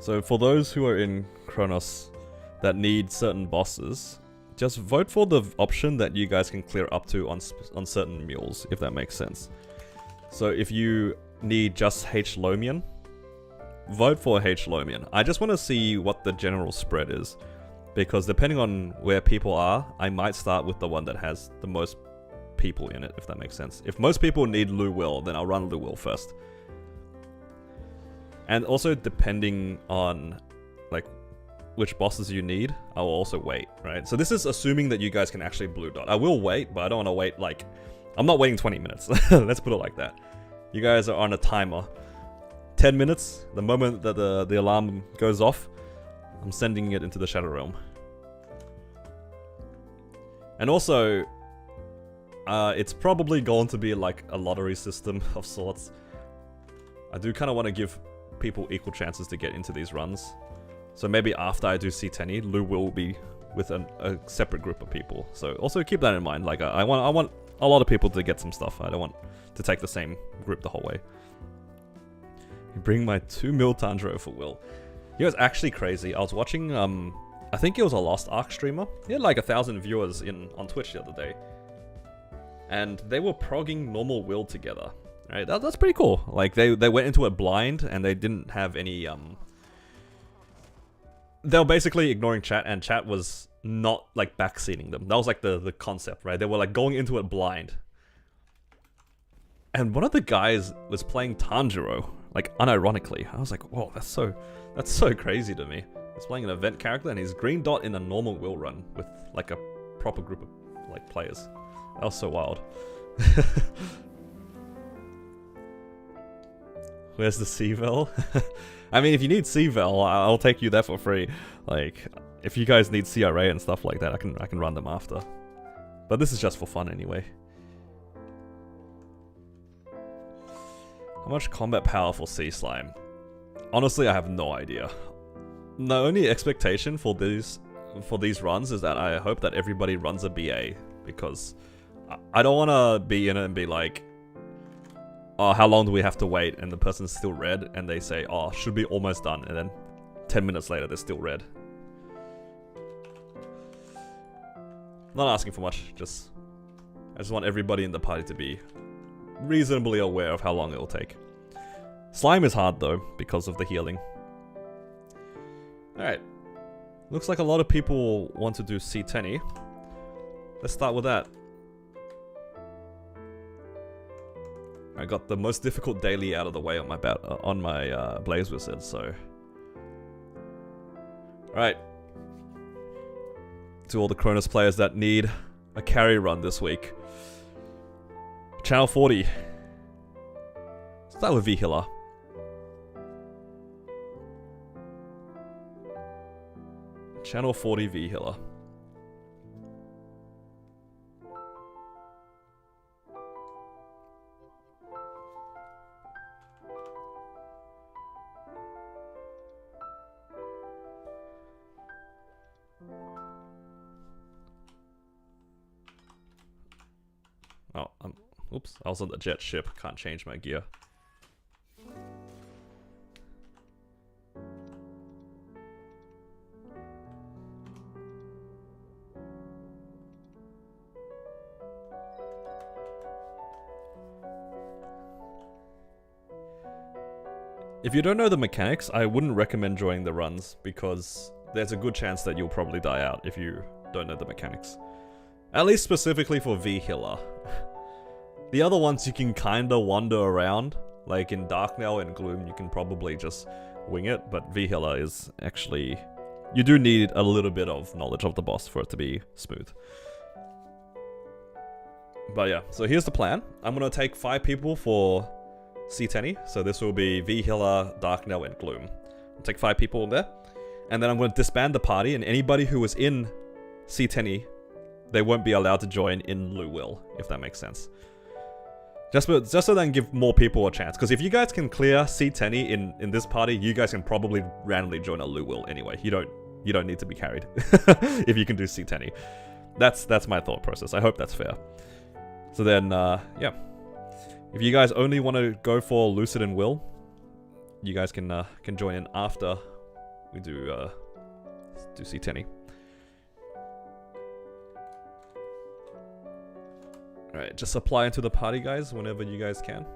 So for those who are in Chronos that need certain bosses, just vote for the option that you guys can clear up to on certain mules, if that makes sense. So if you need just H Lomian, vote for H Lomian. I just want to see what the general spread is, because depending on where people are, I might start with the one that has the most people in it, if that makes sense. If most people need Lu Will, then I'll run Lu Will first. And also, depending on, like, which bosses you need, I will also wait, right? So this is assuming that you guys can actually blue dot. I will wait, but I don't want to wait, like... I'm not waiting 20 minutes. Let's put it like that. You guys are on a timer. 10 minutes, the moment that the alarm goes off, I'm sending it into the Shadow Realm. And also, it's probably going to be like a lottery system of sorts. I do kind of want to give people equal chances to get into these runs. So maybe after I do C10, Lu will be with a separate group of people. So also keep that in mind. Like I want a lot of people to get some stuff. I don't want to take the same group the whole way. You bring my 2 mil Tanjiro for Will. He was actually crazy. I was watching, I think it was a Lost Ark streamer. He had like 1,000 viewers on Twitch the other day. And they were progging normal Will together. Right? That's pretty cool. Like, they went into it blind, and they didn't have any, they were basically ignoring chat, and chat was not, like, backseating them. That was, like, the concept, right? They were, like, going into it blind. And one of the guys was playing Tanjiro, like, unironically. I was like, whoa, that's so crazy to me. He's playing an event character, and he's green dot in a normal Will run with, like, a proper group of, like, players. That was so wild. Where's the C-Vel? I mean, if you need C-Vel, I'll take you there for free. Like, if you guys need CRA and stuff like that, I can run them after. But this is just for fun anyway. How much combat power for Sea Slime? Honestly, I have no idea. The only expectation for these runs is that I hope that everybody runs a BA, because I don't want to be in it and be like, oh, how long do we have to wait? And the person's still red, and they say, oh, should be almost done. And then 10 minutes later, they're still red. Not asking for much, I just want everybody in the party to be reasonably aware of how long it'll take. Slime is hard, though, because of the healing. Alright. Looks like a lot of people want to do C10. Let's start with that. I got the most difficult daily out of the way on my Blaze Wizard, so... Alright. To all the Cronus players that need a carry run this week. Channel 40. Start with V-Healer. Channel 40 V-Healer. Oh, oops, I was on the jet ship, can't change my gear. If you don't know the mechanics, I wouldn't recommend joining the runs, because there's a good chance that you'll probably die out if you don't know the mechanics. At least specifically for V-Healer. The other ones you can kinda wander around, like in Darknail and Gloom you can probably just wing it, but V-Healer is actually... You do need a little bit of knowledge of the boss for it to be smooth. But yeah, so here's the plan. I'm gonna take 5 people for C10, so this will be V Healer, Darknell, and Gloom. I'll take 5 people in there, and then I'm going to disband the party, and anybody who was in C10, they won't be allowed to join in Lu Will, if that makes sense. Just so they can give more people a chance, because if you guys can clear C10 in this party, you guys can probably randomly join a Lu Will anyway. You don't need to be carried if you can do C10. That's my thought process. I hope that's fair. So then, yeah. If you guys only want to go for Lucid and Will, you guys can join in after we do C10. Alright, just apply into the party, guys, whenever you guys can.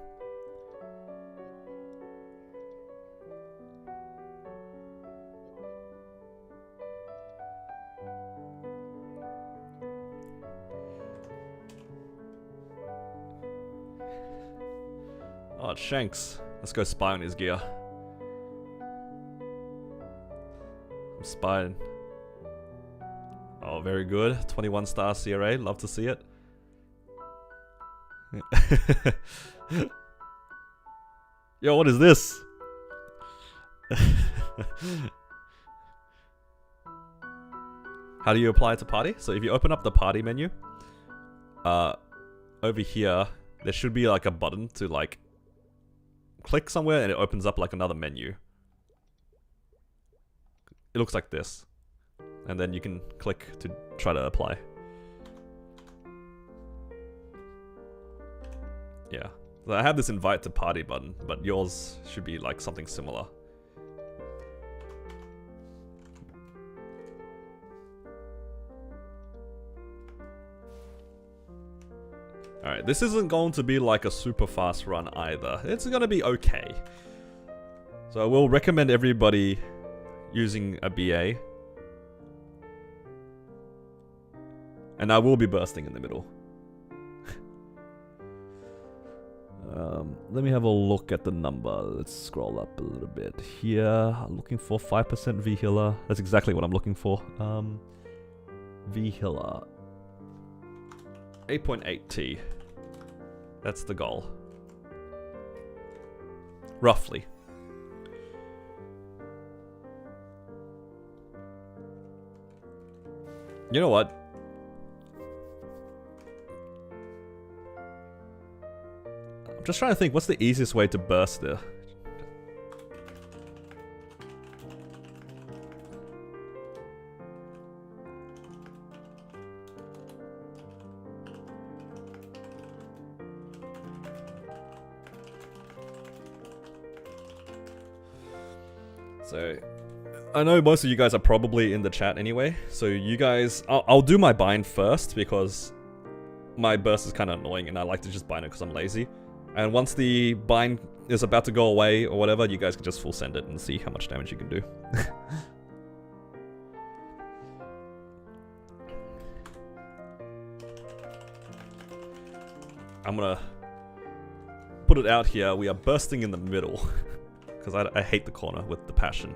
Oh, it's Shanks. Let's go spy on his gear. I'm spying. Oh, very good. 21 star CRA. Love to see it. Yo, what is this? How do you apply it to party? So if you open up the party menu, over here, there should be like a button to like click somewhere and it opens up like another menu. It looks like this. And then you can click to try to apply. Yeah. So I have this invite to party button, but yours should be like something similar. Alright, this isn't going to be like a super fast run either. It's going to be okay. So I will recommend everybody using a BA. And I will be bursting in the middle. Let me have a look at the number. Let's scroll up a little bit here. I'm looking for 5% V Healer. That's exactly what I'm looking for. V Healer. 8.8 T. That's the goal. Roughly. You know what? I'm just trying to think, what's the easiest way to burst there? So, I know most of you guys are probably in the chat anyway, so you guys, I'll do my bind first because my burst is kind of annoying and I like to just bind it because I'm lazy. And once the bind is about to go away or whatever, you guys can just full send it and see how much damage you can do. I'm gonna put it out here. We are bursting in the middle. Because I hate the corner with the passion.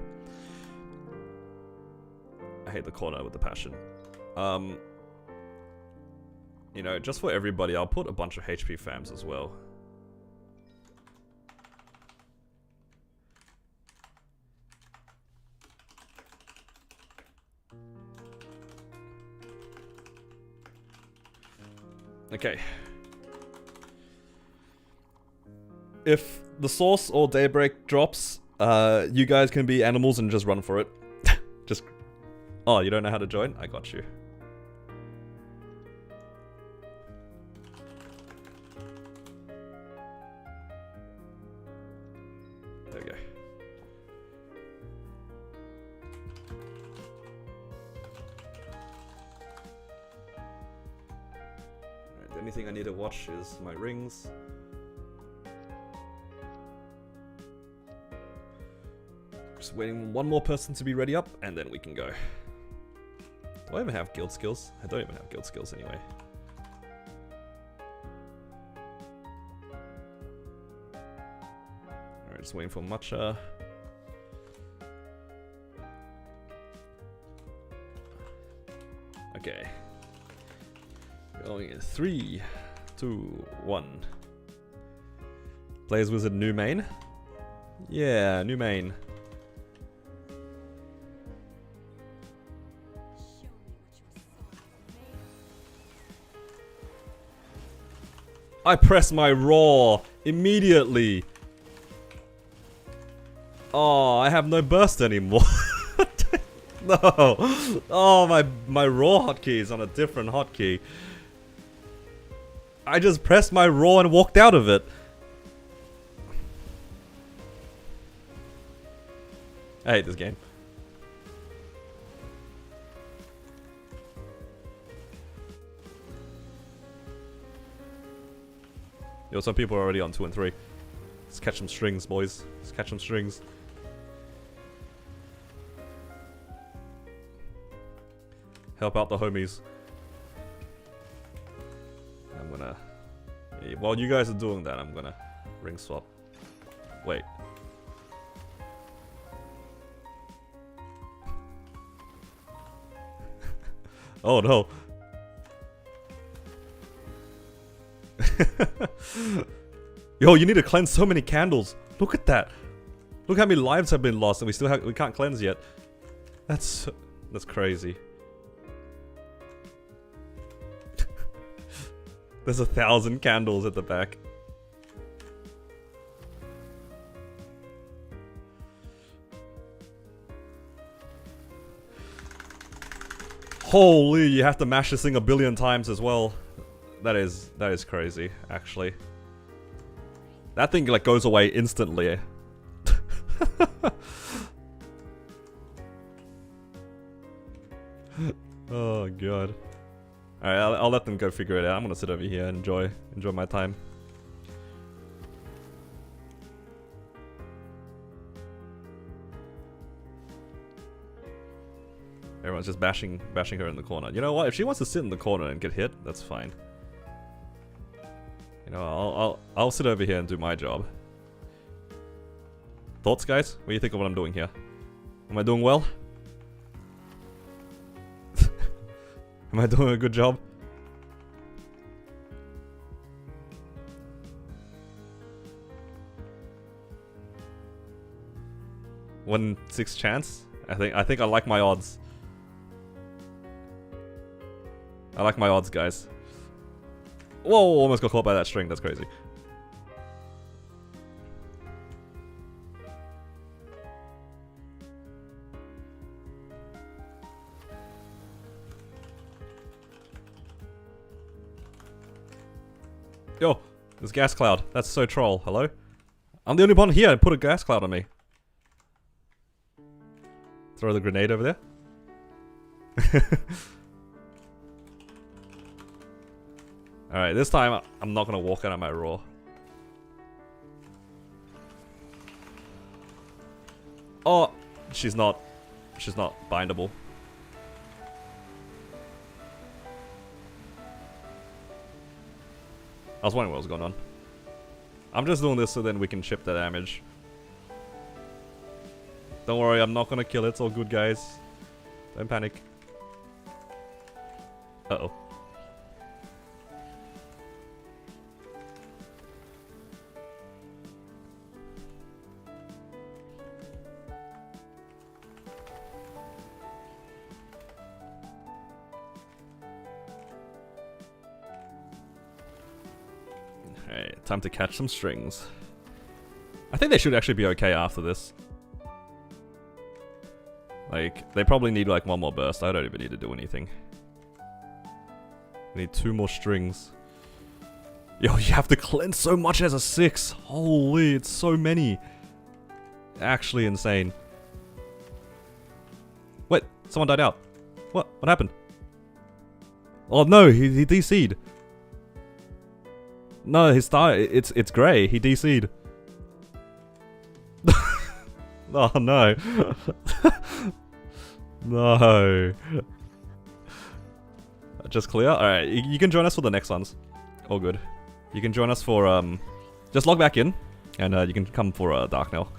I hate the corner with the passion. You know, just for everybody, I'll put a bunch of HP fams as well. Okay. If the source or daybreak drops, you guys can be animals and just run for it. Just... Oh, you don't know how to join? I got you. There we go. Alright, the only thing I need to watch is my rings. Just waiting one more person to be ready up, and then we can go. Do I even have guild skills? I don't even have guild skills anyway. Alright, just waiting for Matcha. Okay. Going in 3, 2, 1. Blaze Wizard new main? Yeah, new main. I press my raw immediately. Oh, I have no burst anymore. No. Oh, my raw hotkey is on a different hotkey. I just pressed my raw and walked out of it. I hate this game. Yo, some people are already on 2 and 3. Let's catch some strings, boys. Let's catch some strings. Help out the homies. I'm gonna... Yeah, while you guys are doing that, I'm gonna ring swap. Wait. Oh no. Yo, you need to cleanse so many candles. Look at that. Look how many lives have been lost and we can't cleanse yet. That's crazy. There's 1,000 candles at the back. Holy, you have to mash this thing 1 billion times as well. That is crazy, actually. That thing like goes away instantly. Oh god. Alright, I'll let them go figure it out. I'm gonna sit over here and enjoy my time. Everyone's just bashing her in the corner. You know what? If she wants to sit in the corner and get hit, that's fine. You know, I'll sit over here and do my job. Thoughts, guys? What do you think of what I'm doing here? Am I doing well? Am I doing a good job? One 6 chance? I think I like my odds. I like my odds, guys. Whoa, almost got caught by that string. That's crazy. Yo, this gas cloud. That's so troll. Hello? I'm the only one here and put a gas cloud on me. Throw the grenade over there. Alright, this time I'm not gonna walk out of my raw. Oh, she's not bindable. I was wondering what was going on. I'm just doing this so then we can ship the damage. Don't worry, I'm not gonna kill it. It's all good, guys. Don't panic. Uh-oh. Alright, time to catch some strings. I think they should actually be okay after this. Like, they probably need like 1 more burst. I don't even need to do anything. We need 2 more strings. Yo, you have to cleanse so much as a 6. Holy, it's so many. Actually insane. Wait, someone died out. What happened? Oh no, he DC'd. No, his star, it's grey. He DC'd. Oh no. No. Just clear? Alright, you can join us for the next ones. All good. You can join us for, just log back in, and you can come for Dark Knell.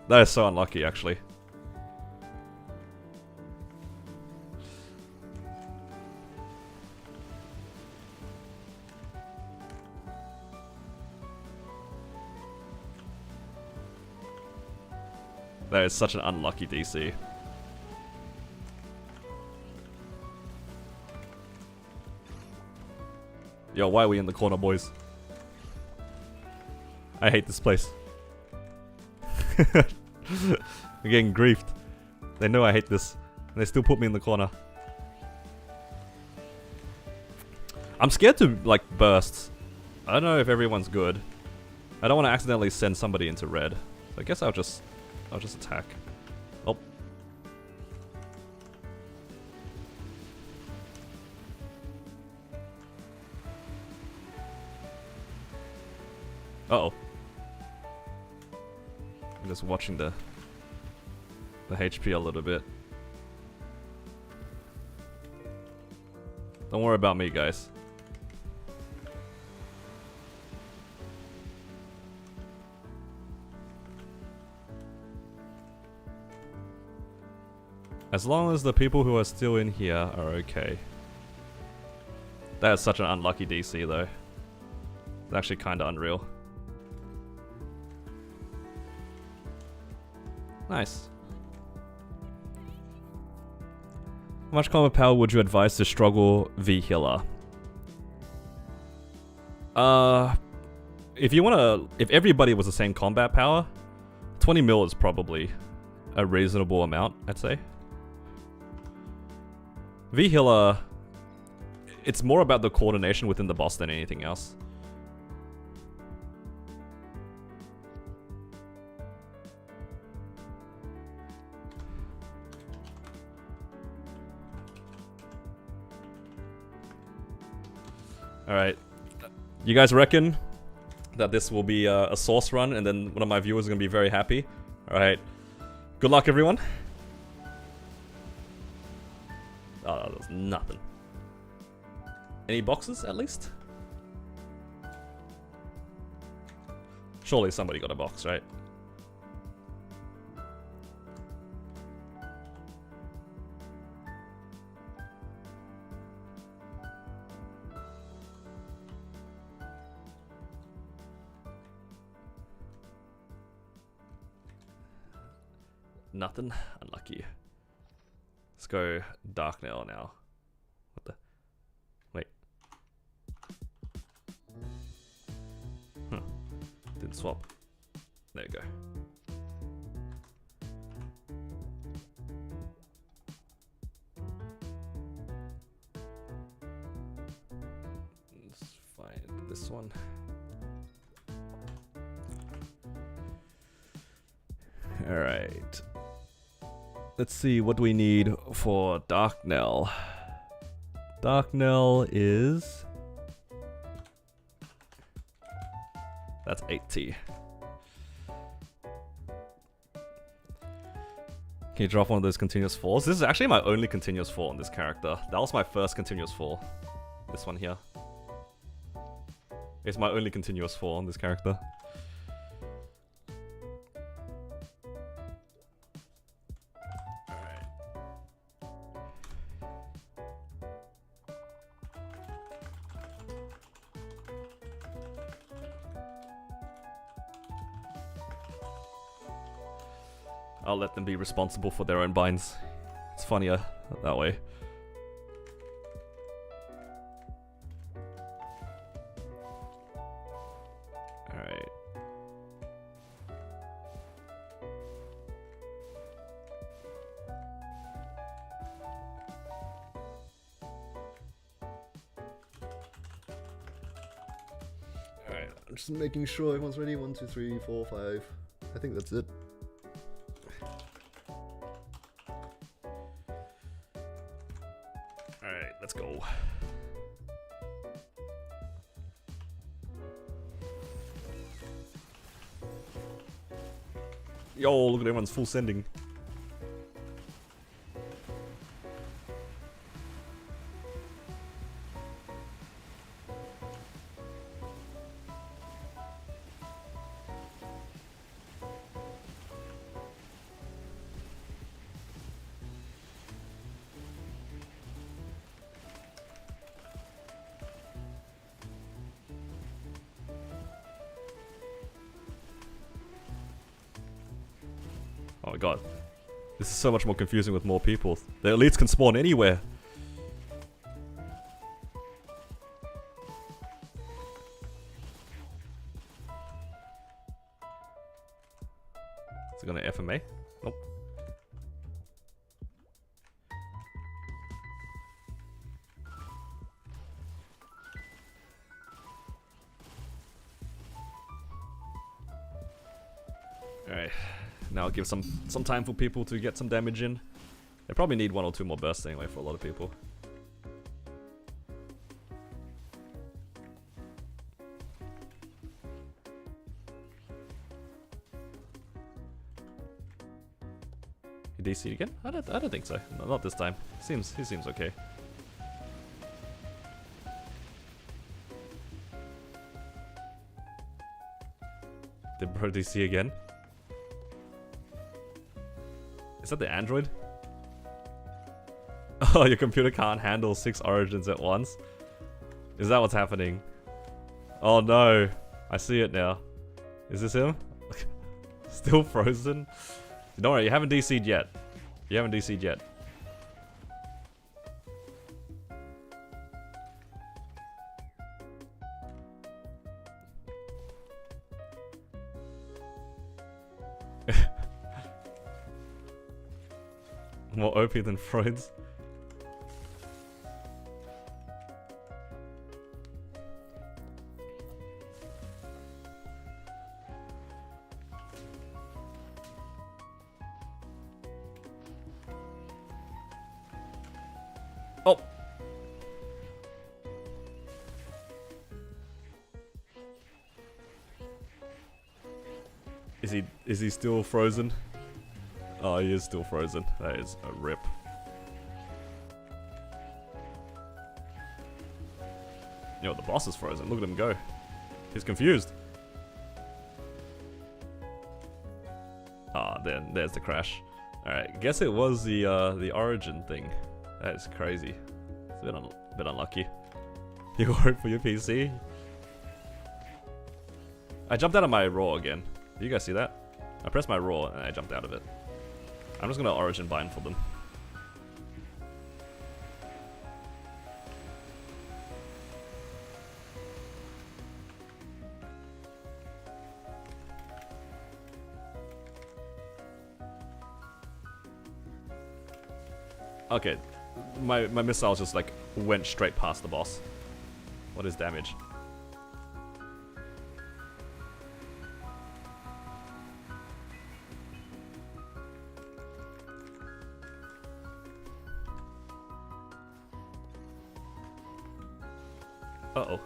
That is so unlucky, actually. That is such an unlucky DC. Yo, why are we in the corner, boys? I hate this place. I'm getting griefed. They know I hate this, and they still put me in the corner. I'm scared to, like, burst. I don't know if everyone's good. I don't want to accidentally send somebody into red. So I guess I'll just attack. Oh. Uh-oh. I'm just watching the HP a little bit. Don't worry about me, guys. As long as the people who are still in here are okay. That is such an unlucky DC though. It's actually kinda unreal. Nice. How much combat power would you advise to struggle V healer? If everybody was the same combat power, 20 mil is probably a reasonable amount, I'd say. V healer, it's more about the coordination within the boss than anything else. Alright. You guys reckon that this will be a source run and then one of my viewers is going to be very happy? Alright. Good luck, everyone. Oh, there's nothing. Any boxes, at least? Surely somebody got a box, right? Nothing. Unlucky. Let's go Dark Nail now. What the? Wait. Didn't swap. There you go. Let's find this one. Alright. Let's see what we need for Dark Knell. Dark Knell is... That's 80. Can you drop one of those continuous falls? This is actually my only continuous fall on this character. That was my first continuous fall. This one here. It's my only continuous fall on this character. I'll let them be responsible for their own binds. It's funnier that way. Alright. Alright, I'm just making sure everyone's ready. 1, 2, 3, 4, 5. I think that's it. Let's go. Yo, look at everyone's full sending. Oh my god. This is so much more confusing with more people. The elites can spawn anywhere. Is it gonna FMA? Nope. Alright, now I'll give some time for people to get some damage in. They probably need 1 or 2 more bursts anyway for a lot of people. He DC'd again? I don't think so. No, not this time. He seems okay. Did bro DC again? Is that the android? Oh, your computer can't handle 6 origins at once? Is that what's happening? Oh no, I see it now. Is this him? Still frozen? Don't worry, you haven't DC'd yet. You haven't DC'd yet. More OP than Freud's. Oh! Is he still frozen? Oh, he is still frozen. That is a rip. Yo, the boss is frozen. Look at him go. He's confused. Ah, there's the crash. Alright, guess it was the origin thing. That is crazy. It's a bit unlucky. You work for your PC? I jumped out of my raw again. Did you guys see that? I pressed my raw and I jumped out of it. I'm just gonna origin bind for them. Okay, my missiles just like went straight past the boss. What is damage? Uh-oh.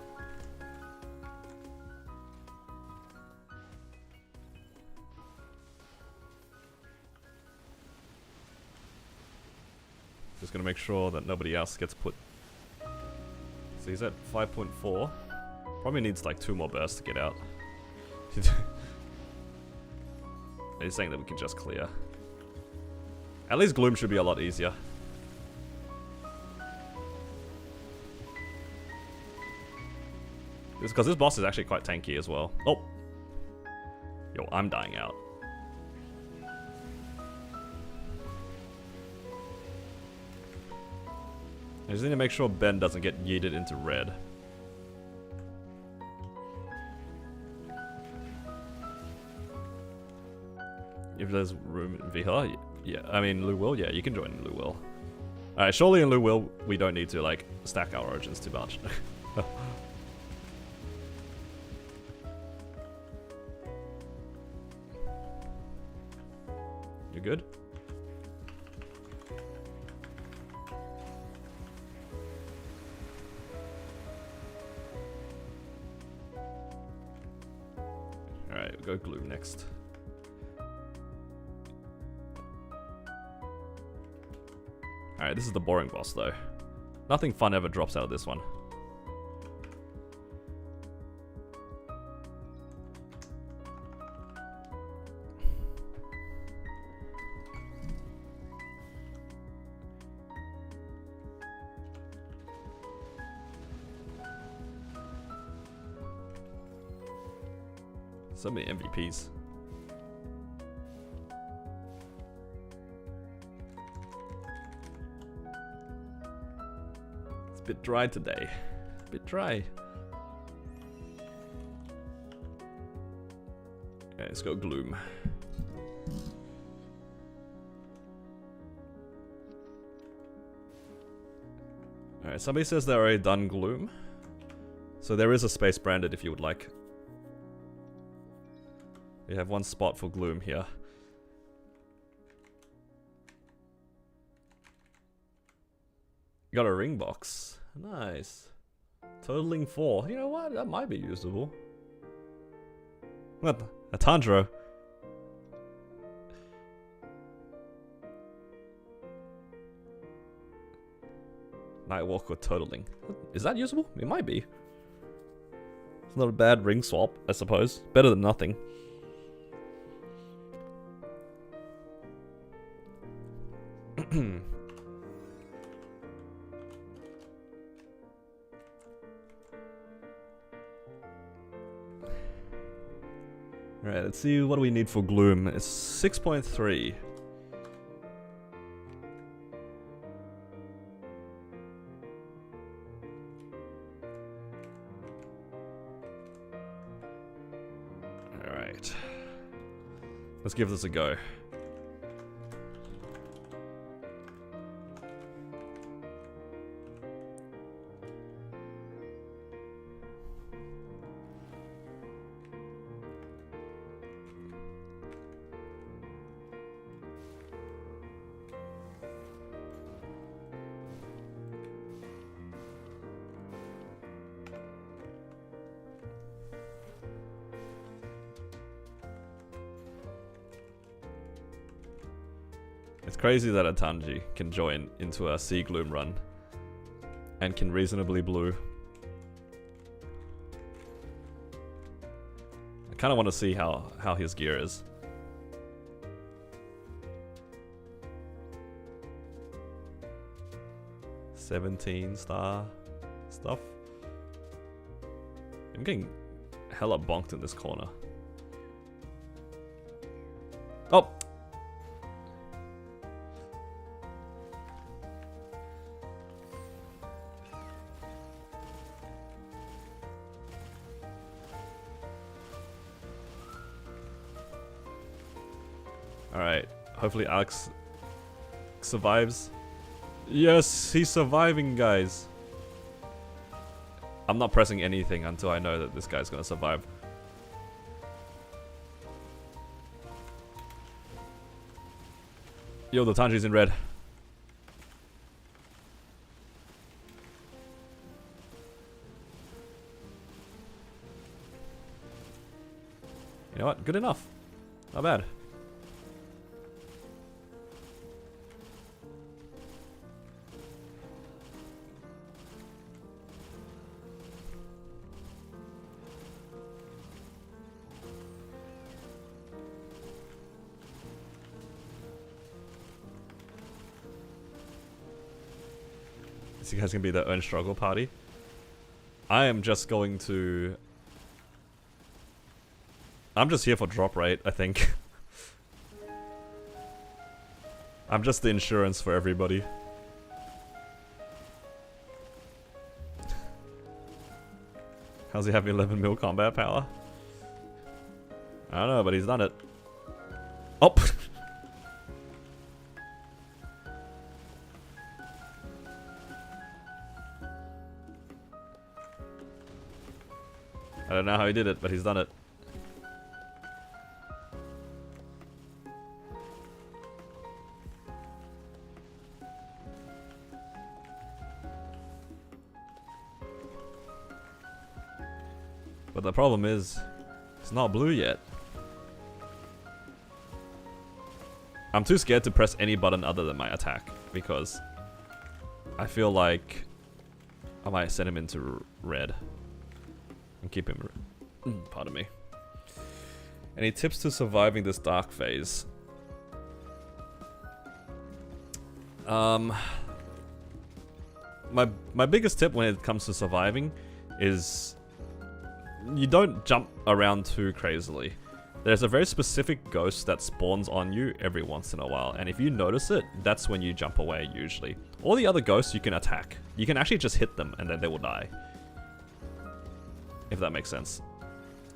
Just gonna make sure that nobody else gets put. So he's at 5.4. Probably needs like 2 more bursts to get out. He's saying that we can just clear. At least Gloom should be a lot easier. Because this boss is actually quite tanky as well. Oh! Yo, I'm dying out. I just need to make sure Ben doesn't get yeeted into red. If there's room in Viha, yeah. I mean, Lu Will, yeah, you can join Lu Will. Alright, surely in Lu Will, we don't need to, like, stack our origins too much. You good? Alright, we'll go Gloom next. Alright, this is the boring boss though. Nothing fun ever drops out of this one. So many MVPs. Bit dry today. Bit dry. Okay, let's go Gloom. Alright, somebody says they're already done Gloom. So there is a space branded if you would like. We have one spot for Gloom here. You got a ring box. Nice. Totaling 4. You know what? That might be usable. What? A Tanjiro. Nightwalk or Totaling. Is that usable? It might be. It's not a bad ring swap, I suppose. Better than nothing. Alright, let's see what do we need for Gloom. It's 6.3. Alright. Let's give this a go. It's crazy that a Tanji can join into a Sea Gloom run and can reasonably blue. I kind of want to see how his gear is. $17-star stuff. I'm getting hella bonked in this corner. Oh! Alright, hopefully Alex survives. Yes, he's surviving, guys. I'm not pressing anything until I know that this guy's gonna survive. Yo, the Tanji's in red. You know what? Good enough. Not bad. Is you guys gonna be the earn struggle party? I am just going to... I'm just here for drop rate, I think. I'm just the insurance for everybody. How's he having 11 mil combat power? I don't know, but he's done it. Oh! I don't know how he did it, but he's done it. But the problem is, it's not blue yet. I'm too scared to press any button other than my attack, because I feel like I might send him into red. And keep him... Pardon me. Any tips to surviving this dark phase? My biggest tip when it comes to surviving is... you don't jump around too crazily. there's a very specific ghost that spawns on you every once in a while, and if you notice it, that's when you jump away usually. All the other ghosts you can attack. You can actually just hit them and then they will die. If that makes sense.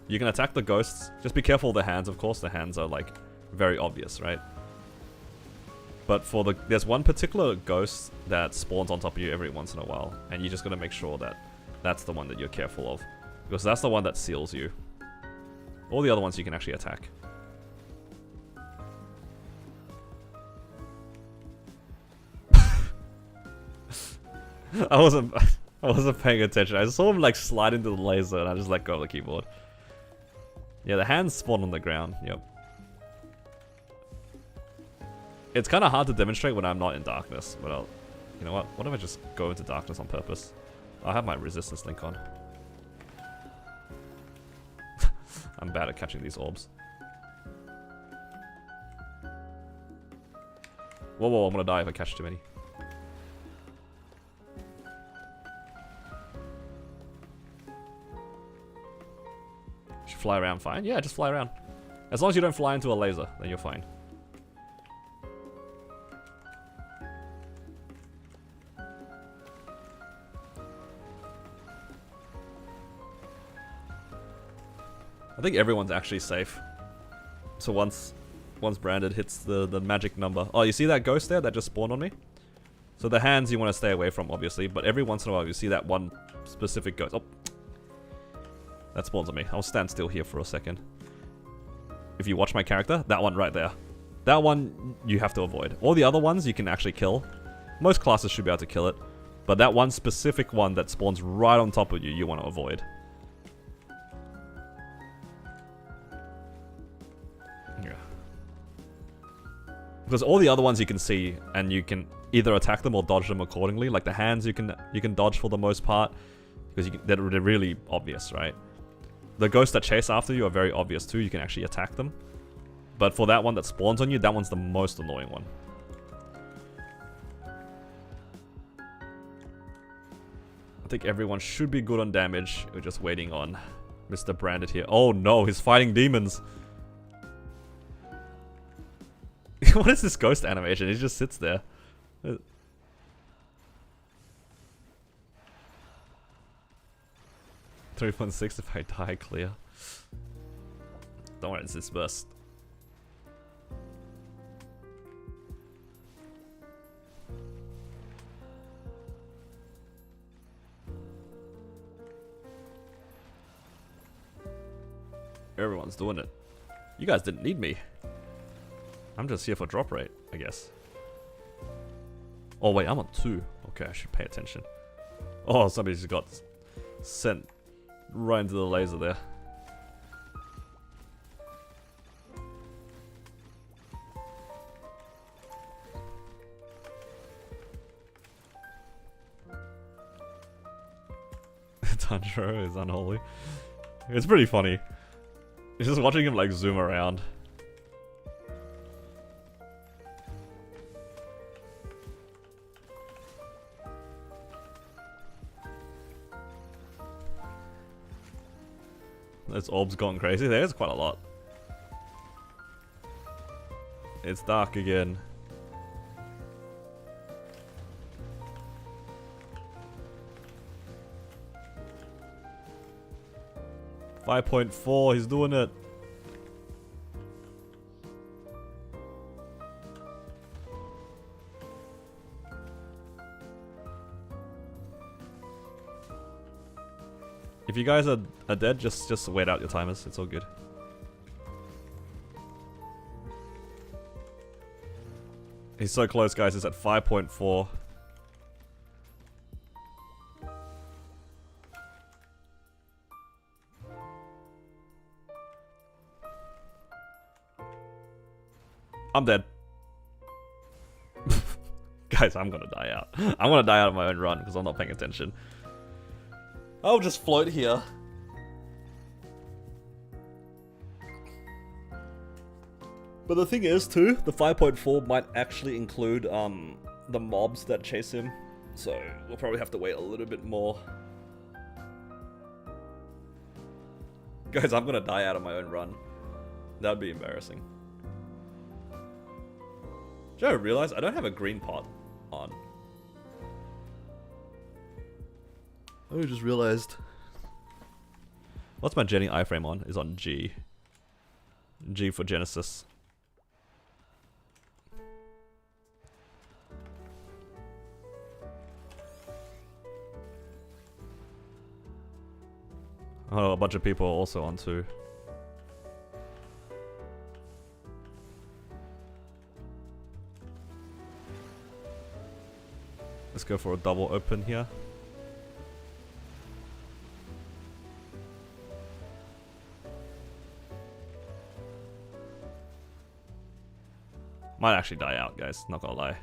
You can attack the ghosts. Just be careful of the hands, of course. The hands are like very obvious, right? But for the there's one particular ghost that spawns on top of you every once in a while, and you just gotta make sure that that's the one that you're careful of, because that's the one that seals you. All the other ones you can actually attack. I wasn't paying attention. I saw him like slide into the laser and I just let go of the keyboard. Yeah, the hands spawn on the ground. Yep. It's kind of hard to demonstrate when I'm not in darkness. But I'll, you know what? What if I just go into darkness on purpose? I have my resistance link on. I'm bad at catching these orbs. Whoa, whoa, I'm gonna die if I catch too many. Should fly around fine? Yeah, just fly around. As long as you don't fly into a laser, then you're fine. I think everyone's actually safe. So once Branded hits the magic number. Oh, you see that ghost there that just spawned on me? So the hands you want to stay away from, obviously, but every once in a while you see that one specific ghost. Oh, that spawns on me. I'll stand still here for a second. If you watch my character, that one right there. That one you have to avoid. All the other ones you can actually kill. Most classes should be able to kill it. But that one specific one that spawns right on top of you, you want to avoid. Because all the other ones you can see, and you can either attack them or dodge them accordingly. Like the hands, you can dodge for the most part, because they're really obvious, right? The ghosts that chase after you are very obvious too. You can actually attack them, but for that one that spawns on you, that one's the most annoying one. I think everyone should be good on damage. We're just waiting on Mr. Branded here. Oh no, he's fighting demons. What is this ghost animation? He just sits there. 3.6 if I die, clear. Don't worry, it's this burst. Everyone's doing it. You guys didn't need me. I'm just here for drop rate, I guess. Oh wait, I'm on 2. Okay, I should pay attention. Oh, somebody just got sent right into the laser there. Tanjiro is unholy. It's pretty funny. It's just watching him like zoom around. This orb's gone crazy. There's quite a lot. It's dark again. .4, he's doing it. If you guys are dead, just wait out your timers. It's all good. He's so close, guys. He's at 5.4. I'm dead. Guys, I'm gonna die out. I'm gonna die out of my own run because I'm not paying attention. I'll just float here. But the thing is too, the 5.4 might actually include the mobs that chase him. So we'll probably have to wait a little bit more. Guys, I'm gonna die out of my own run. That'd be embarrassing. Did I realize I don't have a green pot on? I just realized. What's my Jenny iframe on? Is on G. G for Genesis. Oh, a bunch of people are also on too. Let's go for a double open here. Might actually die out, guys, not gonna lie.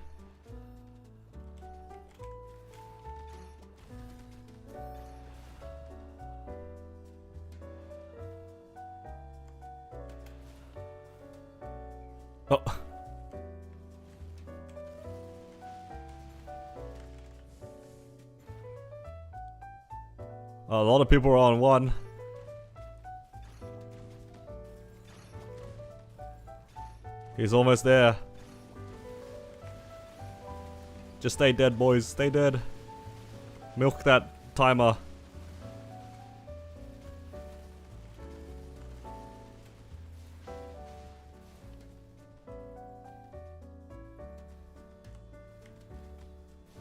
Oh. A lot of people are on one. He's almost there. Just stay dead, boys. Stay dead. Milk that timer.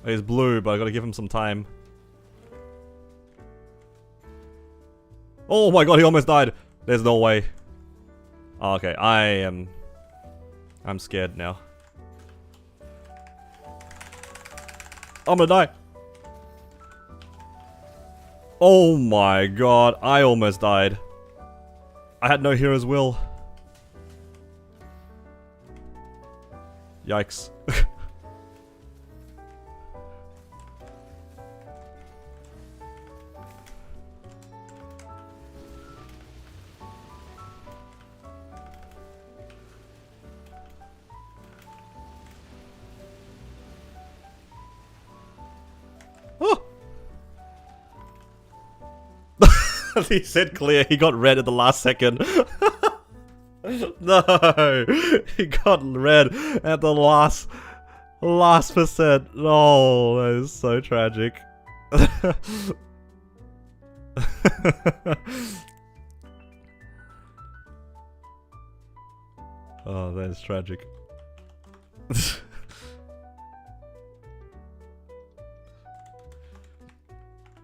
He's blue, but I gotta give him some time. Oh my god, he almost died. There's no way. Oh, okay, I'm scared now. I'm gonna die. Oh my god, I almost died. I had no hero's will. Yikes. He said clear, he got red at the last second. No! He got red at the last percent. Oh, that is so tragic. Oh, that is tragic.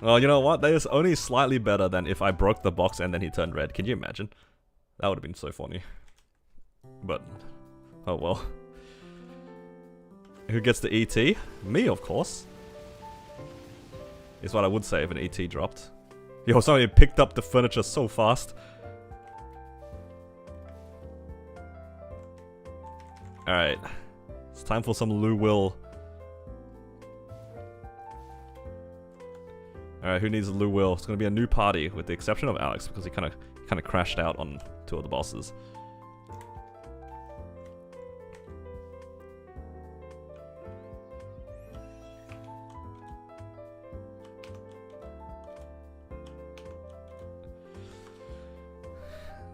Well, you know what? That is only slightly better than if I broke the box and then he turned red. Can you imagine? That would have been so funny. But, oh well. Who gets the ET? Me, of course. Is what I would say if an ET dropped. Yo, somebody picked up the furniture so fast. Alright. It's time for some Lou Will. Alright, who needs a Lou Will? It's gonna be a new party, with the exception of Alex, because he kinda crashed out on two of the bosses.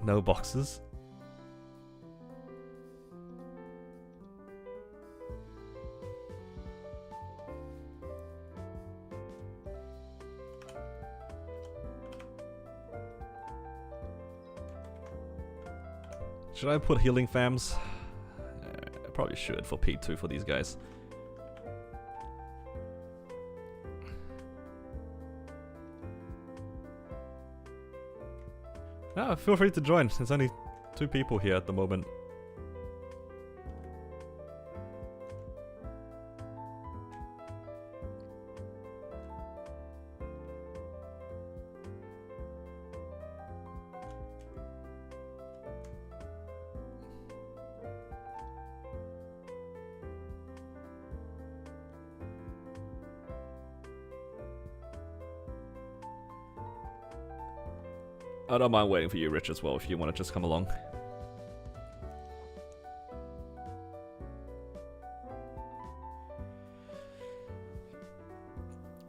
No boxes. Should I put healing fams? I probably should for P2 for these guys. Ah, feel free to join. There's only 2 people here at the moment. I don't mind waiting for you, Rich, as well, if you want to just come along.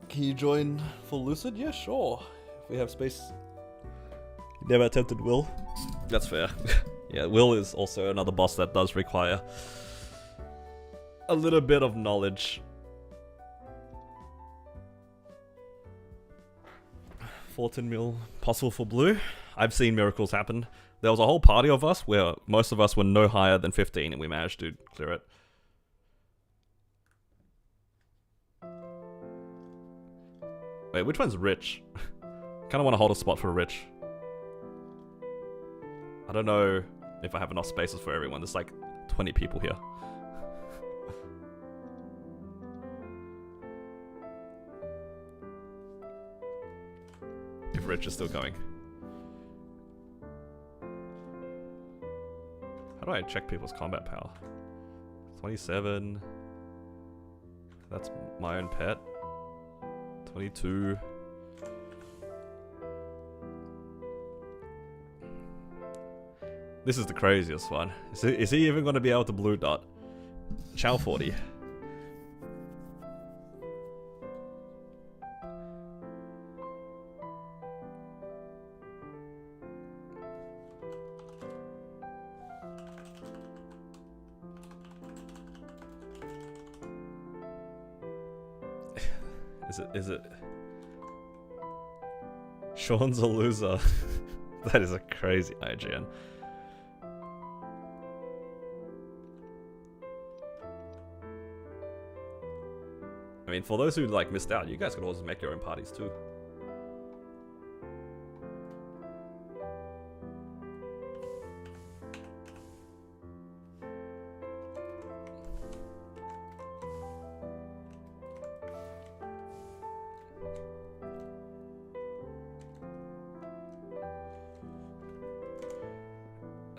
Can you join for Lucid? Yeah, sure. If we have space. You never attempted Will? That's fair. Yeah, Will is also another boss that does require a little bit of knowledge. 14 mil possible for blue. I've seen miracles happen. There was a whole party of us where most of us were no higher than 15 and we managed to clear it. Wait, which one's Rich? Kinda wanna hold a spot for Rich. I don't know if I have enough spaces for everyone. There's like 20 people here. If Rich is still going. How do I check people's combat power? 27. That's my own pet. 22. This is the craziest one. Is he even going to be able to blue dot? Chow 40. Is it? Sean's a loser. That is a crazy IGN. I mean, for those who like missed out, you guys could always make your own parties too.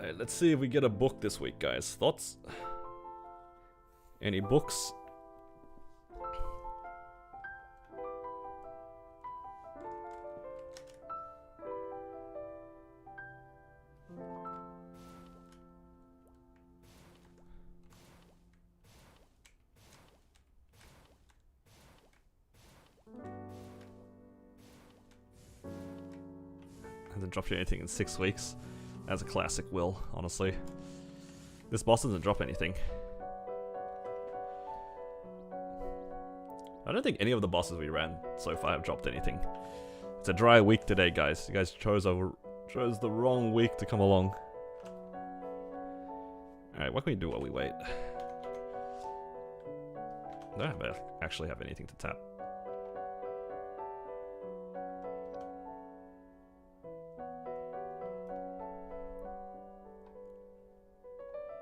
Alright, let's see if we get a book this week, guys. Thoughts? Any books? Hasn't dropped you anything in 6 weeks. That's a classic Will, honestly. This boss doesn't drop anything. I don't think any of the bosses we ran so far have dropped anything. It's a dry week today, guys. You guys chose the wrong week to come along. Alright, what can we do while we wait? I don't actually have anything to tap.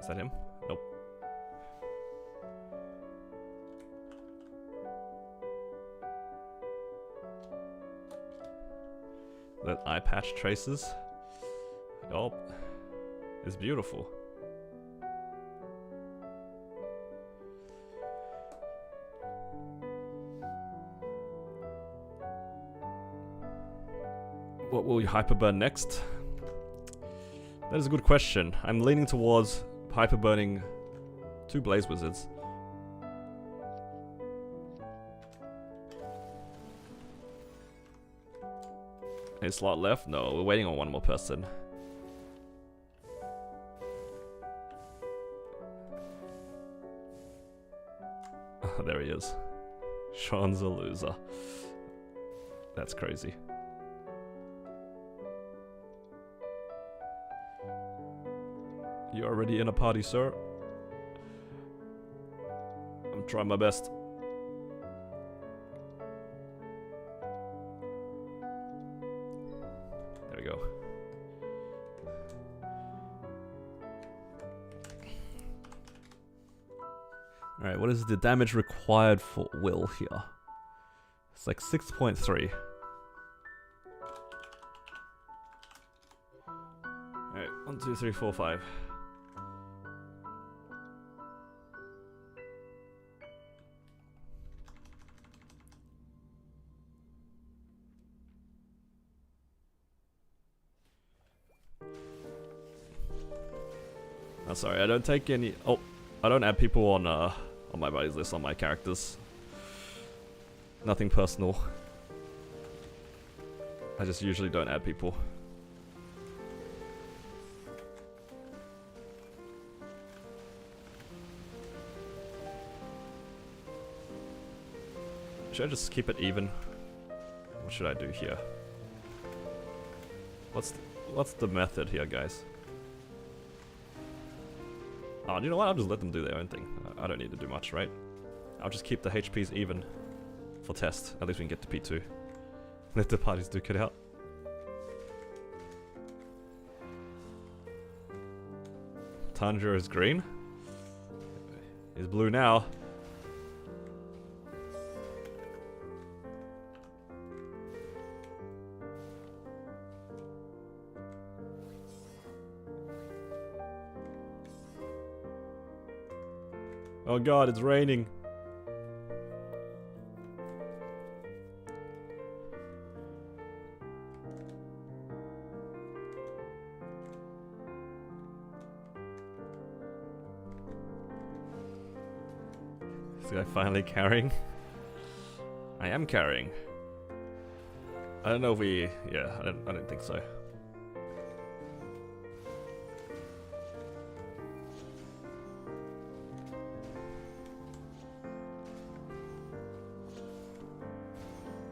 Is that him? Nope. That eye patch traces. Oh, it's beautiful. What will you hyperburn next? That is a good question. I'm leaning towards hyperburning 2 Blaze Wizards. Any slot left? No, we're waiting on one more person. Oh, there he is. Sean's a loser. That's crazy. You're already in a party, sir. I'm trying my best. There we go. Alright, what is the damage required for Will here? It's like 6.3. Alright, 1, 2, 3, 4, 5. Oh, sorry, I don't take any. Oh, I don't add people on my buddies list on my characters. Nothing personal. I just usually don't add people. Should I just keep it even? What should I do here? What's the method here, guys? Oh, you know what? I'll just let them do their own thing. I don't need to do much, right? I'll just keep the HPs even for test. At least we can get to P2. Let the parties duke it out. Tundra is green. Is blue now. Oh god, it's raining. Is this guy finally carrying? I am carrying. I don't know if we... yeah, I don't think so.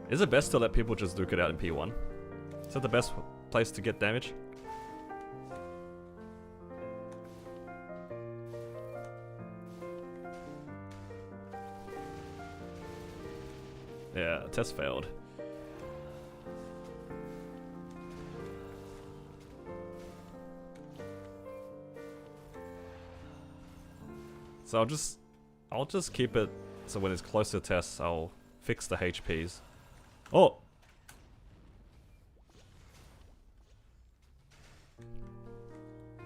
Is it best to let people just duke it out in P1? Is that the best place to get damage? Yeah, test failed. So I'll just keep it so when it's close to tests, I'll fix the HPs. Oh!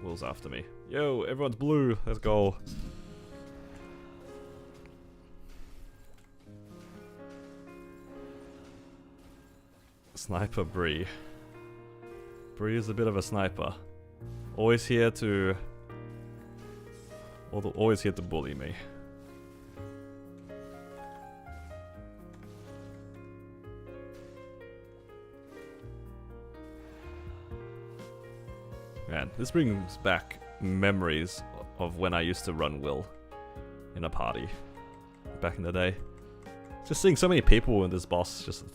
Will's after me. Yo, everyone's blue. Let's go. Sniper Bree. Bree is a bit of a sniper. Always here to... always here to bully me. Man, this brings back memories of when I used to run Will in a party back in the day. Just seeing so many people in this boss just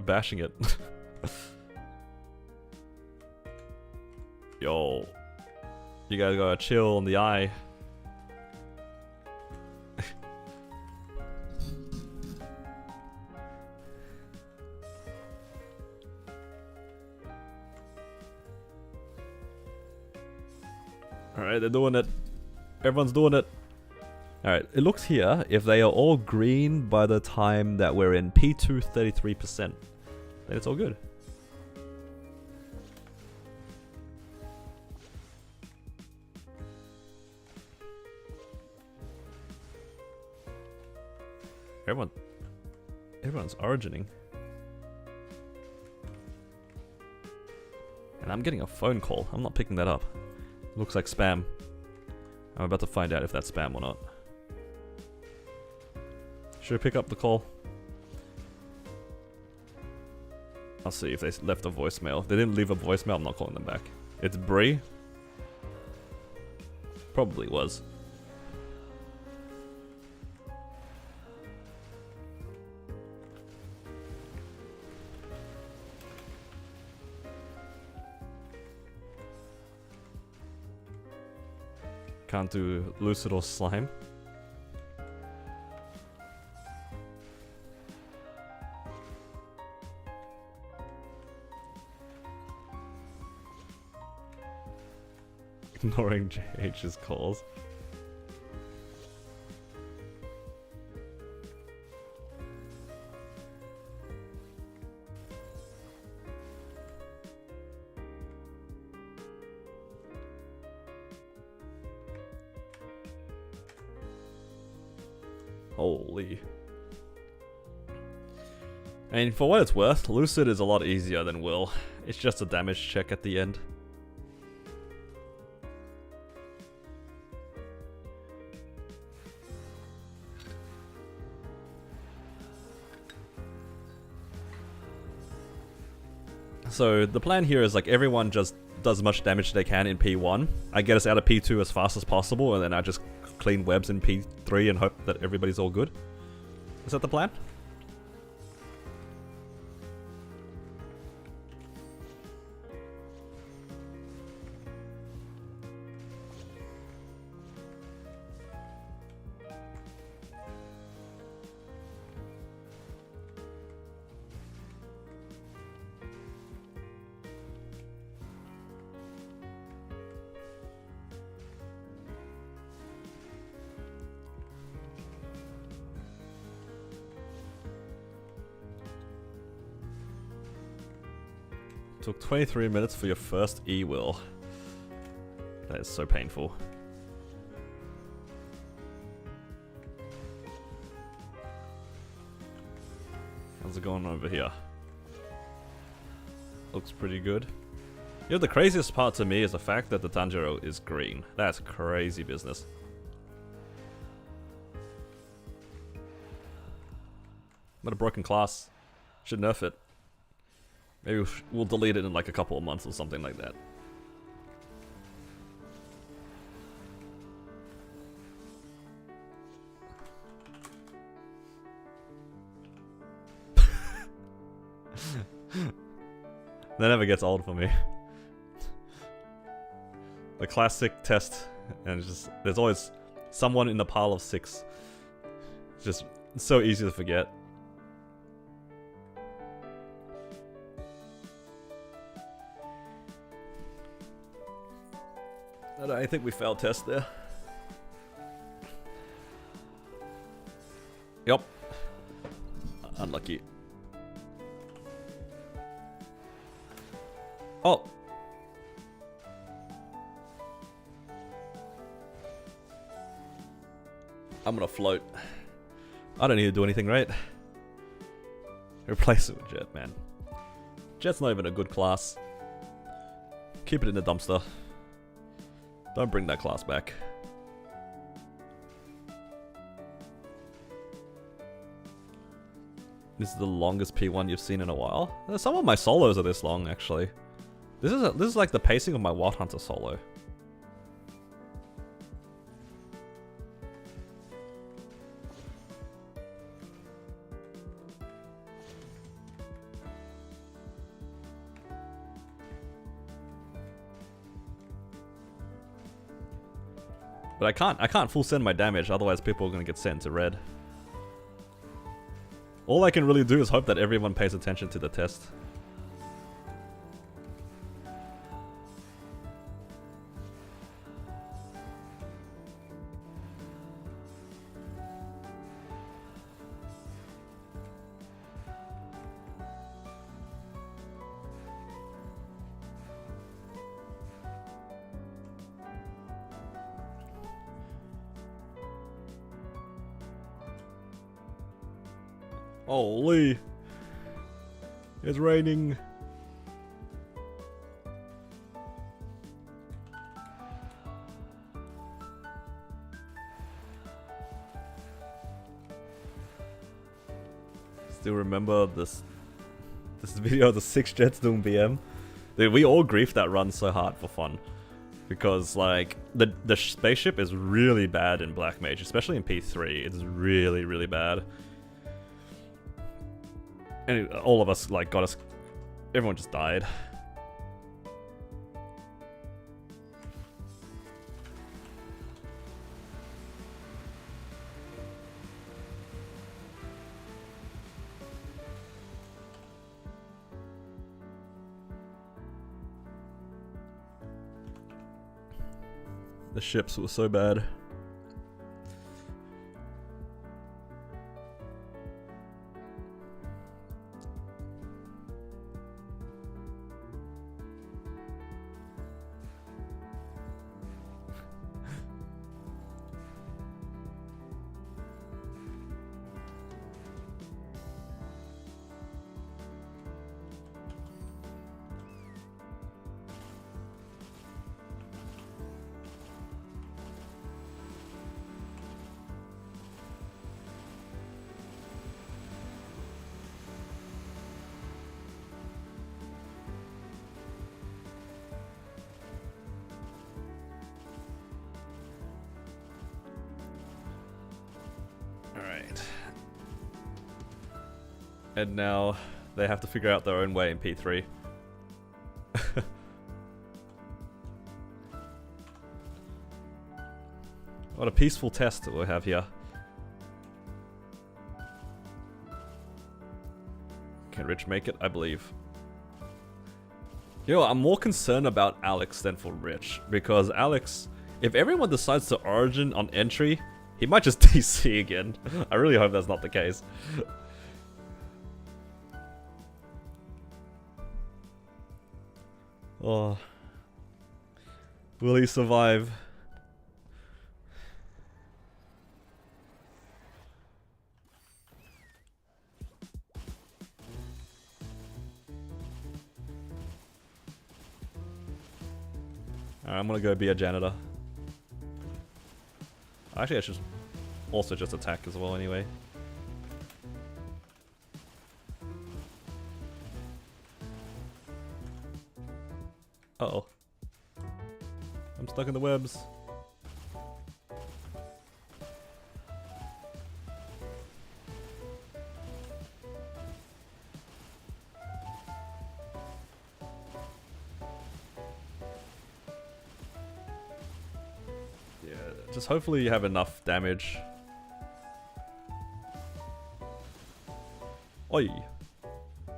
bashing it. Yo, you guys gotta chill on the eye. Alright, they're doing it. Everyone's doing it. Alright, it looks here, if they are all green by the time that we're in P2 33%, then it's all good. Everyone's origining. And I'm getting a phone call. I'm not picking that up. Looks like spam. I'm about to find out if that's spam or not. Should I pick up the call? I'll see if they left a voicemail. If they didn't leave a voicemail, I'm not calling them back. It's Bree? Probably was. Can't do Lucid or Slime. Ignoring JH's calls. Holy. And for what it's worth, Lucid is a lot easier than Will. It's just a damage check at the end. So the plan here is like everyone just does as much damage as they can in P1. I get us out of P2 as fast as possible, and then I just clean webs in P3 and hope that everybody's all good. Is that the plan? Took 23 minutes for your first E-will. That is so painful. How's it going over here? Looks pretty good. You know, the craziest part to me is the fact that the Tanjiro is green. That's crazy business. But a broken class. Should nerf it. Maybe we'll delete it in like a couple of months or something like that. That never gets old for me. The classic test, and it's just there's always someone in the pile of 6. It's just so easy to forget. I think we failed test there. Yup. Unlucky. Oh! I'm gonna float. I don't need to do anything, right? Replace it with Jet, man. Jet's not even a good class. Keep it in the dumpster. Don't bring that class back. This is the longest P1 you've seen in a while. Some of my solos are this long, actually. This is like the pacing of my Wild Hunter solo. But I can't full send my damage, otherwise people are gonna get sent to red. All I can really do is hope that everyone pays attention to the test. Holy! It's raining. Still remember this video of the 6 jets doing BM? Dude, we all griefed that run so hard for fun. Because like the spaceship is really bad in Black Mage, especially in P3. It's really, really bad. And all of us, like, got us... Everyone just died. The ships were so bad. And now they have to figure out their own way in P3. What a peaceful test that we have here. Can Rich make it? I believe. You know, I'm more concerned about Alex than for Rich, because Alex, if everyone decides to Origin on entry, he might just DC again. I really hope that's not the case. Oh. Will he survive? Alright, I'm gonna go be a janitor. Actually, I should also just attack as well anyway. Uh-oh. I'm stuck in the webs. Yeah, just hopefully you have enough damage. Oi.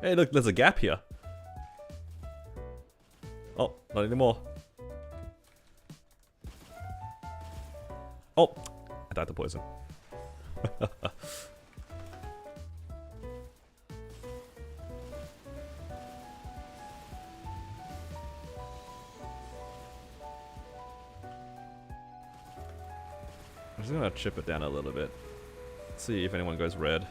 Hey, look, there's a gap here. Oh, not anymore. Oh, I died to poison. I'm just gonna chip it down a little bit. See if anyone goes red.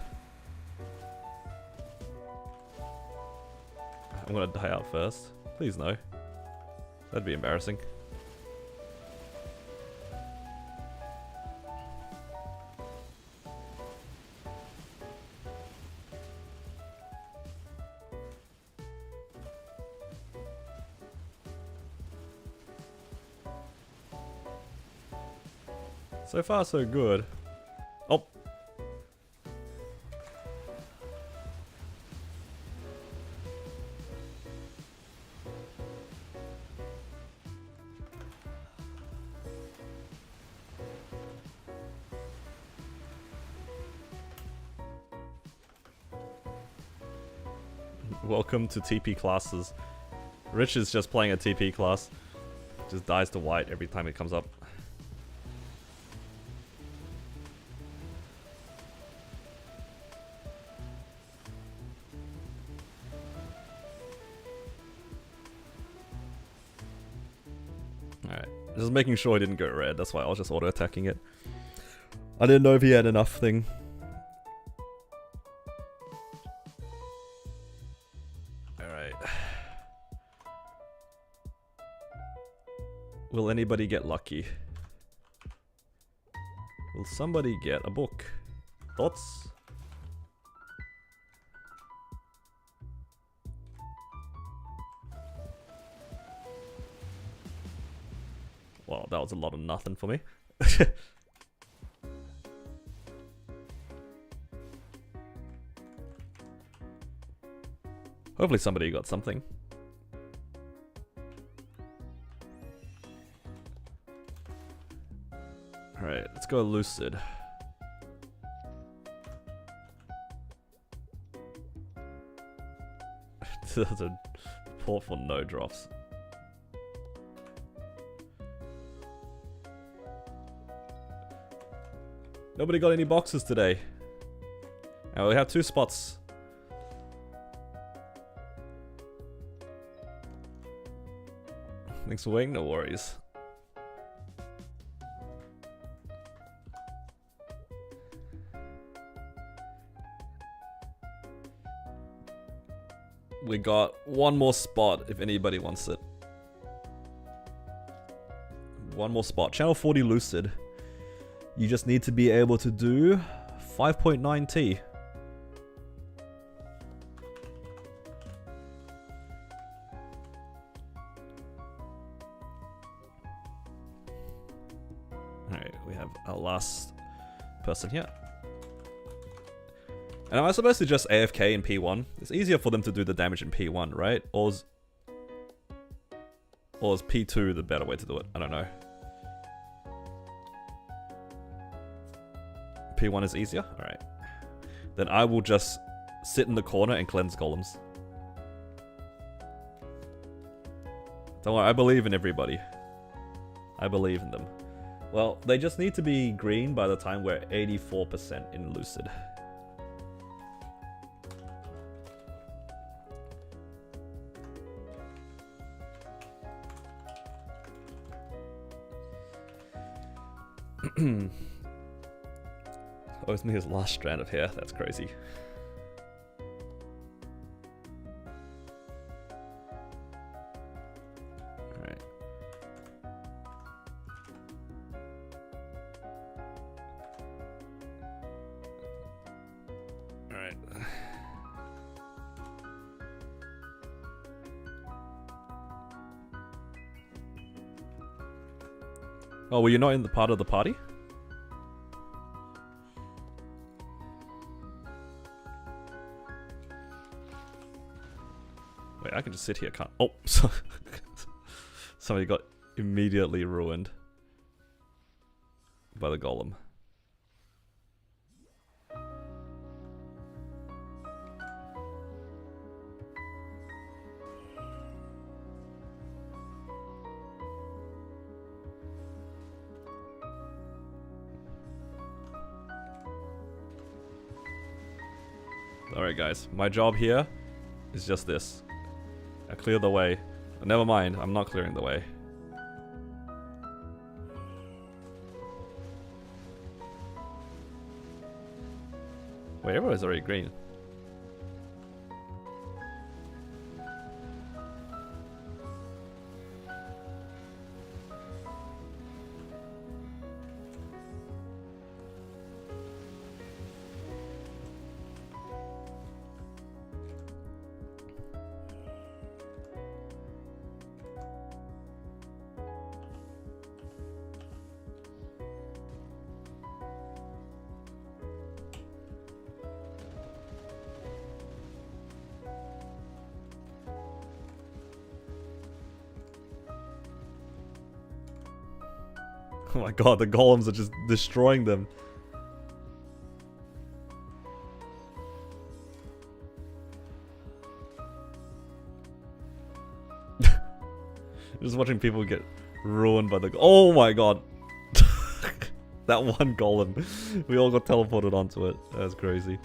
I'm gonna die out first. Please no. That'd be embarrassing. So far, so good. Oh. Welcome to TP classes. Rich is just playing a TP class. Just dies to white every time it comes up. Alright, just making sure he didn't go red, that's why I was just auto-attacking it. I didn't know if he had enough thing. Alright. Will anybody get lucky? Will somebody get a book? Thoughts? Well, that was a lot of nothing for me. Hopefully somebody got something. Alright, let's go Lucid. That's a port for no drops. Nobody got any boxes today. And we have 2 spots. Thanks for waiting, no worries. We got 1 more spot if anybody wants it. 1 more spot. Channel 40 Lucid. You just need to be able to do 5.9T. Alright, we have our last person here. And am I supposed to just AFK in P1? It's easier for them to do the damage in P1, right? Or is P2 the better way to do it? I don't know. P1 is easier? Alright. Then I will just sit in the corner and cleanse golems. Don't worry, I believe in everybody. I believe in them. Well, they just need to be green by the time we're 84% in Lucid. Oh, it's me his last strand of hair. That's crazy. Alright. Alright. Oh, were you not in the part of the party? Wait, I can just sit here, can't... Oh, somebody got immediately ruined by the golem. Alright guys, my job here is just this. I clear the way. Never mind, I'm not clearing the way. Wait, everyone's already green. Oh my god, the golems are just destroying them. Just watching people get ruined by the... Oh my god. That one golem. We all got teleported onto it. That's crazy.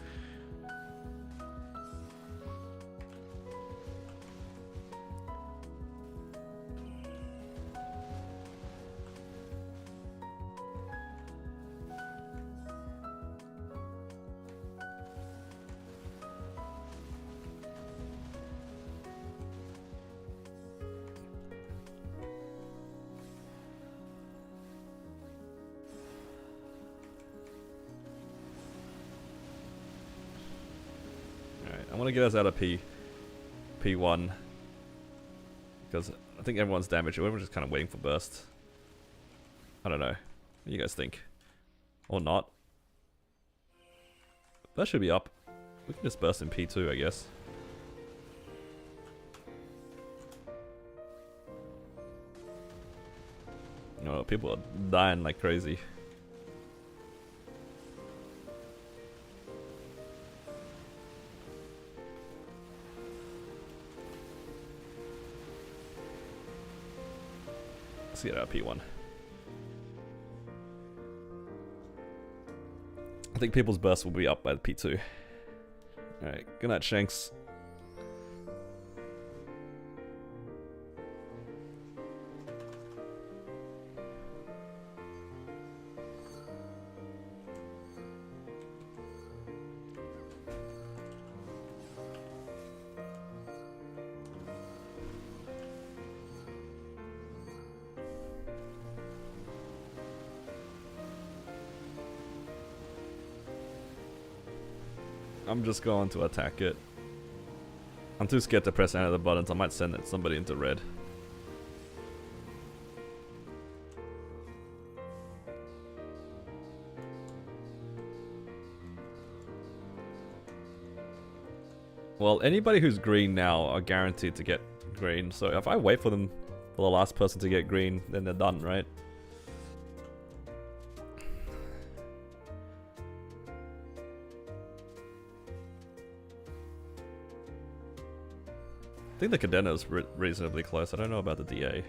I want to get us out of P1 because I think everyone's damaged. Everyone's just kind of waiting for burst. I don't know. What do you guys think? Or not? That should be up. We can just burst in P2, I guess. Oh, people are dying like crazy. Let's get out of P1. I think people's burst will be up by the P2. Alright, good night, Shanks. I'm just going to attack it. I'm too scared to press any of the buttons. I might send somebody into red. Well, anybody who's green now are guaranteed to get green. So if I wait for them, for the last person to get green, then they're done, right? I think the Cadena is reasonably close. I don't know about the DA.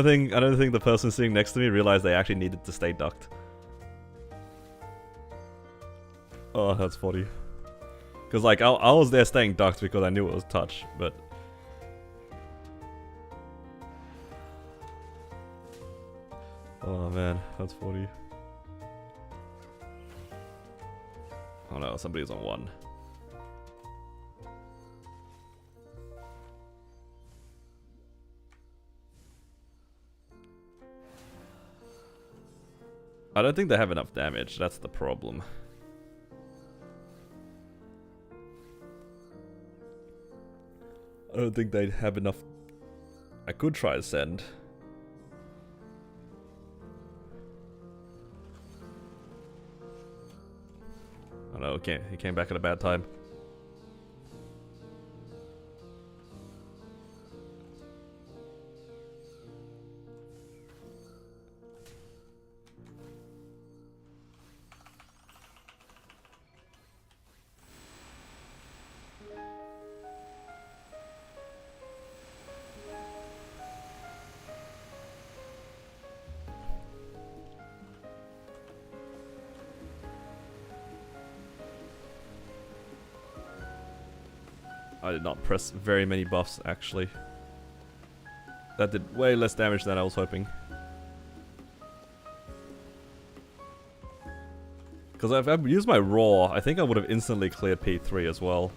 don't think the person sitting next to me realized they actually needed to stay ducked. Oh, that's funny. Because, like, I was there staying ducked because I knew it was touch, but... Oh, man. That's funny. Oh, no. Somebody's on 1. I don't think they have enough damage. That's the problem. I don't think they'd have enough. I could try to send. Oh no, he came back at a bad time. I did not press very many buffs, actually. That did way less damage than I was hoping. Because if I used my Raw, I think I would have instantly cleared P3 as well.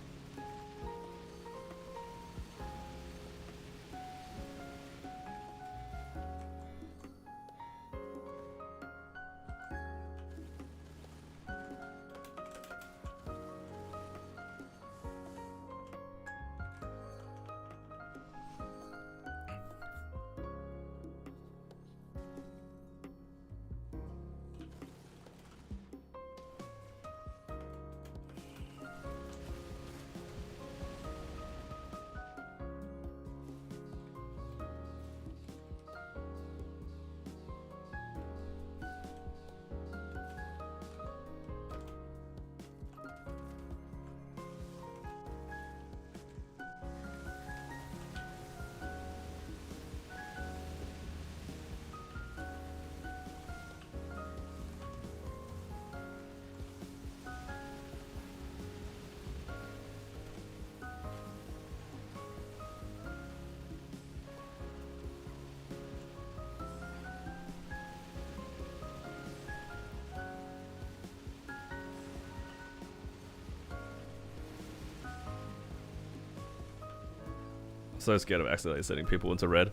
So scared of accidentally sending people into red.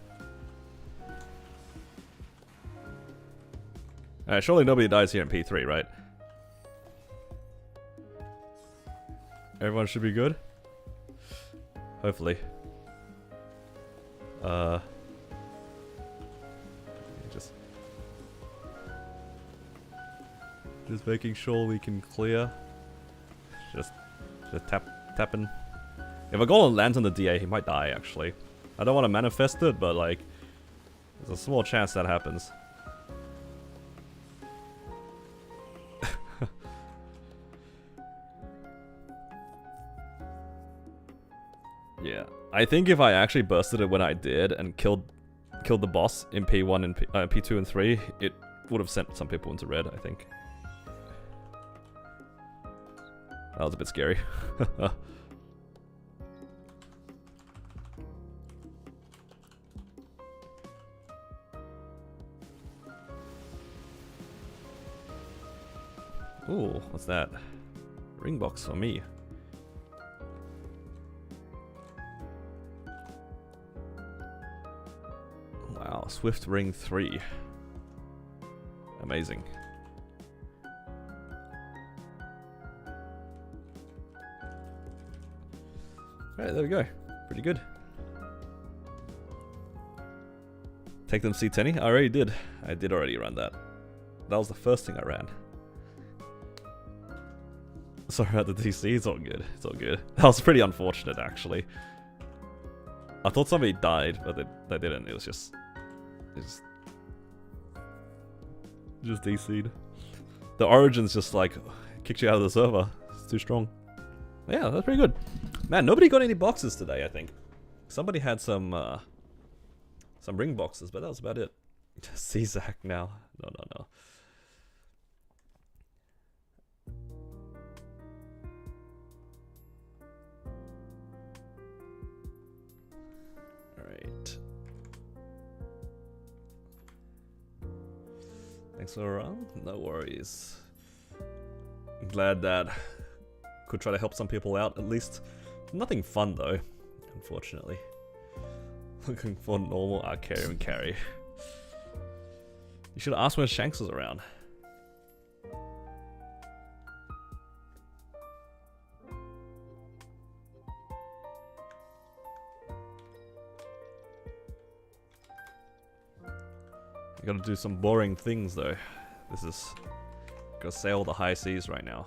Alright, surely nobody dies here in P3, right? Everyone should be good? Hopefully. Just making sure we can clear. Just tapping. If a golem lands on the DA, he might die, actually. I don't want to manifest it, but, like, there's a small chance that happens. Yeah. I think if I actually bursted it when I did and killed the boss in P1 and P2 and 3, it would have sent some people into red, I think. That was a bit scary. Ooh, what's that? Ring box for me. Wow, Swift Ring 3. Amazing. Alright, there we go. Pretty good. Take them C10. I already did. I did already run that. That was the first thing I ran. Sorry about the DC, it's all good. It's all good. That was pretty unfortunate, actually. I thought somebody died, but they didn't. It was just DC'd. The Origin's just like kicked you out of the server. It's too strong. Yeah, that's pretty good. Man, nobody got any boxes today, I think. Somebody had some some ring boxes, but that was about it. C-Zac now. No. Alright. Thanks for around. No worries. I'm glad that could try to help some people out at least. Nothing fun though, unfortunately. Looking for normal Hyperion carry. You should ask when Shanks was around. I gotta do some boring things though. This is... Gotta sail the high seas right now.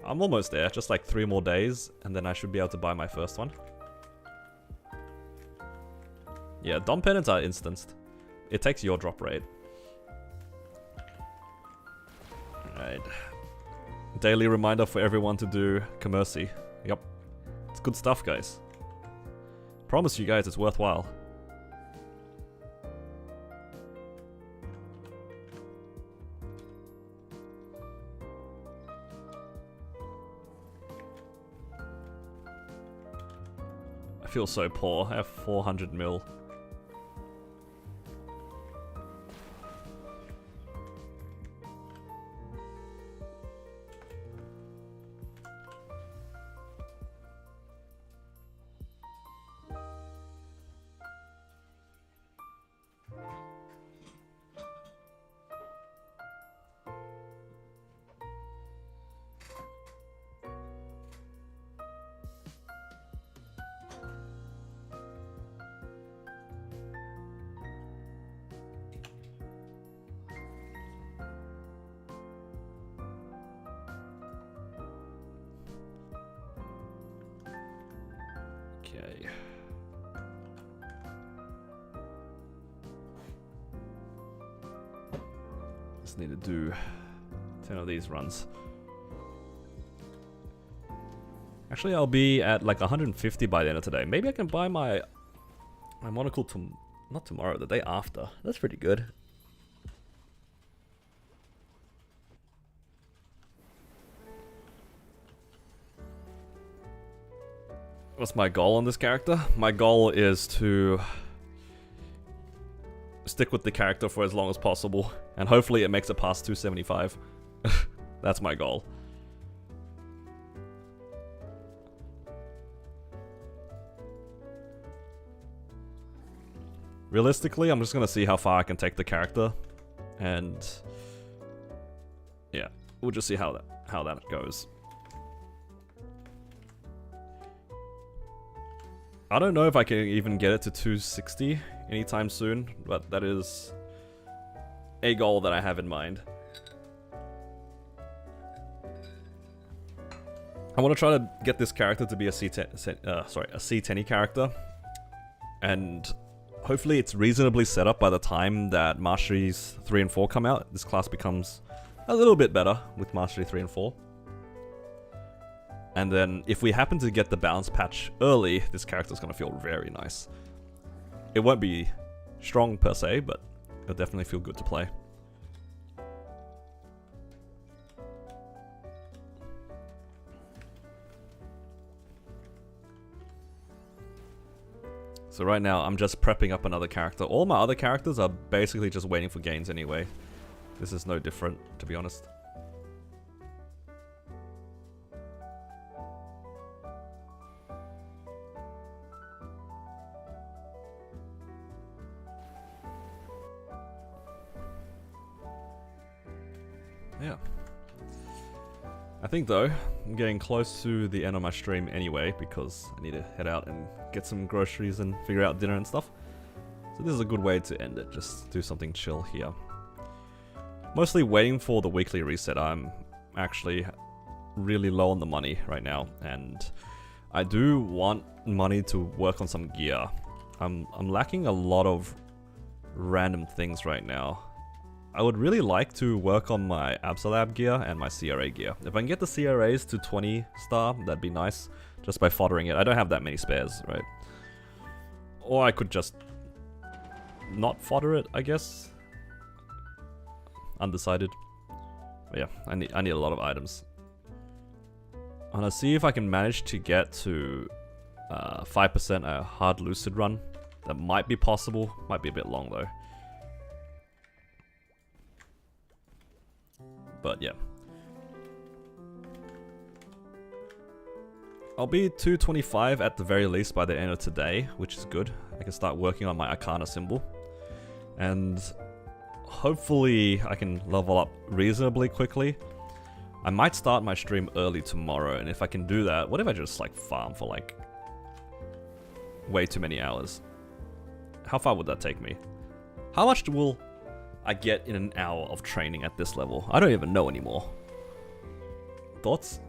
I'm almost there, just like 3 more days, and then I should be able to buy my first one. Yeah, Dom Pennants are instanced. It takes your drop rate. Alright. Daily reminder for everyone to do Commercy. Yep. It's good stuff, guys. Promise you guys it's worthwhile. I feel so poor. I have 400 mil. Okay. Just need to do 10 of these runs. Actually, I'll be at like 150 by the end of today. Maybe I can buy my monocle not tomorrow, the day after. That's pretty good. What's my goal on this character? My goal is to stick with the character for as long as possible, and hopefully it makes it past 275. That's my goal. Realistically, I'm just gonna see how far I can take the character, and yeah, we'll just see how that goes. I don't know if I can even get it to 260 anytime soon, but that is a goal that I have in mind. I want to try to get this character to be a C10 character, and hopefully it's reasonably set up by the time that Masteries 3 and 4 come out. This class becomes a little bit better with Mastery 3 and 4. And then, if we happen to get the balance patch early, this character's gonna feel very nice. It won't be strong per se, but it'll definitely feel good to play. So right now, I'm just prepping up another character. All my other characters are basically just waiting for gains anyway. This is no different, to be honest. Yeah. I think though, I'm getting close to the end of my stream anyway, because I need to head out and get some groceries and figure out dinner and stuff. So this is a good way to end it, just do something chill here. Mostly waiting for the weekly reset. I'm actually really low on the money right now, and I do want money to work on some gear. I'm lacking a lot of random things right now. I would really like to work on my Absolab gear and my CRA gear. If I can get the CRAs to 20 star, that'd be nice. Just by foddering it. I don't have that many spares, right? Or I could just not fodder it, I guess. Undecided. But yeah, I need a lot of items. I'm gonna see if I can manage to get to 5% a hard lucid run. That might be possible. Might be a bit long though. But yeah. I'll be 225 at the very least by the end of today, which is good. I can start working on my Arcana symbol. And hopefully I can level up reasonably quickly. I might start my stream early tomorrow, and if I can do that, what if I just like farm for like way too many hours? How far would that take me? How much will I get in an hour of training at this level? I don't even know anymore. Thoughts?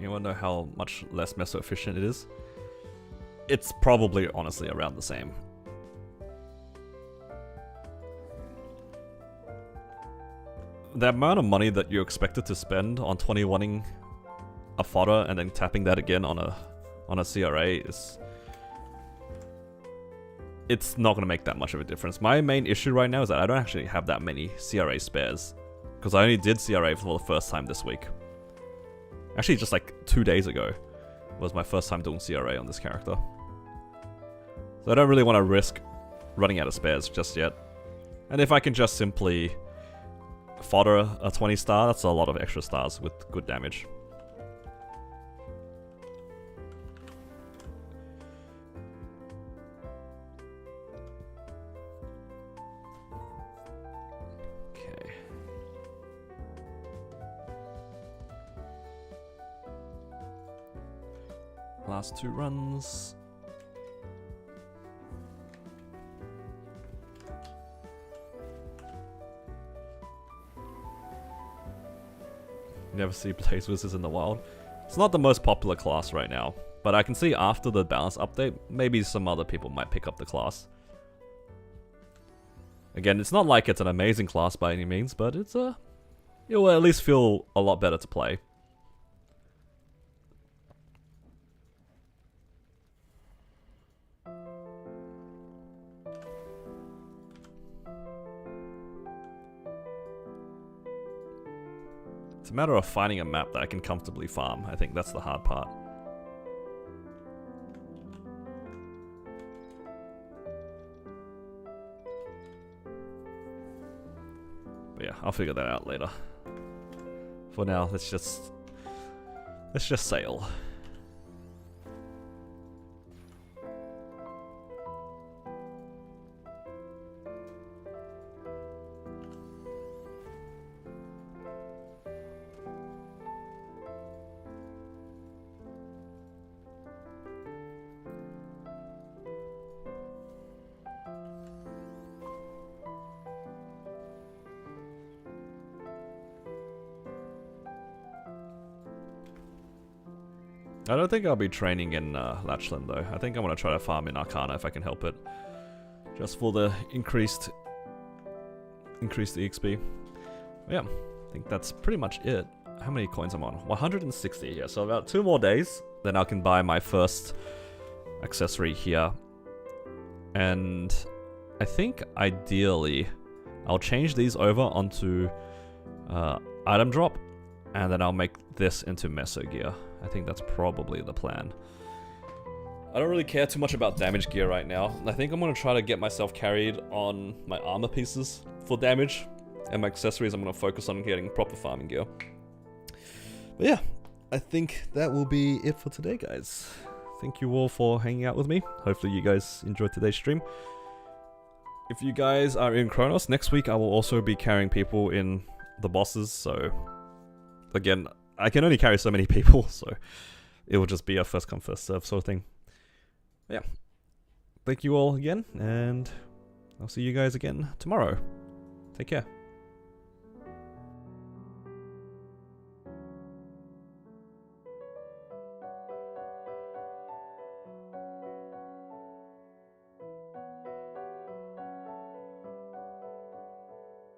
You wanna know how much less meso efficient it is? It's probably honestly around the same. The amount of money that you're expected to spend on 21ing a fodder and then tapping that again on a CRA is... It's not going to make that much of a difference. My main issue right now is that I don't actually have that many CRA spares. Because I only did CRA for the first time this week. Actually, just like 2 days ago was my first time doing CRA on this character. So I don't really want to risk running out of spares just yet. And if I can just simply fodder a 20 star, that's a lot of extra stars with good damage. Okay. Last 2 runs. Never see Blaze Wizards in the wild. It's not the most popular class right now, but I can see after the balance update, maybe some other people might pick up the class. Again, it's not like it's an amazing class by any means, but it's it will at least feel a lot better to play. It's a matter of finding a map that I can comfortably farm. I think that's the hard part. But yeah, I'll figure that out later. For now, let's just sail. I don't think I'll be training in Lachlan though. I think I'm gonna try to farm in Arcana if I can help it. Just for the increased EXP. Yeah, I think that's pretty much it. How many coins I'm on? 160, yeah, so about 2 more days, then I can buy my first accessory here. And I think ideally, I'll change these over onto item drop, and then I'll make this into meso gear. I think that's probably the plan. I don't really care too much about damage gear right now. I think I'm going to try to get myself carried on my armor pieces for damage. And my accessories, I'm going to focus on getting proper farming gear. But yeah, I think that will be it for today, guys. Thank you all for hanging out with me. Hopefully you guys enjoyed today's stream. If you guys are in Chronos, next week I will also be carrying people in the bosses, so... Again, I can only carry so many people, so it will just be a first come first serve sort of thing. But yeah, thank you all again, and I'll see you guys again tomorrow. Take care.